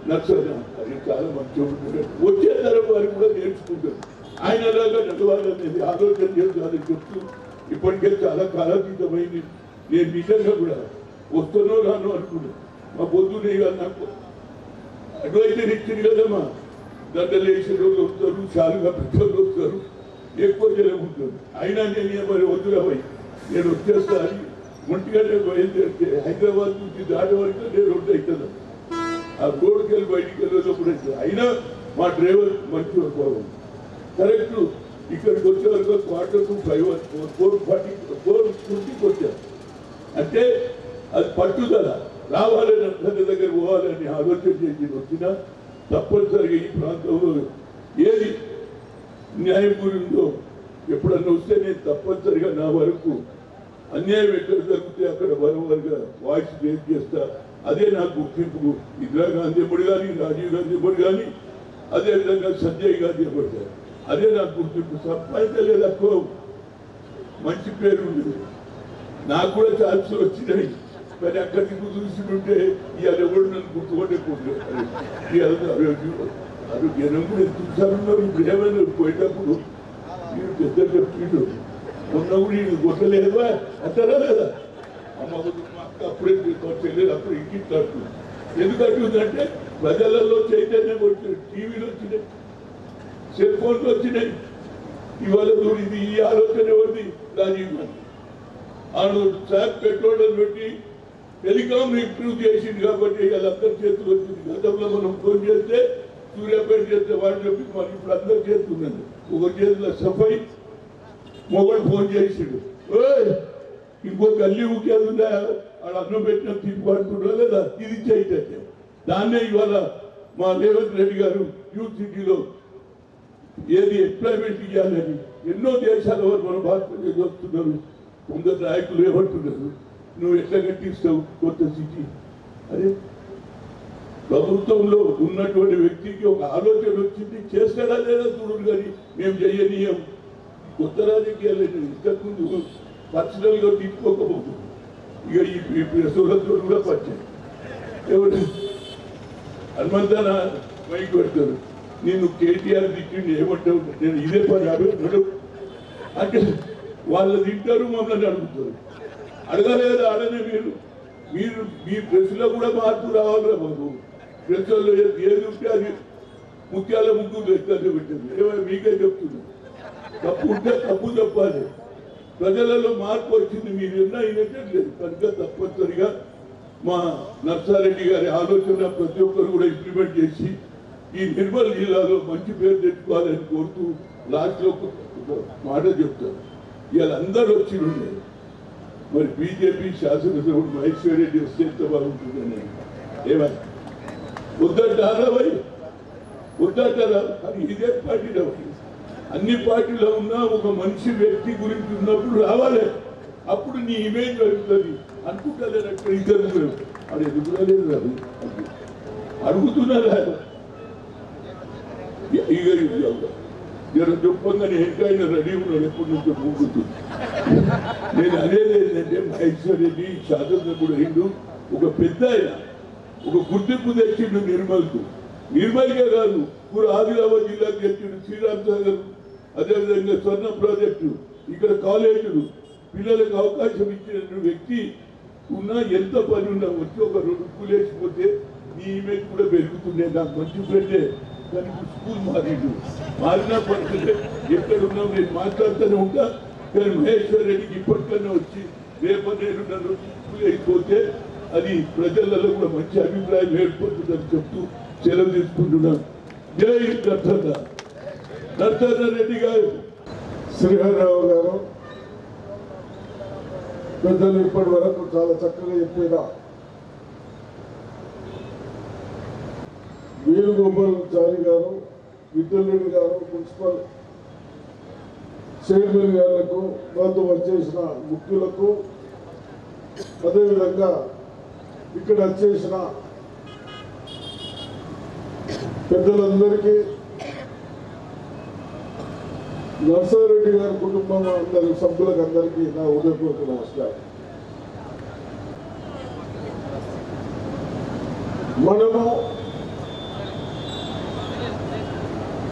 నచ్చదు. అది చాలా మంచిగా ఉంటుంది. వచ్చే తరం వారు కూడా నేర్చుకుంటారు. ఆయనలాగా నడవాలనేది ఆలోచన చేయాలని చెప్తూ ఇప్పటికే చాలా కాలాతీతమైంది. నేను నిజంగా కూడా వస్తానో రాను అనుకున్నాను. మా పొద్దునే నాకు అడ్వైజర్ ఇచ్చింది కదమ్మా, దండలు వేసే రోజులు వస్తారు, చాలుగా పెద్దలు వస్తారు, ఎక్కువ జనం ఉంటుంది. అయినా నేను మరి వద్దురా పోయి నేను వచ్చేస్తా అని 1 గంటకు బయలుదేరితే హైదరాబాద్ నుంచి దాటి వరకు నేను రోడ్డు అవుతుంది. ఆ రోడ్డుకి వెళ్ళి బయటికి వెళ్ళేటప్పుడు అయినా మా డ్రైవర్ మంచి బాగుంది. కరెక్ట్ ఇక్కడికి వచ్చే వరకు 4:45 వచ్చారు. అంటే అది పట్టుదల. రావాలని తన దగ్గర పోవాలని ఆలోచన చేసి వచ్చినా తప్పనిసరిగా ఈ ప్రాంతంలో ఏది న్యాయం గురిందో ఎప్పుడన్నా వస్తే నేను తప్పనిసరిగా నా వరకు అన్యాయం ఎక్కడ జరిగితే అక్కడ వరువరుగా వాయిస్ రేజ్ చేస్తా. అదే నా గుర్తింపు. ఇందిరాగాంధీ ఎప్పుడు కానీ, రాజీవ్ గాంధీ ఎప్పుడు కానీ, అదేవిధంగా సంజయ్ గాంధీ ఎప్పుడు కానీ, అదే నా గుర్తింపు. సంపాదించలేదు ఎక్కువ మంచి పేరు ఉండేది. నాకు కూడా ఛాన్సులు వచ్చినాయి. కానీ అక్కడికి చూసినట్టే ఇవాళ ఎవరు నన్ను గుర్తుపట్టకపోతే అది జనం కూడా చూసారున్నారు. ఇప్పుడు ఏమైనా పోయేటప్పుడు మీరు పెద్ద చెప్పిండు మొన్న కూడా ఇది కొట్టలేదా అంటారా లేదా? అమ్మ అక్క అప్పుడే తెలియదు, అప్పుడు ఇంకింటాడు. ఎందుకంటుందంటే ప్రజలలో చైతన్యం వచ్చింది, టీవీలు వచ్చినాయి, సెల్ ఫోన్లు వచ్చినాయి. ఇవాళ ఇది ఈ ఆలోచన ఎవరిది? రాజీవ్ గాంధీ ఆడు ట్రాక్ పెట్రోల్ పెట్టి టెలికాం ఇంప్రూవ్ చేసింది కాబట్టి వాళ్ళందరి చేతులు వచ్చింది. గతంలో మనం ఫోన్ చేస్తే సూర్యాపేట చేస్తే వాడు చెప్పి మనం ఇప్పుడు అందరి చేతున్నది. ఒక చేతిలో సఫాయి మొగడు ఫోన్ చేసిండు, ఇంకో గల్లీ ఉద్యోగం ఉందా వాడు అన్నం పెట్టిన తీర్పాడుతుండో లేదా ఇది చేయటం. దాన్నే ఇవాళ మా రేవంత్ రెడ్డి గారు యూత్ సిటీలో ఏది ఎంప్లాయ్మెంట్ ఇవ్వాలని ఎన్నో దేశాల వారు మన భారతదేశం చూస్తున్నారు. కొందరు నాయకులు ఏమంటున్నారు, నువ్వు ఎట్లా కట్టిస్తావు కొత్త సిటీ? అదే ప్రభుత్వంలో ఉన్నటువంటి వ్యక్తికి ఒక ఆలోచన వచ్చింది, చేస్తాడా లేదా చూడరు. కానీ మేము చేయనీయం. కొత్త రాజకీయాలు ఇంతకుముందు పర్సనల్గా తీసుకోకపోతుంది. ఇక ఈ ప్రసూలతో కూడా పచ్చాయి. ఎవరు హనుమంతాన మైకి పెడతారు, నేను కేటీఆర్ తిట్టిండి ఏమంటావు? నేను ఇదే పని అడుగుతాడు అంటే వాళ్ళు తింటారు, మమ్మల్ని అడుగుతారు. అడగలేదు ఆడనే మీరు మీ ప్రెస్లో కూడా మార్పు రావాలిరా బాబు. ప్రెస్లో ఏది ఉంటే అది ముత్యాల ముగ్గురు ఎక్కడ పెట్టింది. ఏమైనా మీకే చెప్తున్నారు, తప్పు ఉంటే తప్పు చెప్పాలి. ప్రజలలో మార్పు వచ్చింది, మీరు ఎన్నో అయినట్లేదు. కనుక తప్పనిసరిగా మా నర్సారెడ్డి గారి ఆలోచన ప్రతి ఒక్కరు కూడా ఇంప్లిమెంట్ చేసి ఈ నిర్మల్ జిల్లాలో మంచి పేరు తెచ్చుకోవాలని కోరుతూ లాస్ట్లో ఒక మాట చెప్తారు. ఇవాళ అందరూ వచ్చి ఉండే మరి బీజేపీ శాసనసభ్యుడు మహేశ్వర్ రెడ్డి వస్తే ఎంత బాగుంటుందని ఏమైనా వద్దంటారా భయ్, వద్దంటారా? కానీ ఇదే పార్టీలో అన్ని పార్టీలో ఉన్నా ఒక మనిషి వ్యక్తి గురించి ఉన్నప్పుడు రావాలి. అప్పుడు నీ ఇమేజ్ పెరుగుతుంది అనుకుంటలేదు. అక్కడ ఇద్దరు అది ఎదుగురాలేదు రాదు అడుగుతున్నారా? ఇక జర చెప్పంగానే ఎంకైనా రెడీ ఉన్నాడు ఎప్పటి నుంచో మూగుతుంది. నేను అనేది ఏంటంటే మహేశ్వర్ రెడ్డి శాసనసభ్యుడు అయిండు, ఒక పెద్ద ఆయన, ఒక గుర్తింపు తెచ్చిండు నిర్మల్కు. నిర్మల్కే కాదు, ఇప్పుడు ఆదిలాబాద్ జిల్లాకు తెచ్చిండు. శ్రీరామ్ సాగర్, అదేవిధంగా స్వర్ణ ప్రాజెక్టు, ఇక్కడ కాలేజీలు, పిల్లలకు అవకాశం ఇచ్చిన వ్యక్తి ఉన్నా ఎంత పని ఉన్నా వచ్చి ఒక 2 స్కూలేసిపోతే నీ ఇమేజ్ కూడా పెరుగుతుండే. నాకు మంచి ఫ్రెండే, కానీ స్కూల్ మారినా పడుతుంది. ఎక్కడున్నాం నేను మాట్లాడుతూనే ఉంటా. కానీ మహేశ్వర్ రెడ్డికి ఇప్పటికన్నా వచ్చి రేపటి నన్ను స్కూల్ అయిపోతే అది ప్రజలలో కూడా మంచి అభిప్రాయం ఏర్పడుతుందని చెప్తూ సెలవు తీసుకుంటున్నాను. జై నరసన్న రెడ్డి గారు. శ్రీహరిరావు గారు పెద్దలు ఇప్పటి వరకు చాలా చక్కగా చెప్పిన వేణుగోపాలాచారి గారు, విఠల్ రెడ్డి గారు, మున్సిపల్ చైర్మన్ గారులకు, నాతో వచ్చేసిన ముఖ్యులకు, అదేవిధంగా ఇక్కడ వచ్చేసిన పెద్దలందరికీ, నర్సారెడ్డి గారి కుటుంబం అందరి సభ్యులకు అందరికీ నా హృదయపూర్వక నమస్కారం. మనము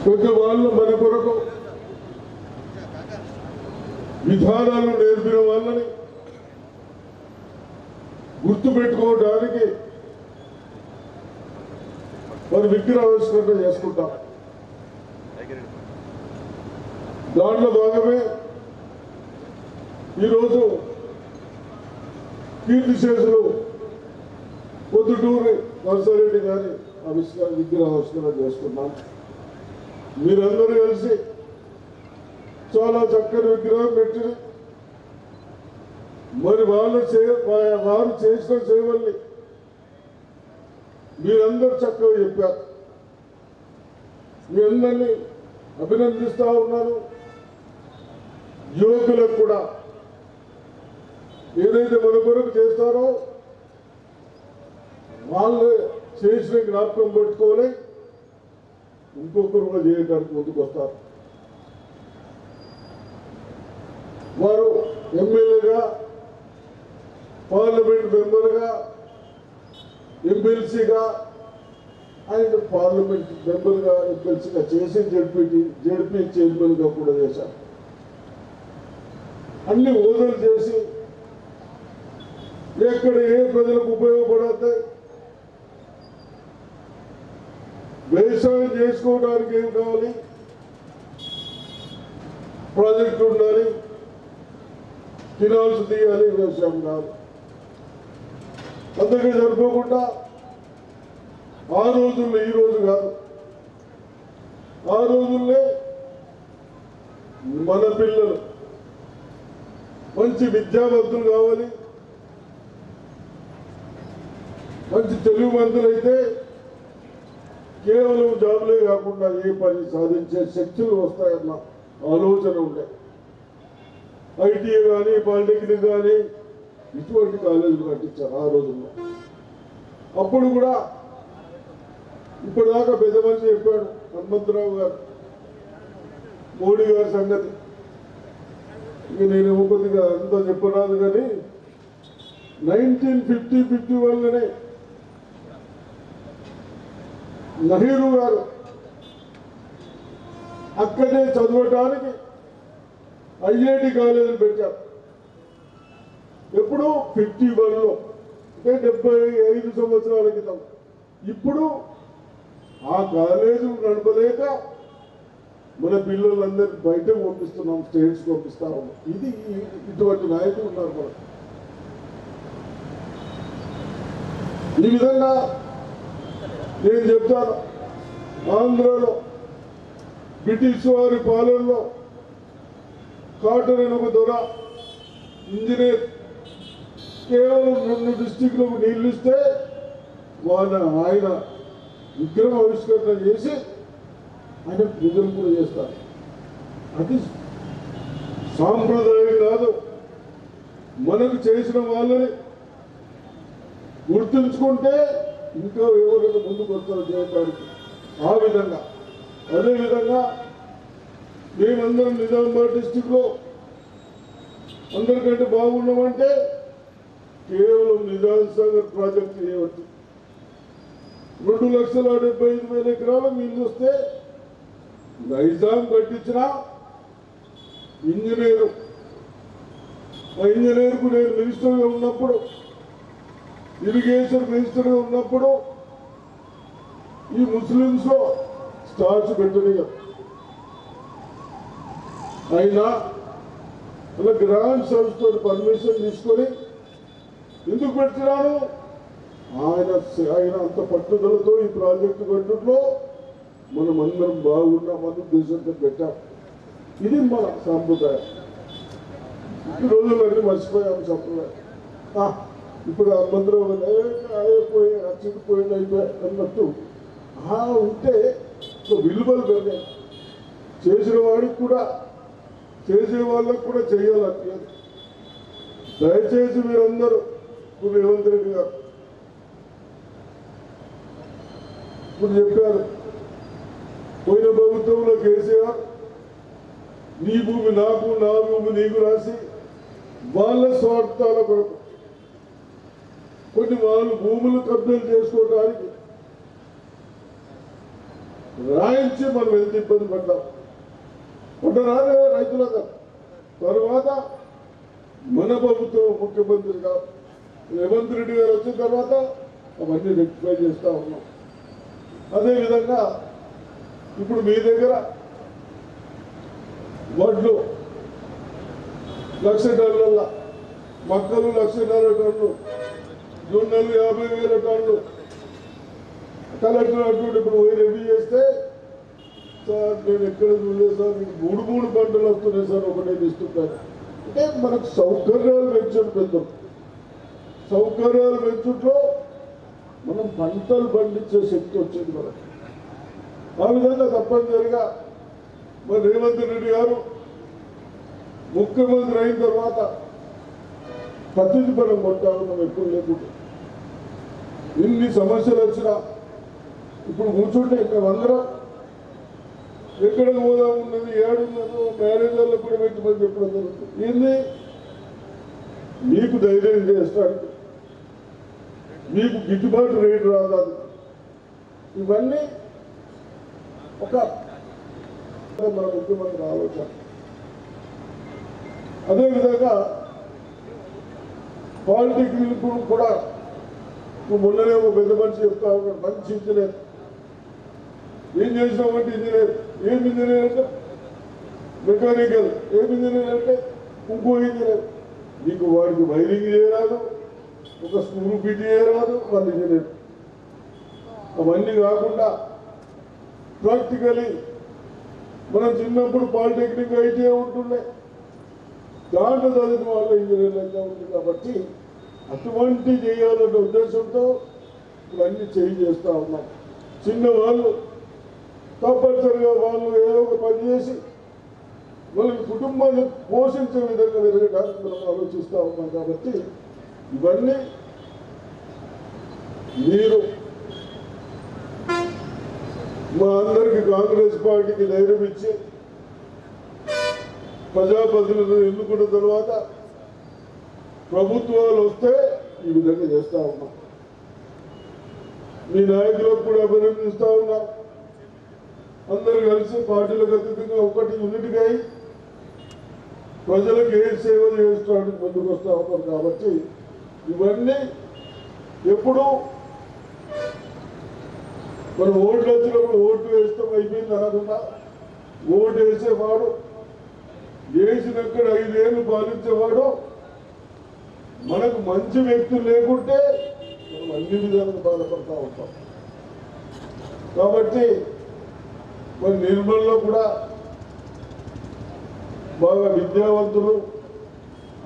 పెద్దవాళ్ళు మన కొరకు విధానాలు నేర్పిన వాళ్ళని గుర్తుపెట్టుకోవడానికి మరి విగ్రహావిష్కరణ చేసుకుంటాం. దాంట్లో భాగమే ఈరోజు కీర్తిశేషులు పొద్దుటూరి నర్సారెడ్డి గారి విగ్రహావిష్కరణ చేసుకున్నాం. మీరందరూ కలిసి చాలా చక్కని విగ్రహం పెట్టి మరి వారు చేసిన సేవల్ని మీరందరూ చక్కగా చెప్పారు. మీ అందరినీ అభినందిస్తూ ఉన్నాను. యువకులకు కూడా ఏదైతే మన కొరకు చేస్తారో వాళ్ళు చేసిన జ్ఞాపకం పెట్టుకోవాలి, ఇంకొకరు కూడా చేయడానికి ముందుకు వస్తారు. వారు ఎమ్మెల్యేగా, పార్లమెంట్ మెంబర్గా, ఎమ్మెల్సీగా, ఆయన పార్లమెంట్ మెంబర్గా, ఎమ్మెల్సీగా చేసి జడ్పీ చైర్మన్గా కూడా చేశారు. అన్ని హోదాలు చేసి ఎక్కడ ఏ ప్రజలకు ఉపయోగపడతాయి, వ్యవసాయం చేసుకోవడానికి ఏం కావాలి, ప్రాజెక్టు ఉండాలి, కెనాల్స్ తీయాలి, వ్యవసాయం కావాలి. అందరికీ సరిపోకుండా ఆ రోజుల్లో ఈ రోజు కాదు, ఆ రోజుల్లో మన పిల్లలు మంచి విద్యావంతులు కావాలి, మంచి తెలుగువంతులైతే కేవలం జాబులే కాకుండా ఏ పని సాధించే శక్తులు వస్తాయన్న ఆలోచన ఉండే. ఐటీఐ కానీ పాలిటెక్నిక్ కానీ ఇటువంటి కాలేజీలు కట్టించారు ఆ రోజుల్లో. అప్పుడు కూడా ఇప్పటిదాకా పెద్ద మనిషి చెప్పాడు హనుమంతరావు గారు, మోడీ గారి సంగతి ఇక నేను కొద్దిగా అంతా చెప్పరాదు కానీ 1950-51లోనే నెహ్రూ గారు అక్కడే చదవటానికి ఐఐటి కాలేజీలు పెట్టారు. ఎప్పుడు 51లో, అంటే 75 సంవత్సరాల క్రితం. ఇప్పుడు ఆ కాలేజీ నడపలేక మన పిల్లలందరినీ బయటకు పంపిస్తున్నాం, స్టేట్స్ పంపిస్తా ఉన్నాం. ఇది ఇటువంటి నాయకులు ఉన్నారు మనకు. ఈ విధంగా నేను చెప్తాను, ఆంధ్రలో బ్రిటిష్ వారి పాలనలో కాటన్ అనే ఒక దొర ఇంజనీర్ కేవలం 2 డిస్టిక్లకు నీళ్లు ఇస్తే ఆయన విగ్రహం ఆవిష్కరణ చేసి ఆయన పూజలు కూడా చేస్తారు. అది సాంప్రదాయం కాదు. మనకు చేసిన వాళ్ళని గుర్తుంచుకుంటే ఇంకా ఎవరైనా ముందుకు వస్తారు చేయడానికి. ఆ విధంగా అదేవిధంగా మేమందరం నిజామాబాద్ డిస్టిక్లో అందరికంటే బాగున్నామంటే కేవలం నిజాం సాగర్ ప్రాజెక్టు చేయవచ్చు. 2,75,000 ఎకరాల నీళ్ళు వస్తే నైజాం కట్టించిన ఇంజనీరు, ఆ ఇంజనీర్కు నేను మినిస్టర్గా ఉన్నప్పుడు, ఇరిగేషన్ మినిస్టర్గా ఉన్నప్పుడు ఈ ముస్లింస్ లో స్టార్చ్ పెట్టనిగా అయినా అలా గ్రాండ్ సంస్థ పర్మిషన్ తీసుకొని ఎందుకు పెట్టినాను, ఆయన అంత పట్టుదలతో ఈ ప్రాజెక్టు కట్టులో మనం అందరం బాగున్నామని ఉద్దేశంతో పెట్టాం. ఇది మన సాంప్రదాయం. ఈ రోజులన్నీ మర్చిపోయాం సంప్రదాయం. ఇప్పుడు హనుమంతరావు అయిపోయి అచ్చిపోయింది అయిపోయి అన్నట్టు ఉంటే విలువలు పెరిగాయి. చేసిన వాడికి కూడా చేసే వాళ్ళకు కూడా చేయాలి. దయచేసి మీరందరూ రేవంత్ రెడ్డి గారు ఇప్పుడు చెప్పారు, పోయిన ప్రభుత్వంలో కేసీఆర్ నీ భూమి నాకు, నా భూమి నీకు రాసి వాళ్ళ స్వార్థాల కొరకు కొన్ని వాళ్ళు భూములు కబ్జాలు చేసుకోవడానికి రాయించి మనం ఎంత ఇబ్బంది పడ్డాం. పడ్డరాదే రైతులుగా. తర్వాత మన ప్రభుత్వం ముఖ్యమంత్రిగా రేవంత్ రెడ్డి గారు వచ్చిన తర్వాత అవన్నీ రెక్టిఫై చేస్తూ ఉన్నాం. అదేవిధంగా ఇప్పుడు మీ దగ్గర వడ్లు 1,00,000 టన్నుల, మక్కలు 1,00,000 టన్నులు, జొన్నలు 50,000 టన్నులు కలెక్టర్ అటువంటి ఇప్పుడు పోయి రివ్యూ చేస్తే, సార్ నేను ఎక్కడ చూడలేదు సార్, మీకు 3 పంటలు వస్తున్నాయి సార్, ఒకటే ఇస్తుంటారు. అంటే మనకు సౌకర్యాలు పెంచడం పెద్దాం. సౌకర్యాలు పెంచుట్లో మనం పంటలు పండించే శక్తి వచ్చింది మనకు. ఆ విధంగా తప్పనిసరిగా మరి రేవంత్ రెడ్డి గారు ముఖ్యమంత్రి అయిన తర్వాత ప్రతిదీ మనం కొట్టాము. మనం ఎప్పుడు లేకుండా ఇన్ని సమస్యలు వచ్చినా ఇప్పుడు కూర్చుంటే మేమందరం ఎక్కడికి పోదాం ఉన్నది, ఏడున్నదో మేనేజర్లు కూడా పెట్టమని చెప్పడం జరుగుతుంది. ఏంది మీకు ధైర్యం చేస్తానికి, మీకు గిట్టుబాటు రేటు రాదు. ఇవన్నీ ఒక మన ముఖ్యమంత్రి ఆలోచన. అదేవిధంగా పాలిటెక్నిక్ కూడా మొన్ననే ఒక పెద్ద మనిషి చెప్తా ఉన్నాడు, మంచి ఇంజనీర్. ఏం చేసినామంటే ఇంజనీర్, ఏం ఇంజనీర్ అంటే మెకానికల్, ఏం ఇంజనీర్ అంటే ఇంకో ఇంజనీర్. నీకు వాడికి వైరింగ్ చేయరాదు, ఒక స్కూల్ పీటీ చేయరాదు, వాళ్ళు ఇంజనీర్. అవన్నీ కాకుండా ప్రాక్టికలీ మనం చిన్నప్పుడు పాలిటెక్నిక్ అయితే ఉంటుండే, దాంట్లో చదివిన వాళ్ళు ఇంజనీర్లు అయితే ఉంటుంది. కాబట్టి అటువంటి చేయాలనే ఉద్దేశంతో ఇప్పుడు అన్ని చేస్తూ ఉన్నాం. చిన్నవాళ్ళు తప్పనిసరిగా వాళ్ళు ఏదో ఒక పని చేసి వాళ్ళకి కుటుంబాన్ని పోషించే విధంగా పెరగడానికి మనం ఆలోచిస్తూ ఉన్నాం. కాబట్టి ఇవన్నీ మీరు మా అందరికి కాంగ్రెస్ పార్టీకి ధైర్యం ఇచ్చి ప్రజాప్రతినిధులు ఎన్నుకున్న తర్వాత ప్రభుత్వాలు వస్తే ఈ విధంగా చేస్తూ ఉన్నాం. మీ నాయకులకు కూడా అభినందిస్తూ ఉన్నాం. అందరూ కలిసి పార్టీలకు అతీతంగా ఒకటి యూనిట్గా అయి ప్రజలకు ఏ సేవ చేసుకోవడానికి ముందుకు వస్తూ ఉన్నాం. కాబట్టి ఇవన్నీ ఎప్పుడు మనం ఓట్లు వచ్చినప్పుడు ఓట్లు వేస్తాం అయిపోయింది అనకుండా, ఓటు వేసేవాడు వేసినక్కడ 5 ఏళ్ళు పాలించేవాడు మనకు మంచి వ్యక్తులు లేకుంటే మనం అన్ని విధాలుగా బాధపడతా ఉంటాం. కాబట్టి మరి నిర్మల్లో కూడా బాగా విద్యావంతులు,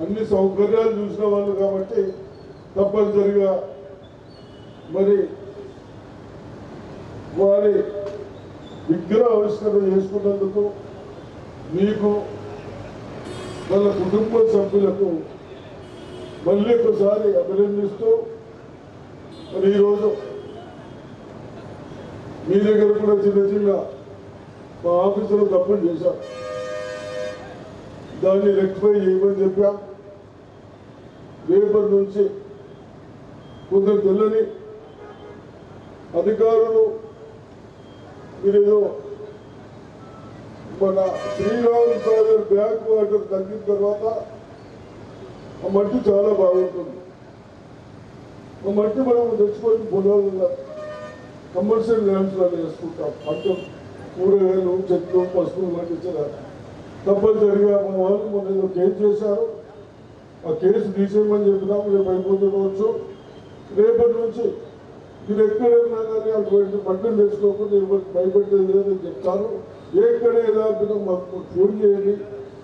అన్ని సౌకర్యాలు చూసిన వాళ్ళు కాబట్టి తప్పనిసరిగా మరి వారి విగ్రహ ఆవిష్కరణ చేసుకున్నందుకు మీకు వాళ్ళ కుటుంబ సభ్యులకు మళ్ళీ ఒకసారి అభినందిస్తూ మరి ఈరోజు మీ దగ్గర కూడా చిన్న మా ఆఫీసులో తప్పులు చేశాం, దాన్ని రెక్టిఫై చేయమని చెప్పాం. రేపటి నుంచి కొందరు తెల్లని అధికారులు మీరేదో మన శ్రీరామ్ సాగర్ బ్యాక్ వాటర్ తగ్గిన తర్వాత ఆ మట్టి చాలా బాగుంటుంది. ఆ మట్టి మనం తెచ్చుకొని పొలాలలో కమర్షియల్ ల్యాండ్స్లో వేసుకుంటాం. పంట కూరగాయలు, చెట్లు, పశువులు పండించరా తప్పనిసరిగా మన వాళ్ళు మొన్న ఏదో కేసు చేశారు. ఆ కేసు తీసేయమని చెప్పినాం. రేపు అయిపోతుండవచ్చు. రేపటి నుంచి మీరు ఎక్కడైనా కానీ అటువంటి పంటలు తెచ్చుకోకుండా ఎవరికి భయపెట్టేది లేదని చెప్తాను. ఎక్కడ ఏదో మాకు ఫోన్ చేయండి,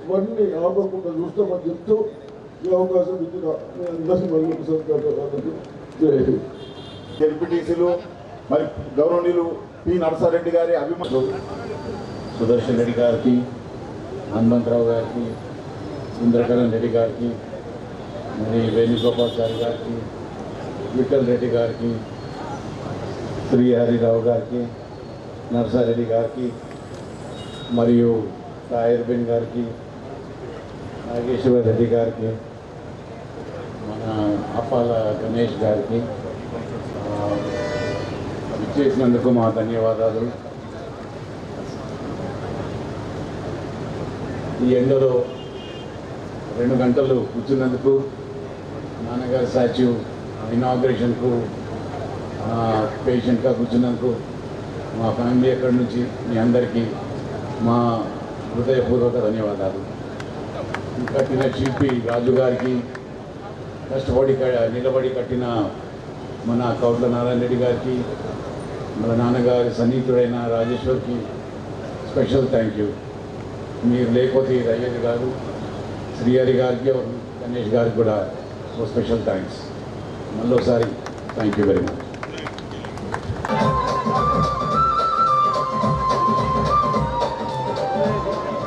ఇవన్నీ ఆపకుండా చూస్తామని చెప్తూ ఈ అవకాశం ఇచ్చిన మీ అందరికీ మళ్ళీ ఒకసారి ఎంపీటీసీలు మరి గౌరవనీయులు పి నరసారెడ్డి గారి అభిమానులు సుదర్శన్ రెడ్డి గారికి, హనుమంతరావు గారికి, ఇంద్రకరణ్ రెడ్డి గారికి, మరి వేణుగోపాల్చారి గారికి, విఠల్ రెడ్డి గారికి, శ్రీహరిరావు గారికి, నరసారెడ్డి గారికి, మరియు తాయిర్బెన్ గారికి, నాగేశ్వర రెడ్డి గారికి, మన అప్పాల గణేష్ గారికి ఇచ్చేసినందుకు మా ధన్యవాదాలు. ఈ ఎండలో 2 గంటలు కూర్చున్నందుకు, నాన్నగారి స్టాచ్యూ ఇనాగ్రేషన్కు పేషెంట్గా కూర్చున్నందుకు మా ఫ్యామిలీ ఎక్కడి నుంచి మీ అందరికీ మా హృదయపూర్వక ధన్యవాదాలు. కట్టిన శిల్పి రాజు గారికి, కష్టపడి నిలబడి కట్టిన మన కౌట్ల నారాయణ రెడ్డి గారికి, మన నాన్నగారి సన్నిహితుడైన రాజేశ్వర్కి స్పెషల్ థ్యాంక్ యూ. మీరు లేకపోతే ఇది అయ్యేది కాదు. శ్రీహరి గారికి, గణేష్ గారికి కూడా స్పెషల్ థ్యాంక్స్. మళ్ళీ ఒకసారి థ్యాంక్ యూ వెరీ మచ్.